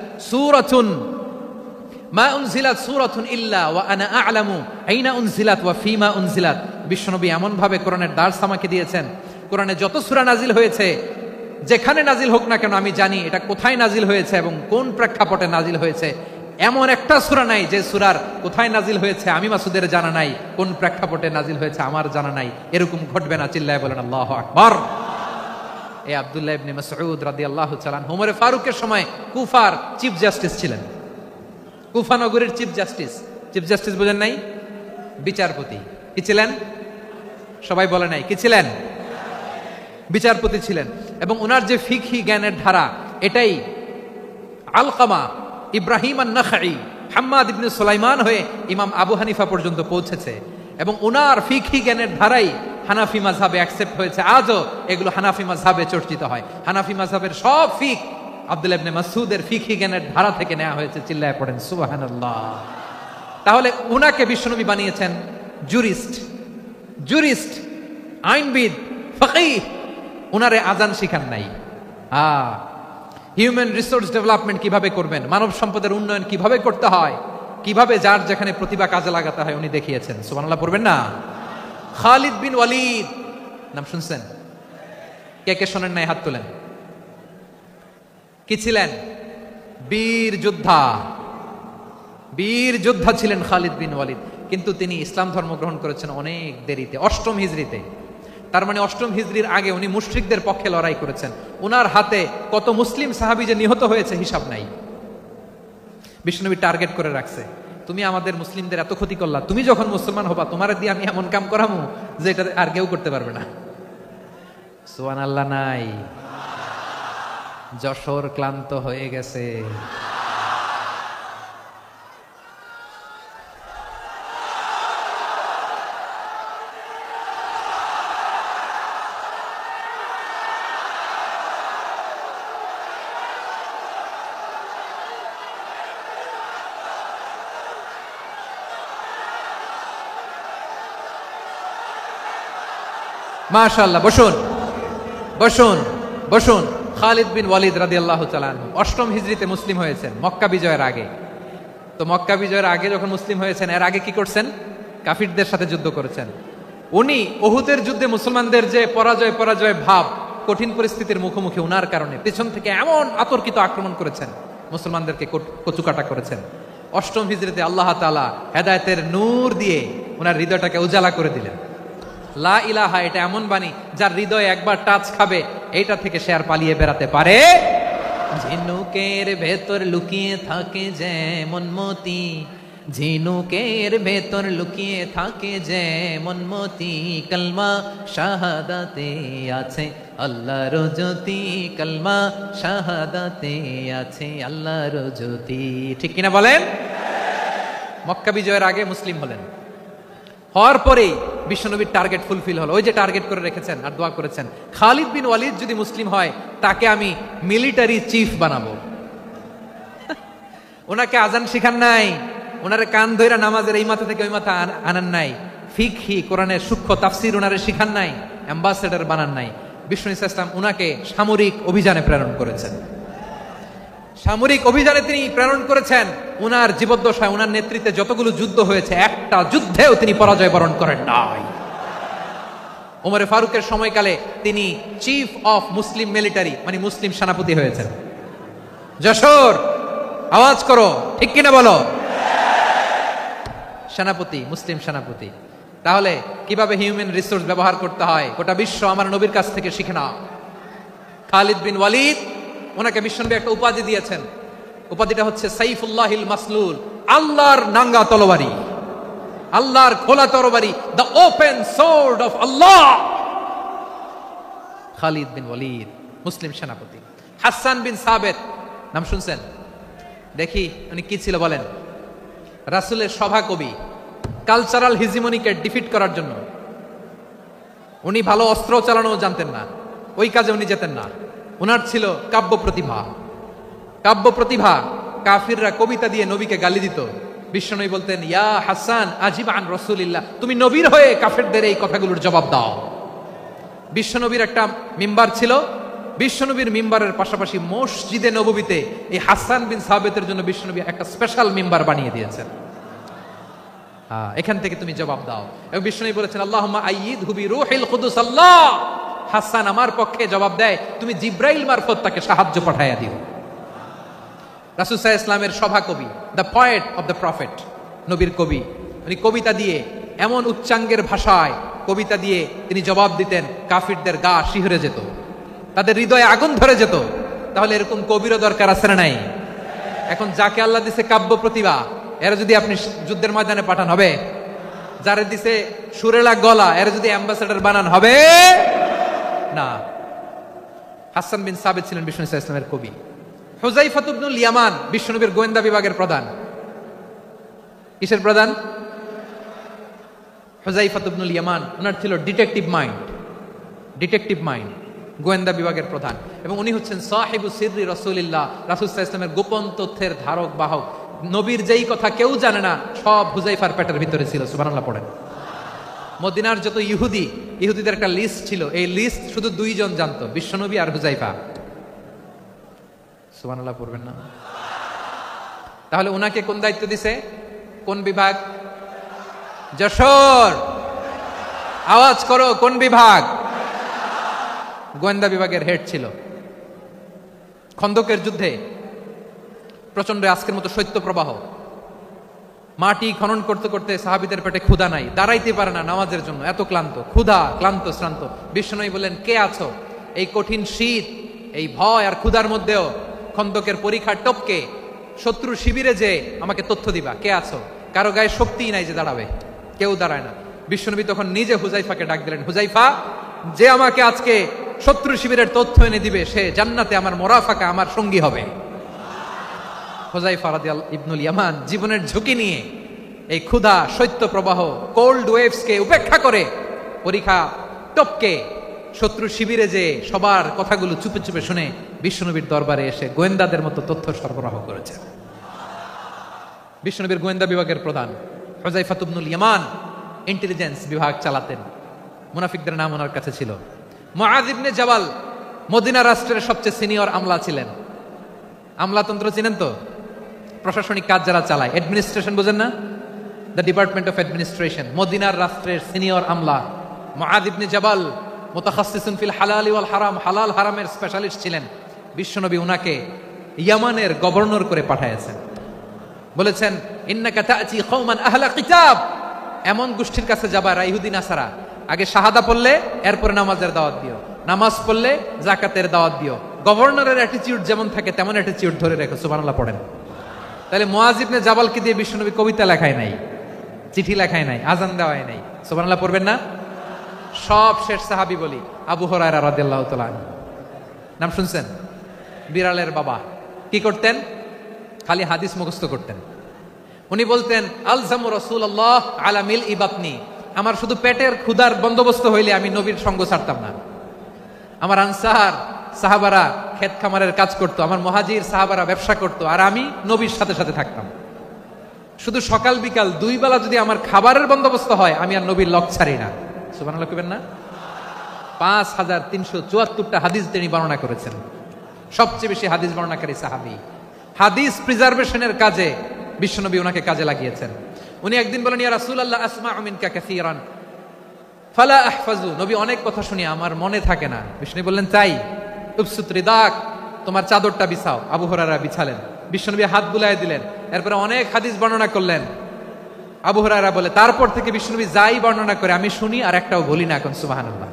সূরাতুন ইল্লা ওয়া আনা আ'লামু আইনা উনজিলাত ওয়া ফীমা উনজিলাত। বিশ্বনবী এমন ভাবে কোরআনের দার্স আমাকে দিয়েছেন, কোরআনে যত সূরা নাজিল হয়েছে, যেখানে নাজিল হোক না কেন আমি জানি এটা কোথায় নাজিল হয়েছে এবং কোন প্রেক্ষাপটে নাজিল হয়েছে। এমন একটা সূরা নাই যে সূরার কোথায় নাজিল হয়েছে আমি মাসুদের জানা নাই, কোন প্রেক্ষাপটে নাজিল হয়েছে আমার জানা নাই। এরকম ঘটবে না। চিল্লায় বলেন আল্লাহু আকবার। এই আব্দুল্লাহ ইবনে মাসউদ রাদিয়াল্লাহু তাআলা আনহু ওমর ফারুকের সময় কুফার চিফ জাস্টিস ছিলেন। কুফা নগরীর চিফ জাস্টিস। চিফ জাস্টিস বুঝেন নাই? বিচারপতি। কি ছিলেন? সবাই বলে নাই কি ছিলেন? বিচারপতি ছিলেন। এবং ওনার যে ফিকহি জ্ঞানের ধারা, এটাই আলকামা, ইব্রাহিম আন-নাখাই, হাম্মাদ ইবনে সুলাইমান হয়ে ইমাম আবু হানিফা পর্যন্ত পৌঁছেছে। এবং ওনার ফিকহি জ্ঞানের ধারাই হানাফি মাযহাবে অ্যাকসেপ্ট হয়েছে। আজও এগুলো হানাফি মাযহাবে চর্চিত হয়। হানাফি মাযহাবের সব ফিক আব্দুল্লাহ ইবনে মাসউদের ফিকহি জ্ঞানের ধারা থেকে নেওয়া হয়েছে। চিল্লায় পড়েন সুবহানাল্লাহ। তাহলে উনাকে বিশ্বনবী বানিয়েছেন জুরিস্ট, আইনবিদ, ফকিহ। উনারে আজান শিখান নাই। হিউম্যান রিসোর্স ডেভেলপমেন্ট কিভাবে করবেন, মানব সম্পদের উন্নয়ন কিভাবে করতে হয়, কিভাবে যার যেখানে প্রতিভা কাজে লাগাতে হয় উনি দেখিয়েছেন। সুবহানাল্লাহ পড়বেন না? খালিদ বিন ওয়ালিদ নাম শুনছেন? কে কে শোনেন নাই হাত তোলেন। কি ছিলেন? বীর যোদ্ধা ছিলেন খালিদ বিন ওয়ালিদ। কিন্তু তিনি ইসলাম ধর্ম গ্রহণ করেছেন অনেক দেরিতে, 8ম হিজরিতে। তার মানে 8ম হিজরির আগে উনি মুশরিকদের পক্ষে লড়াই করেছেন। ওনার হাতে কত মুসলিম সাহাবী যে নিহত হয়েছে হিসাব নাই। বিশ্বনবী টার্গেট করে রাখছে, তুমি আমাদের মুসলিমদের এত ক্ষতি করলা, তুমি যখন মুসলমান হবা তোমার দিয়ে আমি এমন কাম করামু যে এটা আর কেউ করতে পারবে না। সুবহানাল্লাহ নাই? যশোর ক্লান্ত হয়ে গেছে। মাশাআল্লাহ। বসুন। খালিদ বিন ওয়ালিদ রাদিয়াল্লাহু তাআলা আনহু 8ম হিজরিতে মুসলিম হয়েছেন, মক্কা বিজয়ের আগে। তো মক্কা বিজয়ের আগে যখন মুসলিম হয়েছেন, এর আগে কি করছেন? কাফিরদের সাথে যুদ্ধ করেছেন। উনি উহুদের যুদ্ধে মুসলমানদের যে পরাজয় ভাব, কঠিন পরিস্থিতির মুখোমুখি উনার কারণে পেছন থেকে এমন আতর্কিত আক্রমণ করেছেন, মুসলমানদেরকে কচুকাটা করেছেন। 8ম হিজরিতে আল্লাহ তাআলা হেদায়েতের নূর দিয়ে ওনার হৃদয়টাকে উজালা করে দিলেন। লা ইলাহা এটা এমন বাণী যার হৃদয়ে একবার টাচ খাবে, এইটা থেকে সে আর পালিয়ে বেড়াতে পারে। ঝিনুকের ভেতর লুকিয়ে থাকে যেমন মতি, ঝিনুকের ভেতর লুকিয়ে থাকে যেমন মতি, কলমা শাহাদাতে আছে আল্লাহর জ্যোতি, কলমা শাহাদাতে আছে আল্লাহর জ্যোতি। ঠিক কিনা বলেন? মক্কা বিজয়ের আগে মুসলিম হলেন, হওয়ার পরেই বিশ্বনবীর টার্গেট ফুলফিল হলো। ওই যে টার্গেট করে রেখেছেন আর দোয়া করেছেন, খালিদ বিন ওয়ালিদ যদি মুসলিম হয় তাকে আমি মিলিটারি চিফ বানাবো। ওনাকে আজান শিখান নাই, ওনারে কান ধইরা নামাজের এই মাথা থেকে ওই মাথা আনান নাই, ফিকহি কোরআনের সূক্ষ্ম তাফসীর ওনারে শিখান নাই, অ্যাম্বাসেডর বানান নাই। বিষ্ণু ইসলাম ওনাকে সামরিক অভিযানে প্রেরণ করেছেন। সামরিক অভিযানে তিনি প্রেরণ করেছেন। উনার জীবদ্দশায় উনার নেতৃত্বে যতগুলো যুদ্ধ হয়েছে, একটা যুদ্ধেও তিনি পরাজয় বরণ করেন নাই। ওমর ফারুকের সময়কালে তিনি চিফ অফ মুসলিম মিলিটারি, মানে মুসলিম সেনাপতি হয়েছেন। যশোর আওয়াজ করো, ঠিক কিনা বলো? সেনাপতি, মুসলিম সেনাপতি। তাহলে কিভাবে হিউম্যান রিসোর্স ব্যবহার করতে হয় গোটা বিশ্ব আমার নবীর কাছ থেকে শিখে নাও। খালিদ বিন ওয়ালিদ, ওনাকে বিশ্বনবী একটা উপাধি দিয়েছেন। উপাধিটা হচ্ছে সাইফুল্লাহিল মাসলুল, আল্লাহর নাঙ্গা তরবারি, আল্লাহর খোলা তরবারি, দ্য ওপেন সোর্ড অফ আল্লাহ। খালিদ বিন ওয়ালিদ মুসলিম সেনাপতি। হাসান বিন সাবেত নাম শুনছেন? দেখি উনি কি ছিল বলেন? রাসূলের সভা কবি, কালচারাল হিজিমনিকে ডিফিট করার জন্য। উনি ভালো অস্ত্র চালানো জানতেন না, ওই কাজে উনি যেতেন না। উনার ছিল কাব্য প্রতিভা। কাব্য প্রতিভা, কাফিররা কবিতা দিয়ে নবীকে গালি দিত। বিশ্বনবী বলতেন, ইয়া হাসান আজিব আন রাসূলিল্লাহ, তুমি নবীর হয়ে কাফেরদের এই কথাগুলোর জবাব দাও। বিশ্বনবীর একটা মিম্বার ছিল, বিশ্বনবীর মিম্বারের পাশাপাশি মসজিদে নববীতে এই হাসান বিন সাবিতের জন্য বিশ্বনবী একটা স্পেশাল মিম্বার বানিয়ে দিয়েছেন। এখান থেকে তুমি জবাব দাও। এবং বিশ্বনবী বলেছেন, আল্লাহুম্মা আইয়িদহু বিরূহিল কুদুস, আল্লাহ হাসান আমার পক্ষে জবাব দেয়, তুমি জিব্রাইল মারফত তাকে সাহায্য পাঠাইয়া দিও। রাসূল সাল্লাল্লাহু আলাইহি ওয়াসাল্লামের সভা কবি, the poet of the prophet, নবীর কবি। উনি কবিতা দিয়ে, এমন উচ্চাঙ্গের ভাষায় কবিতা দিয়ে তিনি জবাব দিতেন, কাফিরদের গা শিহরে যেত, তাদের হৃদয়ে আগুন ধরে যেত। তাহলে এরকম কবিরও দরকার আছে না নাই? এখন যাকে আল্লাহ দিছে কাব্য প্রতিভা, এরা যদি আপনি যুদ্ধের ময়দানে পাঠান হবে? যারে দিছে সুরেলা গলা, এরা যদি অ্যাম্বাসেডর বানান হবে না। হাসান বিন সাবিত ছিলেন বিশ্বনবী সাল্লাল্লাহু আলাইহি ওয়াসাল্লামের কবি। হুযায়ফা ইবনুল ইয়ামান বিশ্বনবীর গোয়েন্দা বিভাগের প্রধান। কিসের প্রধান? হুযায়ফা ইবনুল ইয়ামান, ওনার ছিল ডিটেকটিভ মাইন্ড, ডিটেকটিভ মাইন্ড, গোয়েন্দা বিভাগের প্রধান। এবং উনি হচ্ছেন সাহিবু সিররি রাসূলিল্লাহ, রাসূল সাল্লাল্লাহু আলাইহি ওয়াসাল্লামের গোপন তথ্যের ধারক বাহক। নবীর যেই কথা কেউ জানে না, সব হুযায়ফার পেটের ভিতরে ছিল। সুবহানাল্লাহ পড়েন। মদিনার যত ইহুদিদের একটা লিস্ট ছিল, এই লিস্ট শুধু দুইজন জানতো, বিশ্বনবী আর হুযায়ফা। সুবহানাল্লাহ পড়বেন না? তাহলে ওনাকে কোন দায়িত্ব দিছে? কোন বিভাগ? যশোর, আওয়াজ করো, কোন বিভাগ? গোয়েন্দা বিভাগের হেড ছিল। খন্দকের যুদ্ধে প্রচন্ড আজকের মতো শৈত্য প্রবাহ, মাটি খনন করতে করতে সাহাবীদের পেটে ক্ষুধা নাই, দাঁড়াইতে পারে না নামাজের জন্য, এত ক্লান্ত, ক্ষুধা, ক্লান্ত, শ্রান্ত। বিশ্বনবী বললেন, কে আছো? এই কঠিন শীত, এই ভয় আর ক্ষুধার মধ্যেও খন্দকের পরীক্ষার টপকে শত্রু শিবিরে যে আমাকে তথ্য দিবা, কে আছো? কারো গায়ে শক্তিই নাই যে দাঁড়াবে, কেউ দাঁড়ায় না। বিশ্বনবী তখন নিজে হুযায়ফাকে ডাক দিলেন, হুযায়ফা, যে আমাকে আজকে শত্রু শিবিরের তথ্য এনে দিবে, সে জান্নাতে আমার মোরাফাকা, আমার সঙ্গী হবে। হুযায়ফা রাদিয়াল্লাহু ইবনুল ইয়ামান জীবনের ঝুঁকি নিয়ে এই ক্ষুধা, শৈত্য প্রবাহ, কোল্ড ওয়েভসকে উপেক্ষা করে পরীক্ষা টপকে শত্রু শিবিরে যে সবার কথাগুলো চুপে চুপে শুনে বিশ্বনবীর দরবারে এসে গোয়েন্দাদের মতো তথ্য সরবরাহ করেছে। বিশ্বনবীর গোয়েন্দা বিভাগের প্রধান হুযায়ফা ইবনুল ইয়ামান ইন্টেলিজেন্স বিভাগ চালাতেন। মুনাফিকদের নাম ওনার কাছে ছিল। মুআয ইবনে জাবাল মদিনা রাষ্ট্রের সবচেয়ে সিনিয়র আমলা ছিলেন। আমলাতন্ত্র চিনেন তো? প্রশাসনিক কাজ যারা চালায়, অ্যাডমিনিস্ট্রেশন বোঝেন না? The department of administration. মদিনার রাষ্ট্রের সিনিয়র আমলা মুআয ইবনে জাবাল মুতাখাসসিসুন ফিল হালাল ওয়াল হারাম, হালাল হারামের স্পেশালিস্ট ছিলেন। বিশ্বনবী উনাকে ইয়ামানের গভর্নর করে পাঠাইছেন। বলেছেন, ইন্নাকা তা'তি কওমান আহলা কিতাব, এমন গোষ্ঠীর কাছে যাবা ইহুদি নাসারা, আগে শাহাদা পড়লে এরপরে নামাজের দাওয়াত দিও, নামাজ পড়লে যাকাতের দাওয়াত দিও। গভর্নরের অ্যাটিটিউড যেমন থাকে তেমন অ্যাটিটিউড ধরে রেখো। সুবহানাল্লাহ পড়েন। তাহলে মুআয ইবনে জাবালকে দিয়ে বিশ্বনবী কবিতা লেখায় নাই, চিঠি লেখায় নাই, আজান দেওয়ায় নাই। সুবহানাল্লাহ পড়বেন না? সব শেষ সাহাবী বলি, আবু হুরায়রা রাদিয়াল্লাহু তাআলা আনহু, নাম শুনছেন? বিড়ালের বাবা। কি করতেন? খালি হাদিস মুখস্থ করতেন। উনি বলতেন, আলজামু রাসূলুল্লাহ আলা মিল ইবাতনি, আমার শুধু পেটের ক্ষুধার বন্দোবস্ত হইলে আমি নবীর সঙ্গ ছাড়তাম না। আমার আনসার সাহাবারা ক্ষেত খামারের কাজ করতো, আমার মুহাজির সাহাবারা ব্যবসা করতো, আর আমি নবীর সাথে সাথে থাকতাম। শুধু সকাল বিকাল দুই বেলা যদি আমার খাবারের বন্দোবস্ত হয়, আমি আর নবীর লক ছাড়ি না। সুবহানাল্লাহ কইবেন না? 5374টা হাদিস তিনি বর্ণনা করেছেন। সবচেয়ে বেশি হাদিস বর্ণনাকারী সাহাবী। হাদিস প্রিজার্ভেশনের কাজে বিশ্বনবী ওনাকে কাজে লাগিয়েছেন। উনি একদিন বলেন, ইয়া রাসূলুল্লাহ আসমাউ মিনকা কাসীরান ফালা আহফাজু, নবী অনেক কথা শুনি আমার মনে থাকে না। বিশ্বনবী বললেন, তাই? উবসুত রিদাক, তোমার চাদরটা বিছাও। আবু হুরায়রা বিছালেন, বিশ্বনবী হাত বুলায় দিলেন, এরপরে অনেক হাদিস বর্ণনা করলেন। আবু হুরায়রা বলে, তারপর থেকে বিশ্বনবী যাই বর্ণনা করে আমি শুনি আর একটাও বলি না। এখন সুবহানাল্লাহ।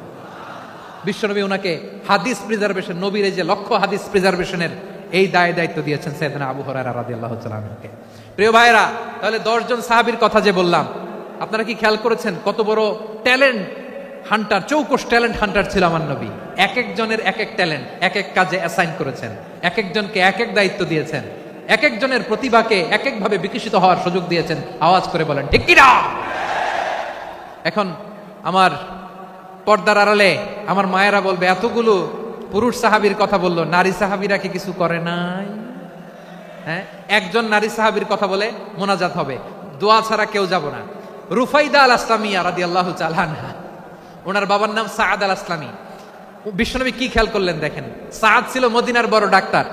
বিশ্বনবী ওনাকে হাদিস প্রিজার্ভেশন, নবীর এই যে লক্ষ্য হাদিস প্রিজার্ভেশনের এই দায়িত্ব দিয়েছেন সাইয়েদনা আবু হুরায়রা রাদিয়াল্লাহু তাআলা আনহুকে। প্রিয় ভাইরা, তাহলে 10 জন সাহাবীর কথা যে বললাম, আপনারা কি খেয়াল করেছেন কত বড় ট্যালেন্ট হান্টার, চৌকস ট্যালেন্ট হান্টার ছিল আমার নবী। এক একজনের এক এক ট্যালেন্ট এক এক কাজে অ্যাসাইন করেছেন, এক একজনকে এক এক দায়িত্ব দিয়েছেন, এক একজনের প্রতিভাকে এক একভাবে বিকশিত হওয়ার সুযোগ দিয়েছেন। আওয়াজ করে বলেন ঠিক কি না? এখন আমার পর্দার আড়ালে আমার মায়েরা বলবে, এতগুলো পুরুষ সাহাবীর কথা বললো, নারী সাহাবীরা কি কিছু করে নাই? হ্যাঁ, একজন নারী সাহাবীর কথা বলে মোনাজাত হবে, দোয়া ছাড়া কেউ যাব না। রুফাইদা আল আসলামিয়া রাদিয়াল্লাহু তাআলা আনহা, ওনার বাবার নাম সাআদ আল আসলামি। বিশ্বনবী কি খেয়াল করলেন দেখেন, সাআদ ছিল মদিনার বড় ডাক্তার।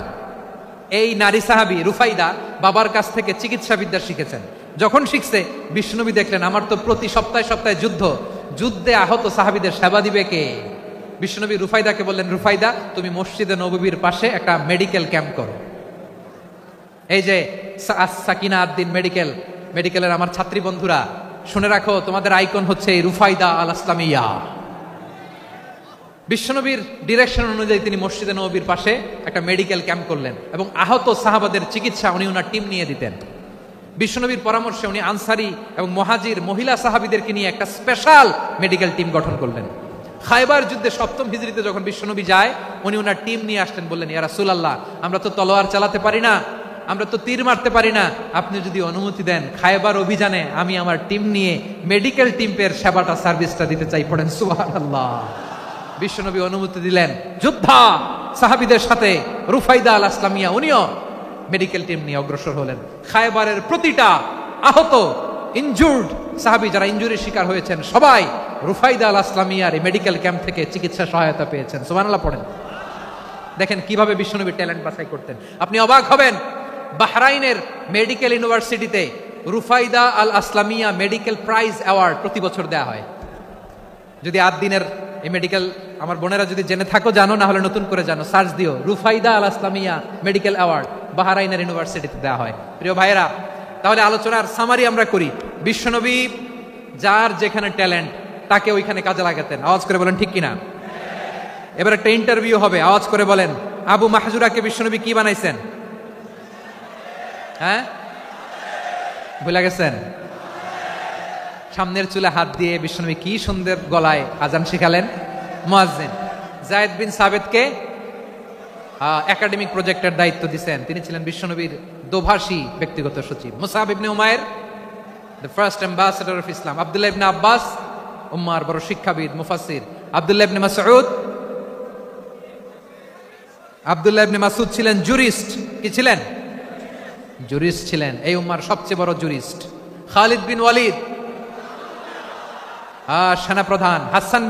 এই নারী সাহাবী রুফাইদা বাবার কাছ থেকে চিকিৎসা বিদ্যা শিখেছেন। যখন শিখছে, বিশ্বনবী দেখলেন আমার তো প্রতি সপ্তাহে সপ্তাহে যুদ্ধে আহত সাহাবীদের সেবা দিবে কে? বিশ্বনবী রুফাইদাকে বললেন, রুফাইদা তুমি মসজিদে নববীর পাশে একটা মেডিকেল ক্যাম্প করো। এই যে সাকিনা আদ্দিন মেডিকেলের আমার ছাত্রী বন্ধুরা, শুনে রাখো, তোমাদের আইকন হচ্ছে রুফাইদা আল আসলামিয়া। বিশ্বনবীর ডিরেকশন অনুযায়ী তিনি মসজিদে নববীর পাশে একটা মেডিকেল ক্যাম্প করলেন এবং আহত সাহাবাদের চিকিৎসা উনি ওনার টিম নিয়ে দিতেন। বিশ্বনবীর পরামর্শে উনি আনসারি এবং মুহাজির মহিলা সাহাবীদেরকে নিয়ে একটা স্পেশাল মেডিকেল টিম গঠন করলেন। খায়বার যুদ্ধে 7ম হিজরিতে যখন বিশ্বনবী যায়, উনি ওনার টিম নিয়ে আসলেন, বললেন, ইয়া রাসূলুল্লাহ, আমরা তো তলোয়ার চালাতে পারি না, আমরা তো তীর মারতে পারি না, আপনি যদি অনুমতি দেন খায়বার অভিযানে আমি আমার টিম নিয়ে মেডিকেল টিমের সেবাটা সার্ভিসটা দিতে চাই। পড়েন সুবহানাল্লাহ। বিশ্বনবী অনুমতি দিলেন, যোদ্ধা সাহাবীদের সাথে রুফাইদা আল আসলামিয়া উনিও মেডিকেল টিম নিয়ে অগ্রসর হলেন। খায়বারের প্রতিটা আহত ইনজুর্ড সাহাবী যারা ইনজুরির শিকার হয়েছেন, সবাই রুফাইদা আল আসলামিয়ার এই মেডিকেল ক্যাম্প থেকে চিকিৎসা সহায়তা পেয়েছেন। সুবহানাল্লাহ পড়েন। দেখেন কিভাবে বিশ্বনবী ট্যালেন্ট বাছাই করতেন। আপনি অবাক হবেন, বাহরাইনের মেডিকেল ইউনিভার্সিটিতে রুফাইদা আল আসলামিয়া মেডিকেল প্রাইজ অ্যাওয়ার্ড প্রতি বছর দেওয়া হয়। যদি 8 দিনের এই মেডিকেল, আমার বোনেরা যদি জেনে থাকো জানো, না হলে নতুন করে জানো, সার্চ দিও, রুফাইদা আল আসলামিয়া মেডিকেল অ্যাওয়ার্ড বাহরাইনের ইউনিভার্সিটিতে দেওয়া হয়। প্রিয় ভাইয়েরা, তাহলে আলোচনার সামারি আমরা করি। বিশ্বনবী যার যেখানে ট্যালেন্ট তাকে ওইখানে কাজে লাগাতেন। আওয়াজ করে বলেন ঠিক কিনা? এবার একটা ইন্টারভিউ হবে, আওয়াজ করে বলেন, আবু মাহজুরাকে বিশ্বনবী কি বানাইছেন? হ্যাঁ, ভুলে গেছেন? সামনের চুলে হাত দিয়ে বিশ্বনবী কি সুন্দর গলায় আজান শিখালেন। মুয়াজ্জিন। যায়েদ বিন সাবিতকে একাডেমিক প্রজেক্টের দায়িত্ব দিয়েছেন, তিনি ছিলেন বিশ্বনবীর দোভাষী ব্যক্তিগত সচিব। Musab Ibne Umair, the first ambassador of Islam. Abdullah Ibne Abbas, উম্মার বড় শিক্ষাবিদ মুফাসসির। আব্দুল্লাহ ইবনে মাসউদ ছিলেন জুরিস্ট। কি ছিলেন? জুরিস্ট ছিলেন, এই উম্মার সবচেয়ে বড় জুরিস্ট। খালিদ বিন ওয়ালিদ, সেনাপ্রধান। হাসান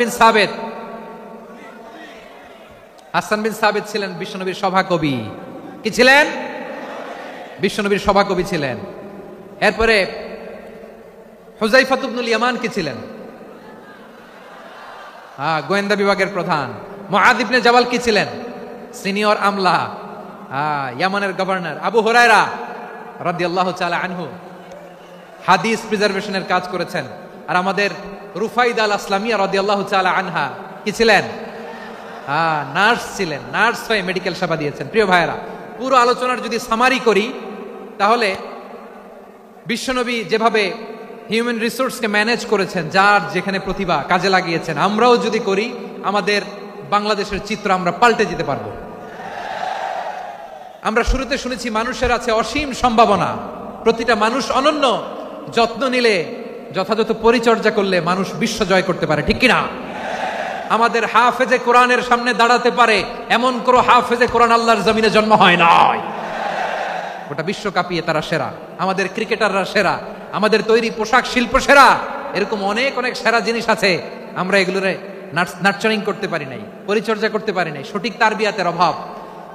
বিন সাবিত ছিলেন বিশ্বনবীর সভাকবি। কি ছিলেন? বিশ্বনবীর সভাকবি ছিলেন। এরপরে হুযায়ফা ইবনুল ইয়ামান কি ছিলেন? গোয়েন্দা বিভাগের প্রধান। মুআয ইবনে জাবাল কি ছিলেন? সিনিয়র আমলা, ইয়ামানের গভর্নর। আবু হুরায়রা রাদিয়াল্লাহু তাআলা আনহু হাদিস প্রিজার্ভেশনের কাজ করেছেন। আর আমাদের রুফাইদা আল আসলামিয়া রাদিয়াল্লাহু তাআলা আনহা কি ছিলেন? নার্স ছিলেন, নার্স হয়ে মেডিকেল সেবা দিয়েছেন। প্রিয় ভাইয়েরা, পুরো আলোচনার যদি সামারি করি, তাহলে বিশ্বনবী যেভাবে হিউম্যান রিসোর্সকে ম্যানেজ করেছেন, যার যেখানে প্রতিভা কাজে লাগিয়েছেন, আমরাও যদি করি, আমাদের বাংলাদেশের চিত্র আমরা পাল্টে যেতে পারবো। আমরা শুরুতে শুনেছি মানুষের আছে অসীম সম্ভাবনা, প্রতিটা মানুষ অনন্য, যত্ন নিলে, যথাযথ পরিচর্যা করলে মানুষ বিশ্ব জয় করতে পারে। ঠিক কিনা? আমাদের হাফেজে কোরআনের সামনে দাঁড়াতে পারে এমন কোন হাফেজে কোরআন আল্লাহর জমিনে জন্ম হয় নাই। গোটা বিশ্ব কাঁপিয়ে তারা সেরা, আমাদের ক্রিকেটাররা সেরা, আমাদের তৈরি পোশাক শিল্প সেরা। এরকম অনেক অনেক সেরা জিনিস আছে, আমরা এগুলোরে নার্চারিং করতে পারি নাই, পরিচর্যা করতে পারি নাই, সঠিক তারবিয়াতের অভাব।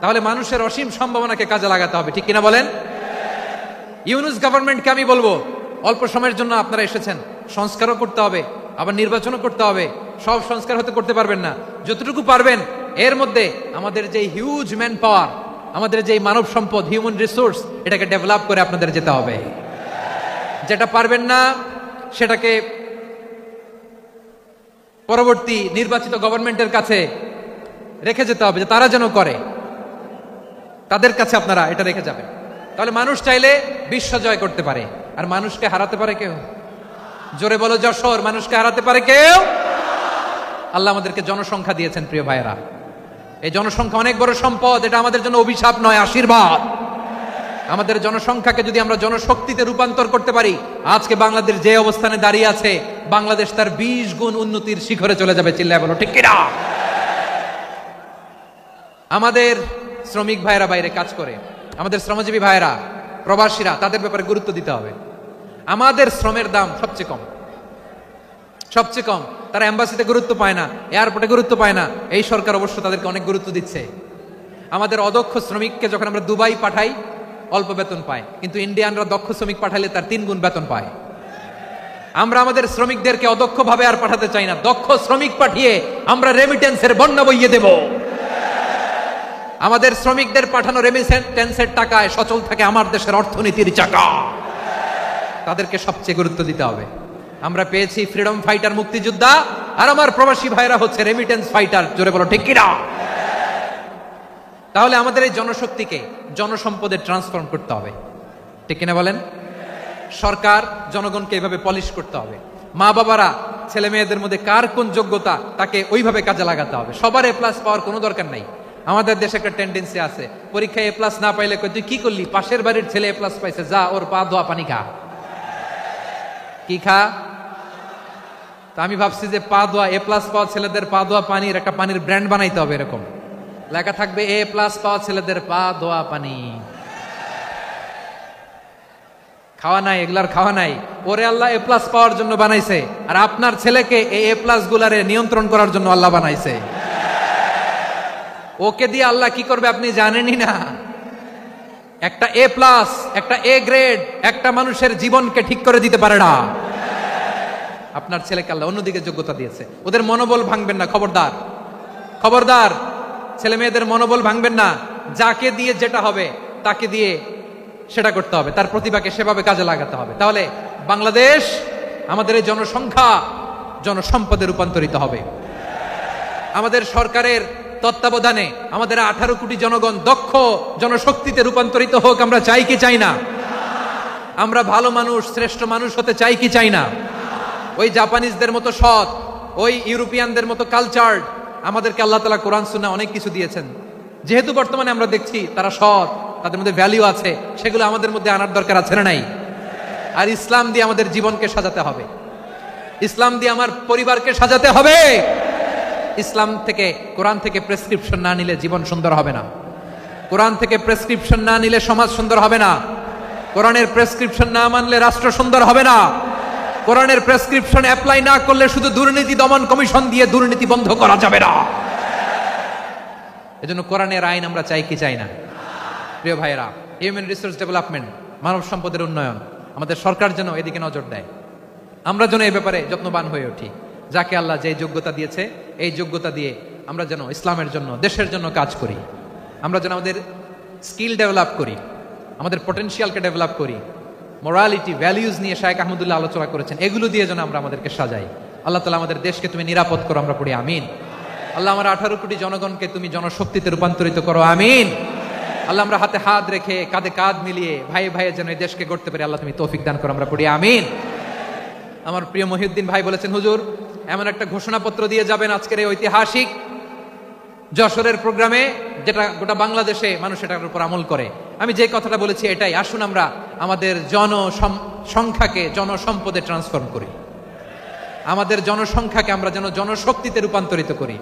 তাহলে মানুষের অসীম সম্ভাবনাকে কাজে লাগাতে হবে। ঠিক কিনা বলেন? ইউনুস গভর্নমেন্টকে আমি বলবো, অল্প সময়ের জন্য আপনারা এসেছেন, সংস্কারও করতে হবে, আবার নির্বাচনও করতে হবে। সব সংস্কার হতে করতে পারবেন না, যতটুকু পারবেন এর মধ্যে আমাদের যে হিউজ ম্যান পাওয়ার, আমাদের যে মানব সম্পদ, হিউম্যান রিসোর্স, এটাকে ডেভেলপ করে আপনাদের যেতে হবে। যেটা পারবেন না সেটাকে পরবর্তী নির্বাচিত গভর্নমেন্টের কাছে রেখে যেতে হবে, যে তারা যেন করে, তাদের কাছে আপনারা এটা রেখে যাবেন। তাহলে মানুষ চাইলে বিশ্ব জয় করতে পারে। আর মানুষকে হারাতে পারে কেউ? জোরে বলো যশোর। মানুষকে হারাতে পারে কেউ? আল্লাহ আমাদেরকে জনসংখ্যা দিয়েছেন। প্রিয় ভাইয়েরা, এই জনসংখ্যা অনেক বড় সম্পদ, এটা আমাদের জন্য অভিশাপ নয়, আশীর্বাদ। আমাদের জনসংখ্যাকে যদি আমরা জনশক্তিতে রূপান্তর করতে পারি, আজকে বাংলাদেশ যে অবস্থানে দাঁড়িয়ে আছে, বাংলাদেশ তার 20 গুণ উন্নতির শিখরে চলে যাবে। চিল্লায় বলো ঠিক কিনা? আমাদের শ্রমিক ভাইরা বাইরে কাজ করে, আমাদের শ্রমজীবী ভাইরা, প্রবাসীরা, তাদের ব্যাপারে গুরুত্ব দিতে হবে। আমাদের শ্রমের দাম সবচেয়ে কম, সবচেয়ে কম। তারা এম্বাসিতে গুরুত্ব পায় না, এয়ারপোর্টে গুরুত্ব পায় না। এই সরকার অবশ্য তাদেরকে অনেক গুরুত্ব দিচ্ছে। আমাদের অদক্ষ শ্রমিককে যখন আমরা দুবাই পাঠাই অল্প বেতন পায়, কিন্তু ইন্ডিয়ানরা দক্ষ শ্রমিক পাঠালে তার 3 গুণ বেতন পায়। আমরা আমাদের শ্রমিকদেরকে অদক্ষ ভাবে আর পাঠাতে চাই না, দক্ষ শ্রমিক পাঠিয়ে আমরা রেমিটেন্সের বন্যা বইয়ে দেব। আমাদের শ্রমিকদের পাঠানো রেমিটেন্সের টাকায় সচল থাকে আমার দেশের অর্থনীতির চাকা। তাদেরকে সবচেয়ে গুরুত্ব দিতে হবে। আমরা পেয়েছি ফ্রিডম ফাইটার, মুক্তিযোদ্ধা, আর আমার প্রবাসী ভাইরা হচ্ছে রেমিটেন্স ফাইটার। জোরে বলো ঠিক কিনা? তাহলে আমাদের এই জনশক্তিকে জনসম্পদে ট্রান্সফর্ম করতে হবে, ঠিক কিনা বলেন? সরকার জনগণকে এইভাবে পলিশ করতে হবে। মা বাবারা ছেলে মেয়েদের মধ্যে কার কোন যোগ্যতা তাকে ওইভাবে কাজে লাগাতে হবে। সবার এ প্লাস পাওয়ার কোনো দরকার নাই। আমাদের দেশে একটা টেন্ডেন্সি আছে, পরীক্ষায় এ প্লাস না পাইলে তুই কি করলি, পাশের বাড়ির ছেলে এ প্লাস পাইছে, যা ওর পা ধোয়া পানি খা। কি খা? তা আমি ভাবছি যে পা ধোয়া, এ প্লাস পাওয়া ছেলেদের পা ধোয়া পানির একটা পানির ব্র্যান্ড বানাইতে হবে। এরকম লেখা থাকবে, এ প্লাস পাওয়া ছেলেদের পা ধোয়া পানি। খাওয়া নাই, এগুলার খাওয়া নাই। ওরে আল্লাহ এ প্লাস পাওয়ার জন্য বানাইছে, আর আপনার ছেলেকে এই এ প্লাস গুলারে নিয়ন্ত্রণ করার জন্য আল্লাহ বানাইছে। ওকে দিয়ে আল্লাহ কি করবে আপনি জানেনই না। একটা এ প্লাস, একটা এ গ্রেড একটা মানুষের জীবনকে ঠিক করে দিতে পারে না। আপনার ছেলেকে আল্লাহ অন্যদিকে যোগ্যতা দিয়েছে। ওদের মনোবল ভাঙবেন না, খবরদার, খবরদার। ছেলে মেয়েদের মনোবল ভাঙবেন না। যাকে দিয়ে যেটা হবে তাকে দিয়ে সেটা করতে হবে, তার প্রতিভাকে সেভাবে কাজে লাগাতে হবে। তাহলে বাংলাদেশ, আমাদের এই জনসংখ্যা জনসম্পদে রূপান্তরিত হবে। আমাদের সরকারের তত্ত্বাবধানে আমাদের 18 কোটি জনগণ দক্ষ জনশক্তিতে রূপান্তরিত হোক। আমরা চাই কি চাই না? আমরা ভালো মানুষ, শ্রেষ্ঠ মানুষ হতে চাই কি চাই না? ওই জাপানিজদের মতো সৎ, ওই ইউরোপিয়ানদের মতো কালচার্ড। আমাদেরকে আল্লাহ তাআলা কোরআন সুন্নাহ অনেক কিছু দিয়েছেন। যেহেতু বর্তমানে আমরা দেখছি তারা সৎ, তাদের মধ্যে ভ্যালু আছে, সেগুলো আমাদের মধ্যে আনার দরকার আছে না নাই? আর ইসলাম দিয়ে আমাদের জীবনকে সাজাতে হবে, ইসলাম দিয়ে আমার পরিবারকে সাজাতে হবে। ইসলাম থেকে, কোরআন থেকে প্রেসক্রিপশন না নিলে জীবন সুন্দর হবে না। কোরআন থেকে প্রেসক্রিপশন না নিলে সমাজ সুন্দর হবে না। কোরআনের প্রেসক্রিপশন না মানলে রাষ্ট্র সুন্দর হবে না। কোরআনের প্রেসক্রিপশন অ্যাপ্লাই না করলে শুধু দুর্নীতি দমন কমিশন দিয়ে দুর্নীতি বন্ধ করা যাবে না। এজন্য কোরআনের আইন আমরা চাই কি চাই না? প্রিয় ভাইয়েরা, হিউম্যান রিসোর্স ডেভেলপমেন্ট, মানব সম্পদের উন্নয়ন, আমাদের সরকার যেন এদিকে নজর দেয়। আমরা যেন এই ব্যাপারে যত্নবান হয়ে উঠি। যাকে আল্লাহ যে যোগ্যতা দিয়েছে, এই যোগ্যতা দিয়ে আমরা যেন ইসলামের জন্য, দেশের জন্য কাজ করি। আমরা যেন আমাদের স্কিল ডেভেলপ করি, আমাদের পটেনশিয়ালকে ডেভেলপ করি। মোরালিটি, ভ্যালিউজ নিয়ে শায়েখ আহমদুল্লাহ আলোচনা করেছেন, এগুলো দিয়ে যেন আমরা আমাদেরকে সাজাই। আল্লাহ তাআলা আমাদের দেশকে তুমি নিরাপদ করো, আমরা পড়ি আমিন। আল্লাহ আমার 18 কোটি জনগণকে তুমি জনশক্তিতে রূপান্তরিত করো, আমিন। আল্লাহ আমরা হাতে হাত রেখে, কাঁধে কাঁধ মিলিয়ে ভাই ভাইয়ে যেন এই দেশকে গড়তে পারি, আল্লাহ তুমি তৌফিক দান করো, আমরা পড়ি আমিন। আমার প্রিয় মহিউদ্দিন ভাই বলেছেন, হুজুর এমন একটা ঘোষণাপত্র দিয়ে যাবেন আজকের এই ঐতিহাসিক যশোরের প্রোগ্রামে, যেটা গোটা বাংলাদেশে মানুষ এটার উপর আমল করে। আমি যে কথাটা বলেছি এটাই, আসুন আমরা আমাদের জনসংখ্যাকে জনসম্পদে ট্রান্সফর্ম করি। আমাদের জনসংখ্যাকে আমরা যেন জনশক্তিতে রূপান্তরিত করি।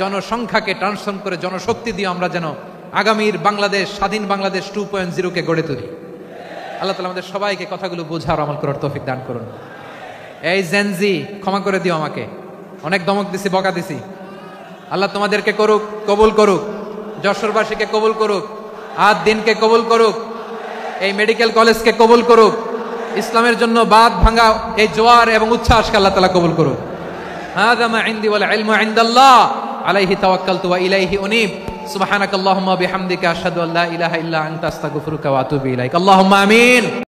জনসংখ্যাকে ট্রান্সফর্ম করে জনশক্তি দিয়ে আমরা যেন আগামীর বাংলাদেশ, স্বাধীন বাংলাদেশ 2.0 কে গড়ে তুলি। আল্লাহ তাআলা আমাদের সবাইকে কথাগুলো বোঝার, আমল করার তৌফিক দান করুন। এই জেনজি, ক্ষমা করে দিও আমাকে, অনেক দমক দিছি, বকা দিছি। আল্লাহ তোমাদেরকে করুক, কবুল করুক, যশোরবাসীকে কবুল করুক, আদ দিনকে কবুল করুক, এই মেডিকেল কলেজকে কবুল করুক, ইসলামের জন্য বাঁধ ভাঙা এই জোয়ার এবং উচ্ছ্বাসকে আল্লাহ তাআলা কবুল করুক। হাযা মা ইনদি ওয়াল ইলমু ইনদাল্লাহ আলাইহি তাওয়াক্কালতু ওয়া ইলাইহি উনীব। সুবহানাকাল্লাহুম্মা বিহামদিকা আশহাদু আল্লা ইলাহা ইল্লা আনতা আস্তাগফিরুকা ওয়া আতুবু ইলাইক। আল্লাহুম্মা আমিন।